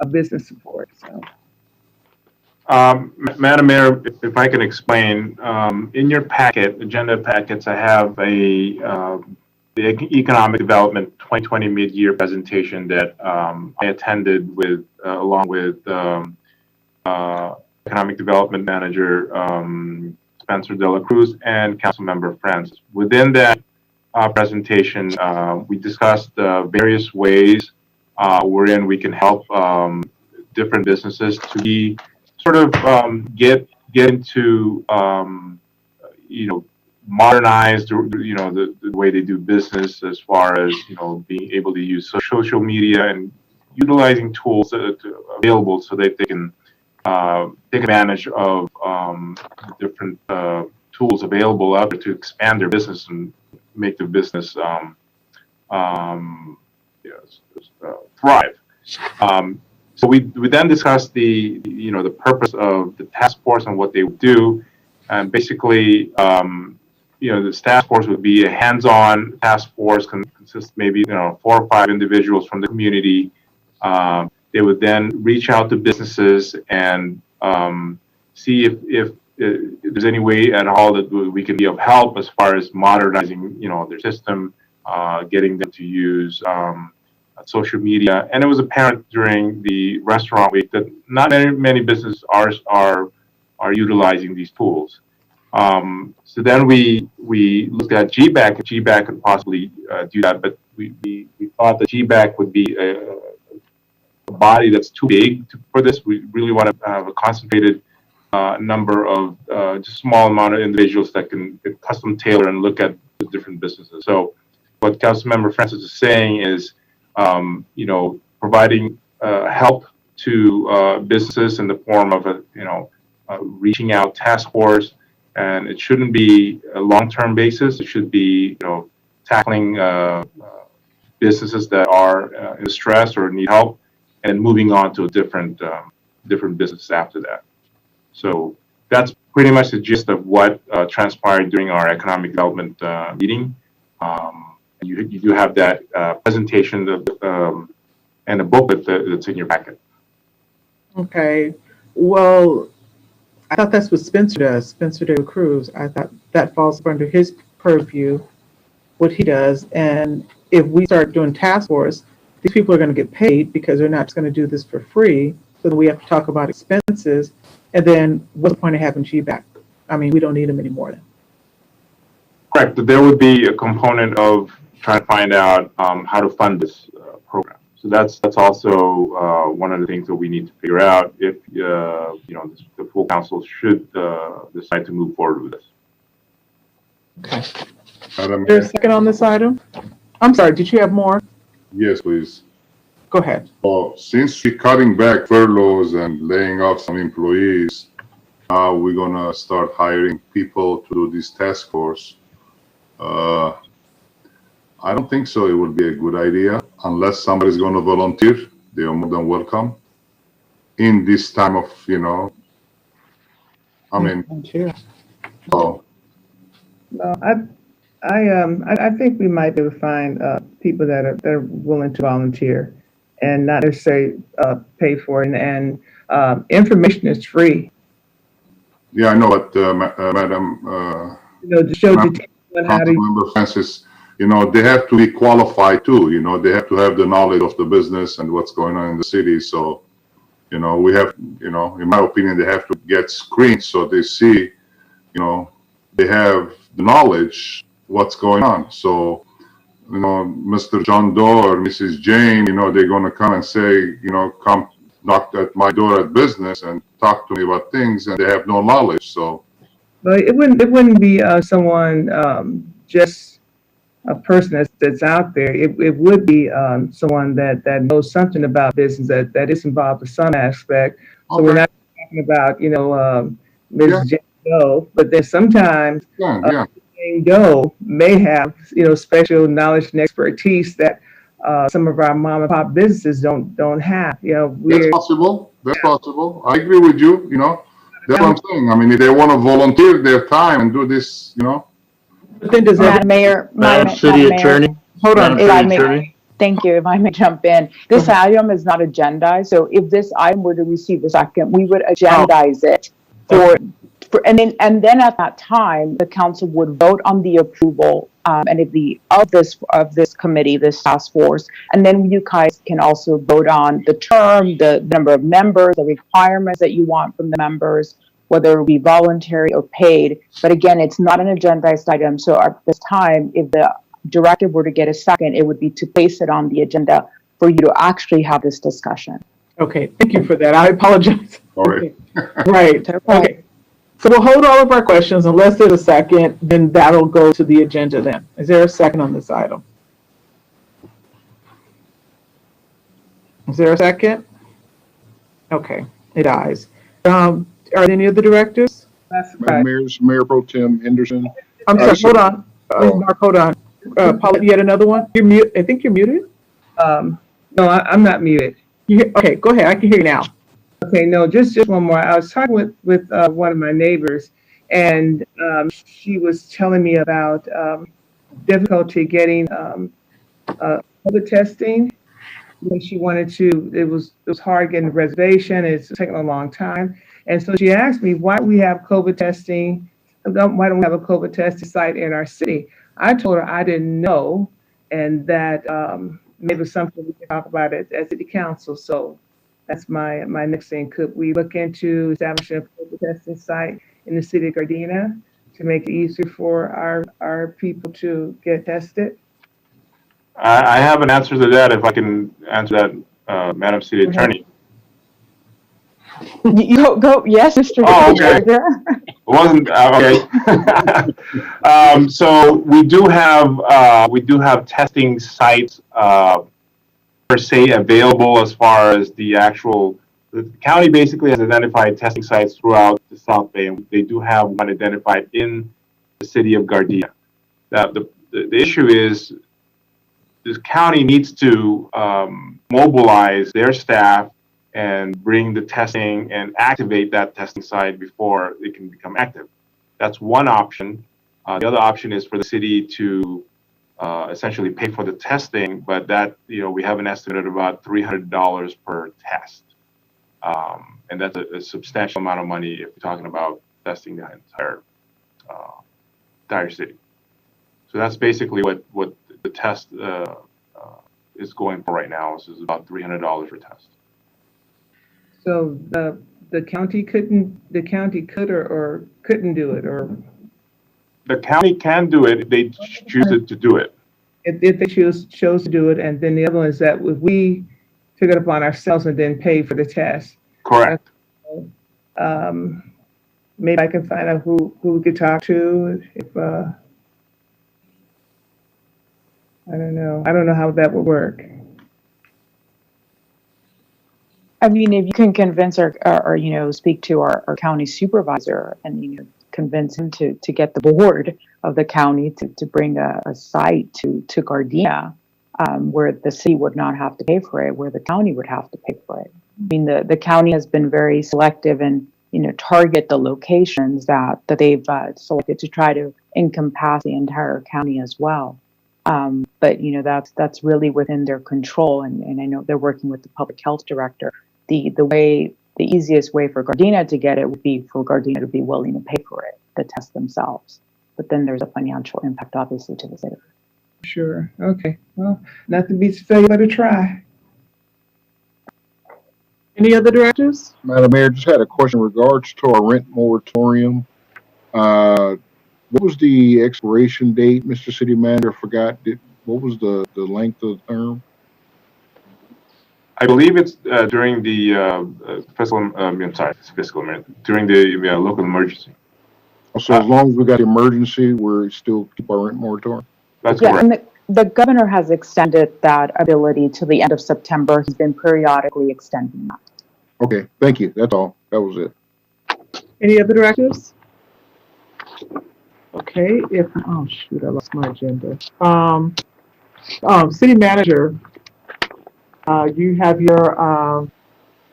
a business support. So. Madam Mayor, if I can explain, in your packet, agenda packets, I have the Economic Development 2020 mid-year presentation that I attended with, along with Economic Development Manager Spencer De La Cruz and Councilmember Francis. Within that presentation, we discussed various ways wherein we can help different businesses to be sort of get into modernize the way they do business, as far as being able to use social media and utilizing tools available so that they can take advantage of different tools available out there to expand their business and make the business thrive. So we then discussed the purpose of the task force and what they would do, and basically this task force would be a hands-on task force, consist maybe 4 or 5 individuals from the community. They would then reach out to businesses and see if there's any way at all that we can be of help as far as modernizing their system, getting them to use social media. And it was apparent during the restaurant week that not many businesses are utilizing these tools. So then we looked at GBAC. GBAC could possibly do that, but we thought that GBAC would be a body that's too big for this. We really want to have a concentrated number of just small amount of individuals that can custom tailor and look at the different businesses. So what Councilmember Francis is saying is, providing help to businesses in the form of a reaching out task force, and it shouldn't be a long-term basis. It should be tackling businesses that are in stress or need help, and moving on to a different business after that. So that's pretty much the gist of what transpired during our economic development meeting. You do have that presentation and a booklet that's in your packet. Okay. Well, I thought that's what Spencer does, Spencer De La Cruz. I thought that falls under his purview, what he does. And if we start doing task force, these people are going to get paid because they're not going to do this for free. So then we have to talk about expenses. And then what's the point of having GBAC? I mean, we don't need them anymore then. Correct. There would be a component of trying to find out how to fund this program. So that's also one of the things that we need to figure out if the full council should decide to move forward with this. Okay. Is there a second on this item? I'm sorry, did you have more? Yes, please. Go ahead. Since we're cutting back furloughs and laying off some employees, now we're gonna start hiring people to do this task force. I don't think so. It would be a good idea unless somebody's going to volunteer. They are more than welcome in this time of, I mean, so. No, I think we might be able to find people that are willing to volunteer and not necessarily pay for it. And information is free. Yeah, I know, but Madam, to show the how to. Councilmember Francis, they have to be qualified too. They have to have the knowledge of the business and what's going on in the city. So, we have, in my opinion, they have to get screened so they see, they have the knowledge what's going on. So, Mr. John Doe or Mrs. Jane, they're going to come and say, come knock at my door at business and talk to me about things, and they have no knowledge. So, but it wouldn't be someone just a person that's out there. It would be someone that knows something about business that is involved in some aspect. So we're not talking about Ms. Jane Doe, but then sometimes Jane Doe may have special knowledge and expertise that some of our mom and pop businesses don't have. That's possible. That's possible. I agree with you. That's what I'm saying. I mean, if they want to volunteer their time and do this, But then does that, Madam City Attorney? hold on, If I may, thank you. If I may jump in, this item is not agendized. So if this item were to receive a second, we would agendize it and then at that time, the council would vote on the approval and of this committee, this task force, and then you guys can also vote on the term, the number of members, the requirements that you want from the members, whether it be voluntary or paid. But again, it's not an agendized item. So at this time, if the directive were to get a second, it would be to place it on the agenda for you to actually have this discussion. okay, thank you for that. I apologize. all right. Right, okay. So we'll hold all of our questions unless there's a second, then that'll go to the agenda then. Is there a second on this item? Is there a second? Okay, it dies. Are there any of the directors? That's right. Mayor Pro Tem Henderson. I'm sorry, hold on. Mark, hold on. Paula, you had another one? You're mute. I think you're muted. No, I'm not muted. Okay, go ahead. I can hear you now. Okay, no, just one more. I was talking with one of my neighbors, and she was telling me about difficulty getting COVID testing. When she wanted to, it was hard getting a reservation. It's taking a long time, and so she asked me why we have COVID testing. Why don't we have a COVID testing site in our city? I told her I didn't know, and that maybe something we can talk about at city council. So that's my next thing. Could we look into establishing a COVID testing site in the city of Gardena to make it easier for our people to get tested? I have an answer to that if I can answer that, Madam City Attorney. You go, yes, Mr. Oh, okay. It wasn't, okay. So we do have testing sites, per se available as far as the county basically has identified testing sites throughout the South Bay, and they do have one identified in the city of Gardena. The issue is this county needs to mobilize their staff and bring the testing and activate that testing site before it can become active. That's one option. The other option is for the city to essentially pay for the testing, but that, we have an estimate of about $300 per test. And that's a substantial amount of money if you're talking about testing the entire city. So that's basically what the test is going for right now. This is about $300 per test. So the county could or couldn't do it, or the county can do it if they choose to do it. If they chose to do it, and then the other one is that if we took it upon ourselves and then pay for the test. Correct. Maybe I can find out who we could talk to. If I don't know how that would work. I mean, if you can convince or speak to our county supervisor and convince him to get the board of the county to bring a site to Gardena, where the city would not have to pay for it, where the county would have to pay for it. I mean, the county has been very selective and target the locations that they've selected to try to encompass the entire county as well. But that's really within their control, and I know they're working with the public health director. The easiest way for Gardena to get it would be for Gardena to be willing to pay for it, the test themselves. But then there's a financial impact, obviously, to the city. Sure. Okay. Well, nothing beats failure but a try. Any other directors? Madam Mayor, just had a question in regards to our rent moratorium. What was the expiration date, Mr. City Manager? I forgot. What was the length of the term? I believe it's during the fiscal, I'm sorry, during the local emergency. So as long as we got emergency, we're still keep our rent moratorium? That's Yeah, correct. and the governor has extended that ability to the end of September. He's been periodically extending that. Okay, thank you. That's all. That was it. Any other directors? Okay, oh shoot, I lost my agenda. City Manager, you have your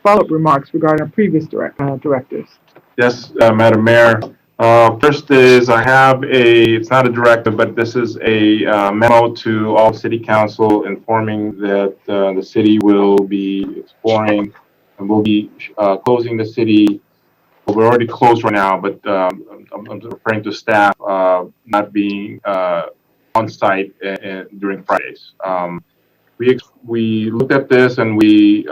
follow-up remarks regarding our previous directives. Yes, Madam Mayor. First is I have it's not a directive, but this is a memo to all city council informing that the city will be exploring and will be closing the city. Well, we're already closed right now, but I'm referring to staff not being on site during Fridays. We looked at this and we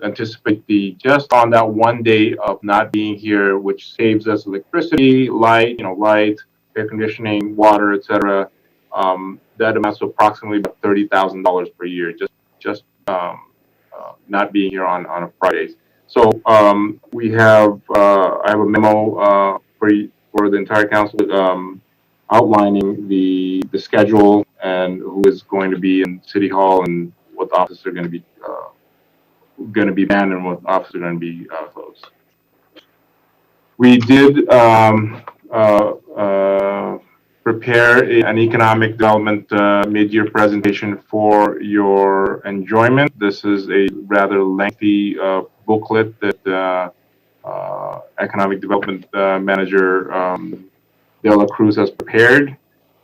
anticipate just on that one day of not being here, which saves us electricity, light, air conditioning, water, etc. That amounts to approximately about $30,000 per year, just not being here on a Fridays. So we have I have a memo for the entire council outlining the schedule and who is going to be in City Hall and what offices are going to be banned and what offices are going to be closed. We did prepare an economic development mid-year presentation for your enjoyment. This is a rather lengthy booklet that Economic Development Manager De La Cruz has prepared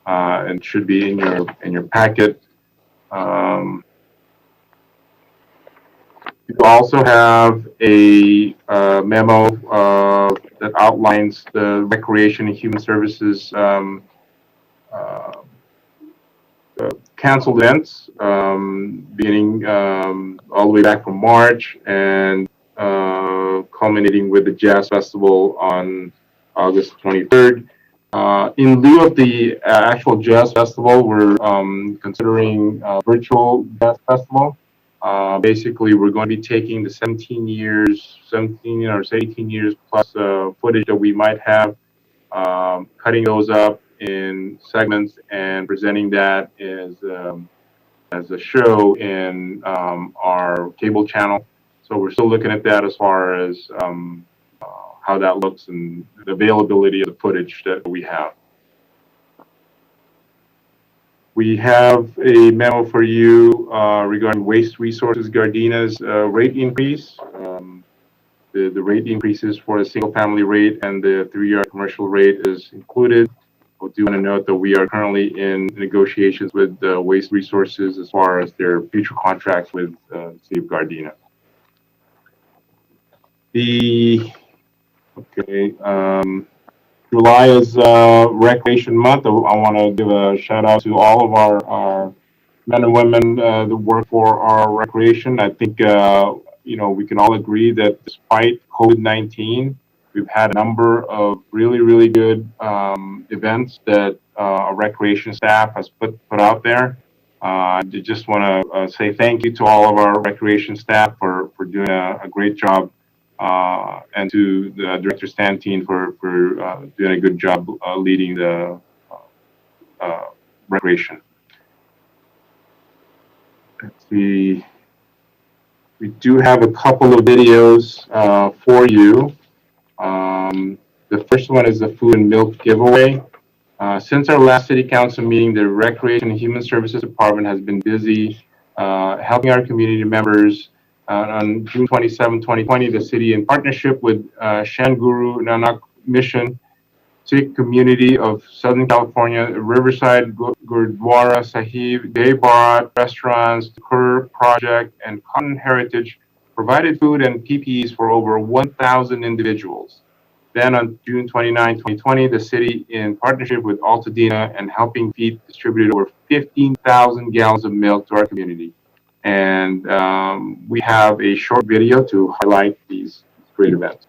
and should be in your packet. You also have a memo that outlines the Recreation and Human Services canceled events beginning all the way back from March and culminating with the Jazz Festival on August 23rd. In lieu of the actual Jazz Festival, we're considering a virtual Jazz Festival. Basically, we're going to be taking the 17 or 18 years plus footage that we might have, cutting those up in segments and presenting that as a show in our cable channel. So we're still looking at that as far as how that looks and the availability of the footage that we have. We have a memo for you regarding Waste Resources Gardena's rate increase. The rate increases for the single family rate and the 3-year commercial rate is included. I do want to note that we are currently in negotiations with Waste Resources as far as their future contracts with the City of Gardena. July is Recreation Month. I want to give a shout out to all of our men and women that work for our recreation. I think we can all agree that despite COVID-19, we've had a number of really good events that our recreation staff has put out there. I just want to say thank you to all of our recreation staff for doing a great job. And to the Director Stantine for doing a good job leading the recreation. Let's see. We do have a couple of videos for you. The first one is the food and milk giveaway. Since our last City Council meeting, the Recreation and Human Services Department has been busy helping our community members. On June 27, 2020, the city, in partnership with Shan Guru Nanak Mission, Sikh community of Southern California, Riverside Gurdwara Sahib, Day Bharat Restaurants, the Kur Project, and Cotton Heritage provided food and PPEs for over 1,000 individuals. Then on June 29, 2020, the city, in partnership with Altadena and Helping Feet, distributed over 15,000 gallons of milk to our community. And we have a short video to highlight these great events.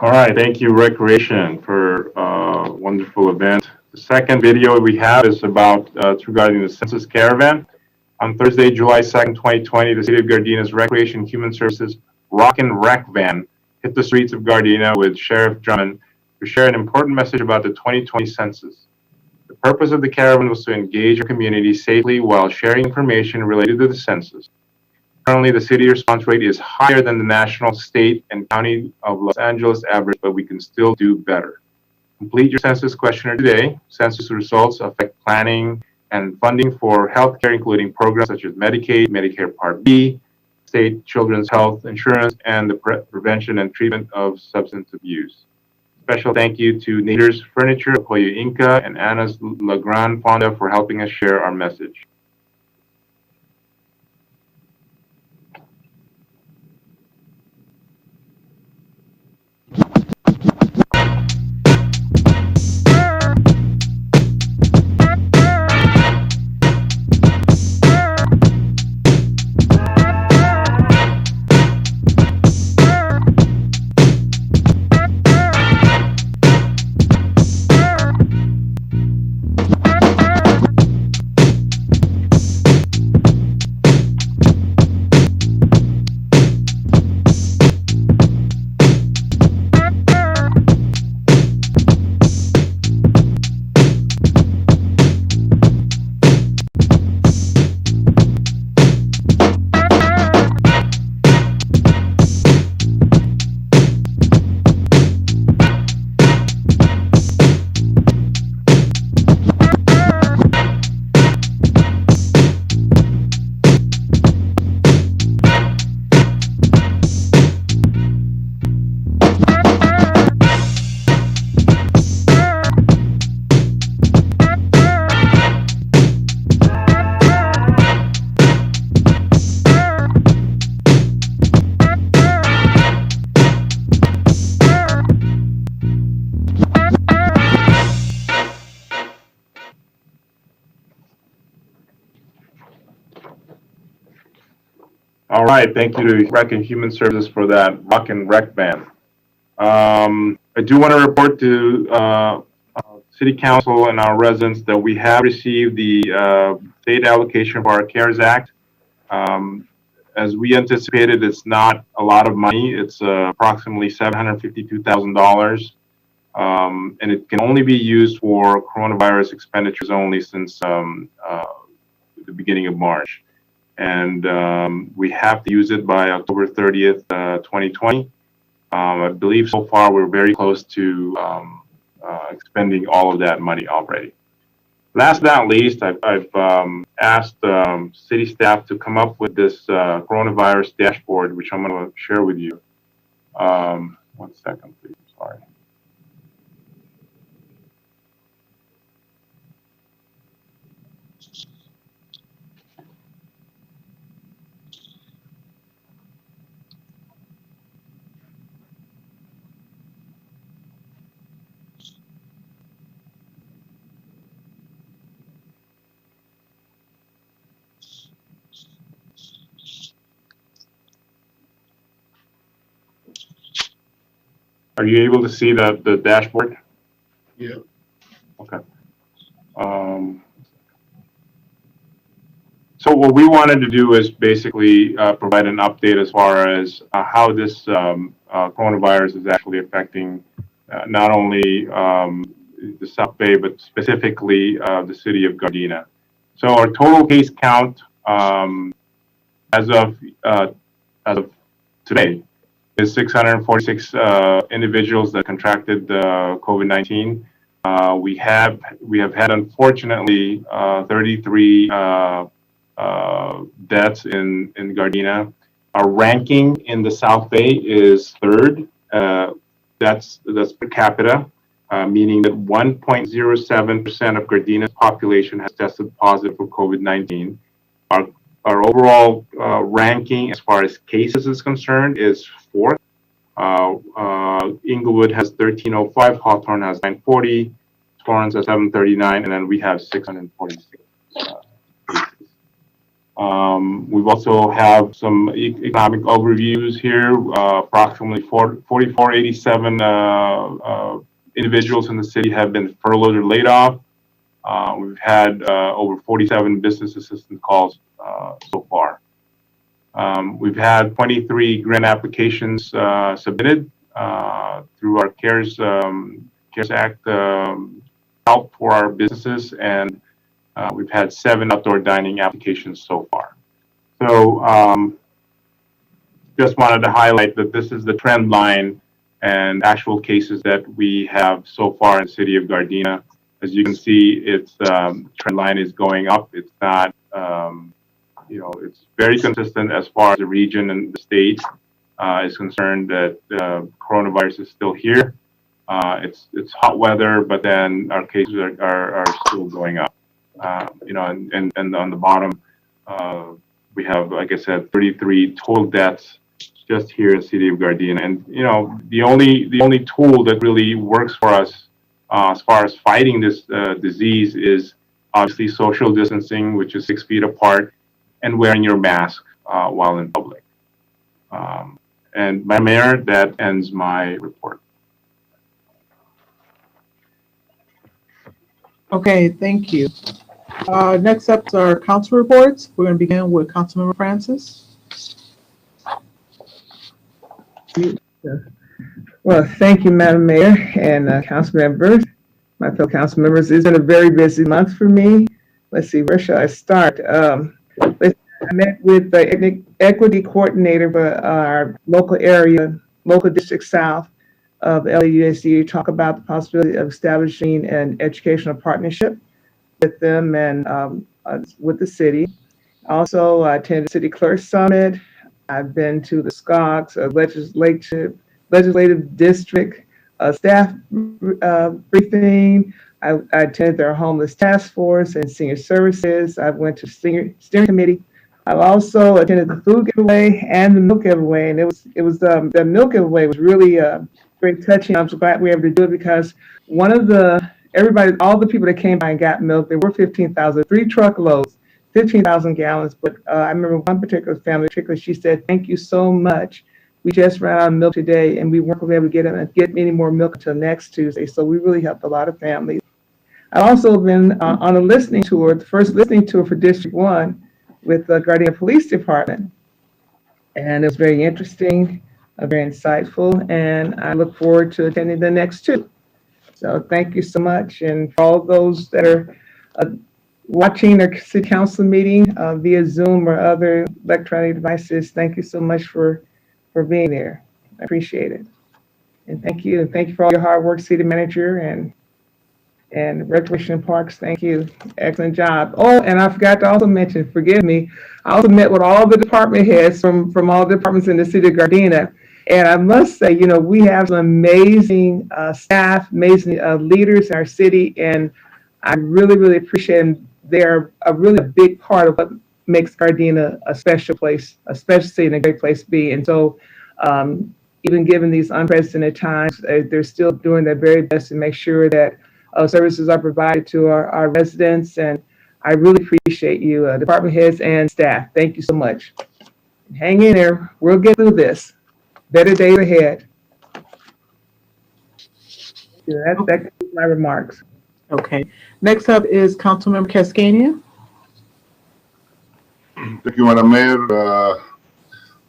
All right, thank you, Recreation, for a wonderful event. The second video we have is about it's regarding the Census Caravan. On Thursday, July 2nd, 2020, the City of Gardenia's Recreation and Human Services Rock and Rec van hit the streets of Gardena with Sheriff Drummond to share an important message about the 2020 census. The purpose of the caravan was to engage our community safely while sharing information related to the census. Currently, the city response rate is higher than the national, state, and county of Los Angeles average, but we can still do better. Complete your census questionnaire today. Census results affect planning and funding for healthcare, including programs such as Medicaid, Medicare Part B, state children's health insurance, and the prevention and treatment of substance abuse. Special thank you to Nader's Furniture, Apoyo Inca, and Anna's La Gran Fonda for helping us share our message. All right, thank you to Rec and Human Services for that Rock and Rec van. I do want to report to City Council and our residents that we have received the state allocation for our CARES Act. As we anticipated, it's not a lot of money. It's approximately $752,000. And it can only be used for coronavirus expenditures only since the beginning of March. And we have to use it by October 30th, 2020. I believe so far we're very close to expending all of that money already. Last but not least, I've asked city staff to come up with this coronavirus dashboard, which I'm going to share with you. 1 second, please. Sorry. Are you able to see the dashboard? Yeah. Okay. So what we wanted to do is basically provide an update as far as how this coronavirus is actually affecting not only the South Bay, but specifically the city of Gardena. So our total case count as of today is 646 individuals that contracted COVID-19. We have had, unfortunately, 33 deaths in Gardena. Our ranking in the South Bay is third. That's per capita, meaning that 1.07% of Gardena's population has tested positive for COVID-19. Our overall ranking as far as cases is concerned is fourth. Inglewood has 1305, Hawthorne has 940, Torrance has 739, and then we have 646 cases. We've also have some economic overviews here. Approximately 4,487 individuals in the city have been furloughed or laid off. We've had over 47 business assistance calls so far. We've had 23 grant applications submitted through our CARES Act help for our businesses, and we've had 7 outdoor dining applications so far. So just wanted to highlight that this is the trend line and actual cases that we have so far in the city of Gardena. As you can see, its trend line is going up. It's not, it's very consistent as far as the region and the state is concerned that coronavirus is still here. It's hot weather, but then our cases are still going up. And on the bottom, we have, like I said, 33 total deaths just here in the city of Gardena. And the only tool that really works for us as far as fighting this disease is obviously social distancing, which is 6 feet apart, and wearing your mask while in public. And Madam Mayor, that ends my report. Okay, thank you. Next up is our council reports. We're going to begin with Councilmember Francis. Well, thank you, Madam Mayor and council members. My fellow council members, it's been a very busy month for me. Let's see, where should I start? I met with the equity coordinator for our local district south of LAUSD to talk about the possibility of establishing an educational partnership with them and with the city. Also, I attended the City Clerk Summit. I've been to the SCOGS Legislative District staff briefing. I attended their homeless task force and senior services. I went to steering committee. I've also attended the food giveaway and the milk giveaway, and it was the milk giveaway was really very touching. I'm so glad we were able to do it because all the people that came by and got milk, there were 15,000, 3 truckloads, 15,000 gallons. But I remember one particular family, she said, "Thank you so much. We just ran out of milk today, and we weren't going to be able to get any more milk until next Tuesday." So we really helped a lot of families. I've also been on a listening tour, the first listening tour for District 1 with the Gardena Police Department. And it was very interesting, very insightful, and I look forward to attending the next 2. So thank you so much. And for all those that are watching our city council meeting via Zoom or other electronic devices, thank you so much for being there. I appreciate it. And thank you. And thank you for all your hard work, city manager and Recreation and Parks. Thank you. Excellent job. Oh, and I forgot to also mention, forgive me, I also met with all the department heads from all departments in the city of Gardena. And I must say, we have some amazing staff, amazing leaders in our city, and I really, really appreciate them. They're a really big part of what makes Gardena a special place, a special city and a great place to be. And so even given these unprecedented times, they're still doing their very best to make sure that services are provided to our residents. And I really appreciate you, department heads and staff. Thank you so much. Hang in there. We'll get through this. Better days ahead. you. That concludes my remarks. Okay. Next up is Councilmember Cascania. Thank you, Madam Mayor.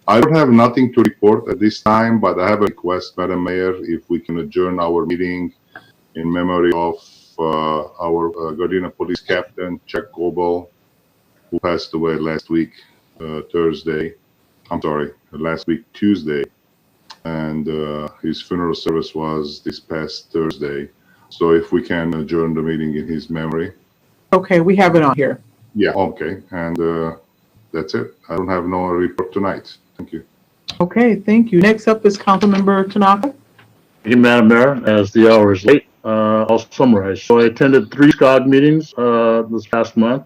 I don't have nothing to report at this time, but I have a request, Madam Mayor, if we can adjourn our meeting in memory of our Gardena Police Captain, Chuck Goebel, who passed away last week, Tuesday. And his funeral service was this past Thursday. So if we can adjourn the meeting in his memory. Okay, we have it on here. Yeah, okay. And that's it. I don't have no report tonight. Thank you. Okay, thank you. Next up is Councilmember Tanaka. Thank you, Madam Mayor. As the hour is late, I'll summarize. So I attended 3 SCOG meetings this past month.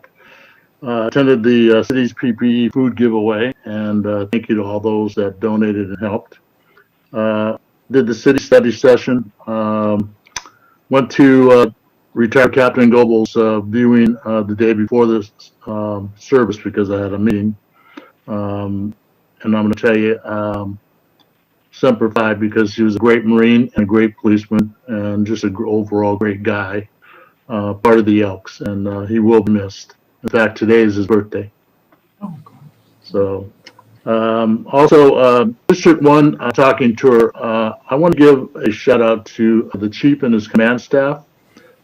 Attended the city's PPE food giveaway, and thank you to all those that donated and helped. Did the city study session. Went to retired Captain Goebel's viewing the day before this service because I had a meeting. And I'm going to tell you, Semper Fi, because he was a great Marine and a great policeman and just an overall great guy, part of the Elks, and he will be missed. In fact, today is his birthday. Oh, God. So, also, District 1 talking tour, I want to give a shout out to the chief and his command staff.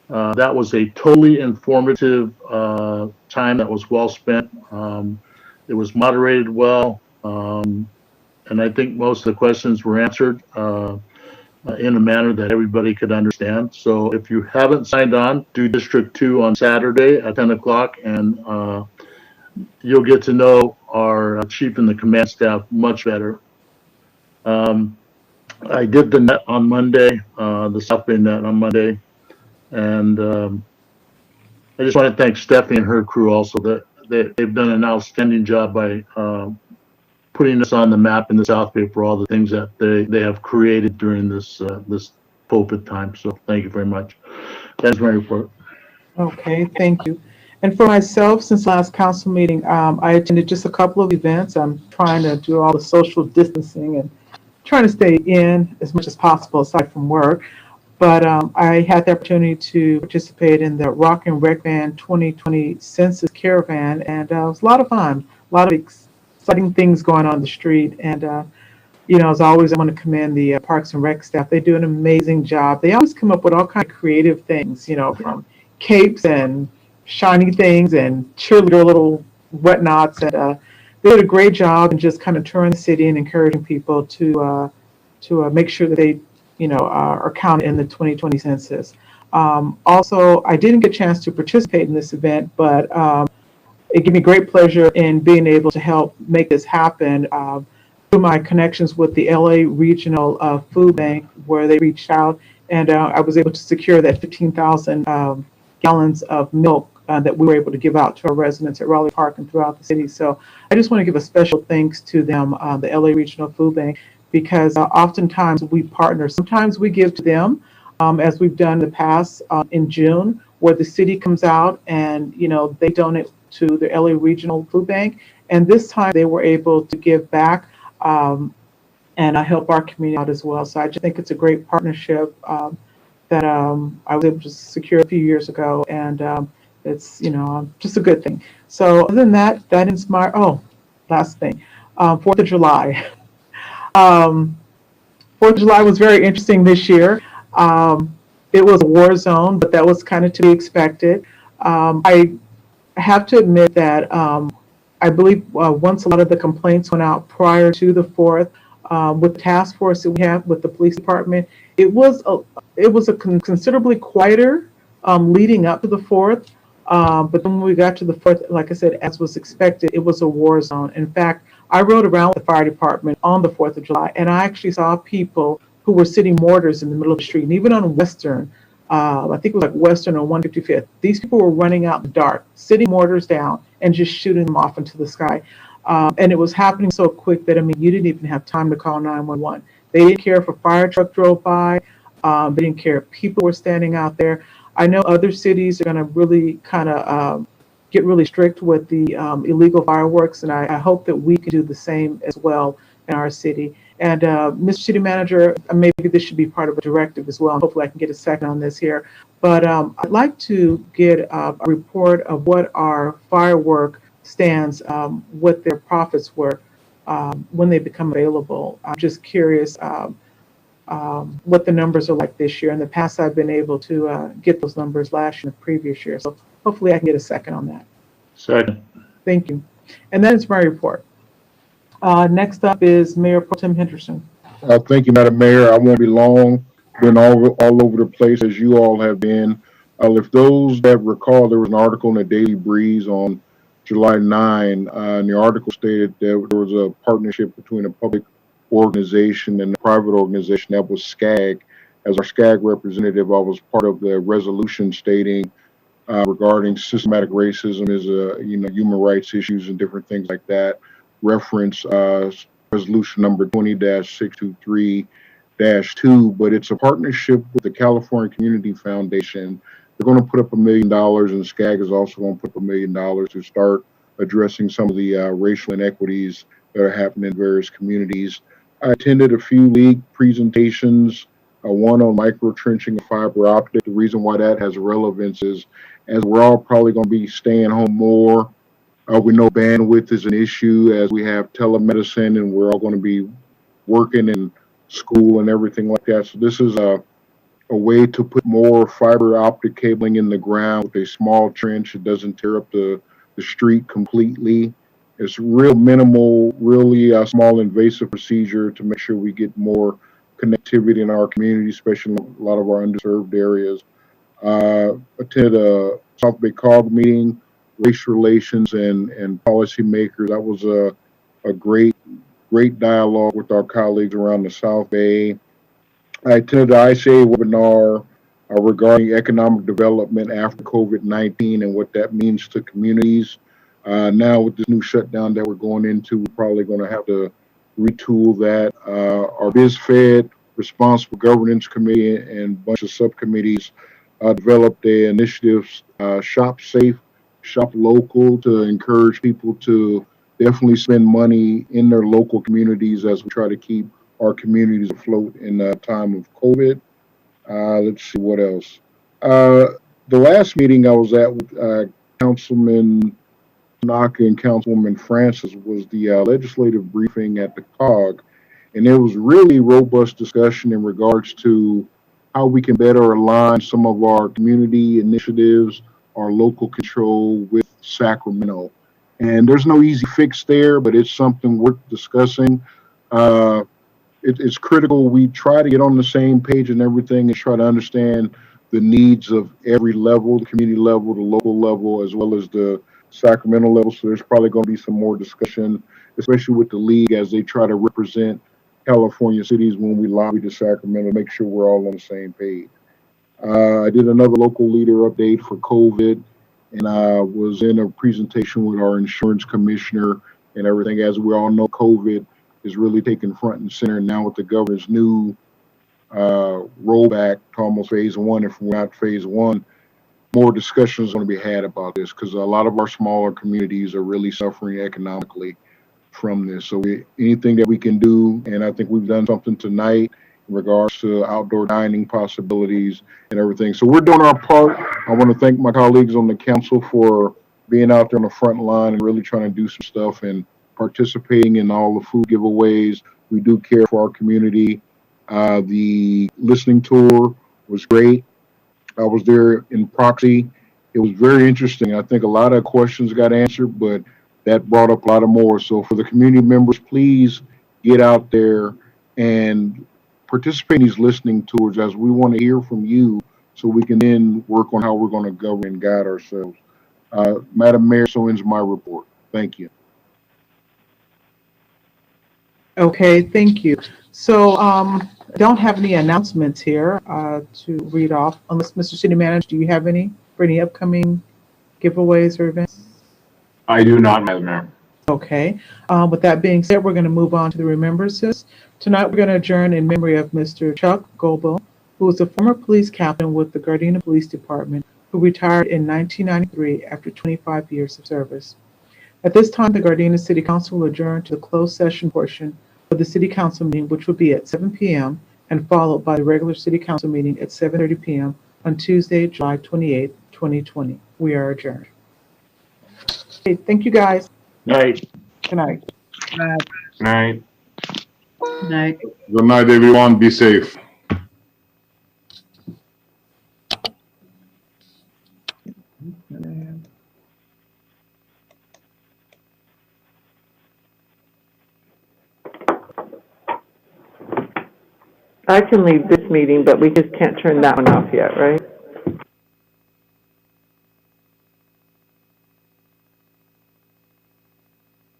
That was a totally informative time that was well spent. It was moderated well. And I think most of the questions were answered in a manner that everybody could understand. So if you haven't signed on, do District 2 on Saturday at 10 o'clock, and you'll get to know our chief and the command staff much better. I did the net on Monday, the South Bay net on Monday, and I just want to thank Stephanie and her crew also. That they've done an outstanding job by putting us on the map in the South Bay for all the things that they have created during this this COVID time. So thank you very much. That's my report. Okay, thank you. And for myself, since last council meeting, I attended just a couple of events. I'm trying to do all the social distancing and trying to stay in as much as possible aside from work. But I had the opportunity to participate in the Rock and Rec Band 2020 Census Caravan, and it was a lot of fun, a lot of exciting things going on the street. And, you know, as always, I want to commend the Parks and Rec staff. They do an amazing job. They always come up with all kinds of creative things, you know, from capes and shiny things and cheerleader little whatnots. And they did a great job in just kind of touring the city and encouraging people to make sure that they, you know, are counted in the 2020 census. Also, I didn't get a chance to participate in this event, but it gave me great pleasure in being able to help make this happen through my connections with the LA Regional Food Bank, where they reached out, and I was able to secure that 15,000 gallons of milk that we were able to give out to our residents at Raleigh Park and throughout the city. So I just want to give a special thanks to them, the LA Regional Food Bank, because oftentimes we partner. Sometimes we give to them, as we've done in the past in June, where the city comes out and, you know, they donate to the LA Regional Food Bank. And this time they were able to give back and help our community out as well. So I just think it's a great partnership that I was able to secure a few years ago. And it's, you know, just a good thing. So other than that, that inspired, last thing, 4th of July. 4th of July was very interesting this year. It was a war zone, but that was kind of to be expected. I have to admit that I believe once a lot of the complaints went out prior to the 4th, with the task force that we have with the police department, it was a considerably quieter leading up to the 4th. But then when we got to the 4th, like I said, as was expected, it was a war zone. In fact, I rode around with the fire department on the 4th of July, and I actually saw people who were sitting mortars in the middle of the street. And even on Western, I think it was like Western or 155th, these people were running out in the dark, sitting mortars down and just shooting them off into the sky. And it was happening so quick that, I mean, you didn't even have time to call 911. They didn't care if a fire truck drove by. They didn't care if people were standing out there. I know other cities are going to really kind of get really strict with the illegal fireworks, and I hope that we can do the same as well in our city. And Mr. City Manager, maybe this should be part of a directive as well. Hopefully I can get a second on this here. But I'd like to get a report of what our firework stands, what their profits were when they become available. I'm just curious what the numbers are like this year. In the past, I've been able to get those numbers last year and the previous year. So hopefully I can get a second on that. Second. Thank you. And that is my report. Next up is Mayor Pro Tem Henderson. Thank you, Madam Mayor. I won't be long. Been all over the place as you all have been. If those that recall, there was an article in the Daily Breeze on July 9, and the article stated there was a partnership between a public organization and a private organization. That was SCAG. As our SCAG representative, I was part of the resolution stating regarding systematic racism is human rights issues and different things like that. Reference resolution number 20-623-2, but it's a partnership with the California Community Foundation. They're going to put up $1 million, and SCAG is also going to put up $1 million to start addressing some of the racial inequities that are happening in various communities. I attended a few league presentations, one on micro trenching and fiber optic. The reason why that has relevance is as we're all probably going to be staying home more, we know bandwidth is an issue as we have telemedicine and we're all going to be working in school and everything like that. So this is a way to put more fiber optic cabling in the ground with a small trench. It doesn't tear up the street completely. It's real minimal, really a small invasive procedure to make sure we get more connectivity in our community, especially in a lot of our underserved areas. Attended a South Bay COG meeting, race relations and policymakers. That was a great dialogue with our colleagues around the South Bay. I attended the ICA webinar regarding economic development after COVID-19 and what that means to communities. Now with this new shutdown that we're going into, we're probably going to have to retool that. Our BizFed, Responsible Governance Committee, and a bunch of subcommittees developed an initiative, Shop Safe, Shop Local, to encourage people to definitely spend money in their local communities as we try to keep our communities afloat in the time of COVID. Let's see what else. The last meeting I was at with Councilman Tanaka and Councilwoman Francis was the legislative briefing at the COG, and there was really robust discussion in regards to how we can better align some of our community initiatives, our local control with Sacramento. And there's no easy fix there, but it's something worth discussing. It's critical we try to get on the same page and everything and try to understand the needs of every level, the community level, the local level, as well as the Sacramento level. So there's probably going to be some more discussion, especially with the league as they try to represent California cities when we lobby to Sacramento, make sure we're all on the same page. I did another local leader update for COVID, and I was in a presentation with our insurance commissioner and everything. As we all know, COVID is really taking front and center now with the governor's new rollback to almost phase one. If we're not phase one, more discussions are going to be had about this because a lot of our smaller communities are really suffering economically from this. So anything that we can do, and I think we've done something tonight in regards to outdoor dining possibilities and everything. So we're doing our part. I want to thank my colleagues on the council for being out there on the front line and really trying to do some stuff and participating in all the food giveaways. We do care for our community. The listening tour was great. I was there in proxy. It was very interesting. I think a lot of questions got answered, but that brought up a lot of more. So for the community members, please get out there and participate in these listening tours as we want to hear from you so we can then work on how we're going to govern and guide ourselves. Madam Mayor, so ends my report. Thank you. Okay, thank you. So I don't have any announcements here to read off, unless Mr. City Manager, do you have any for any upcoming giveaways or events? I do not, Madam Mayor. Okay. With that being said, we're going to move on to the remembrances. Tonight, we're going to adjourn in memory of Mr. Chuck Goebel, who was a former police captain with the Gardena Police Department, who retired in 1993 after 25 years of service. At this time, the Gardena City Council will adjourn to the closed session portion for the city council meeting, which will be at 7 p.m. and followed by the regular city council meeting at 7:30 p.m. on Tuesday, July 28, 2020. We are adjourned. Okay, thank you guys. Night. Good night. Night. Night. Good night, everyone. Be safe. I can leave this meeting, but we just can't turn that one off yet, right?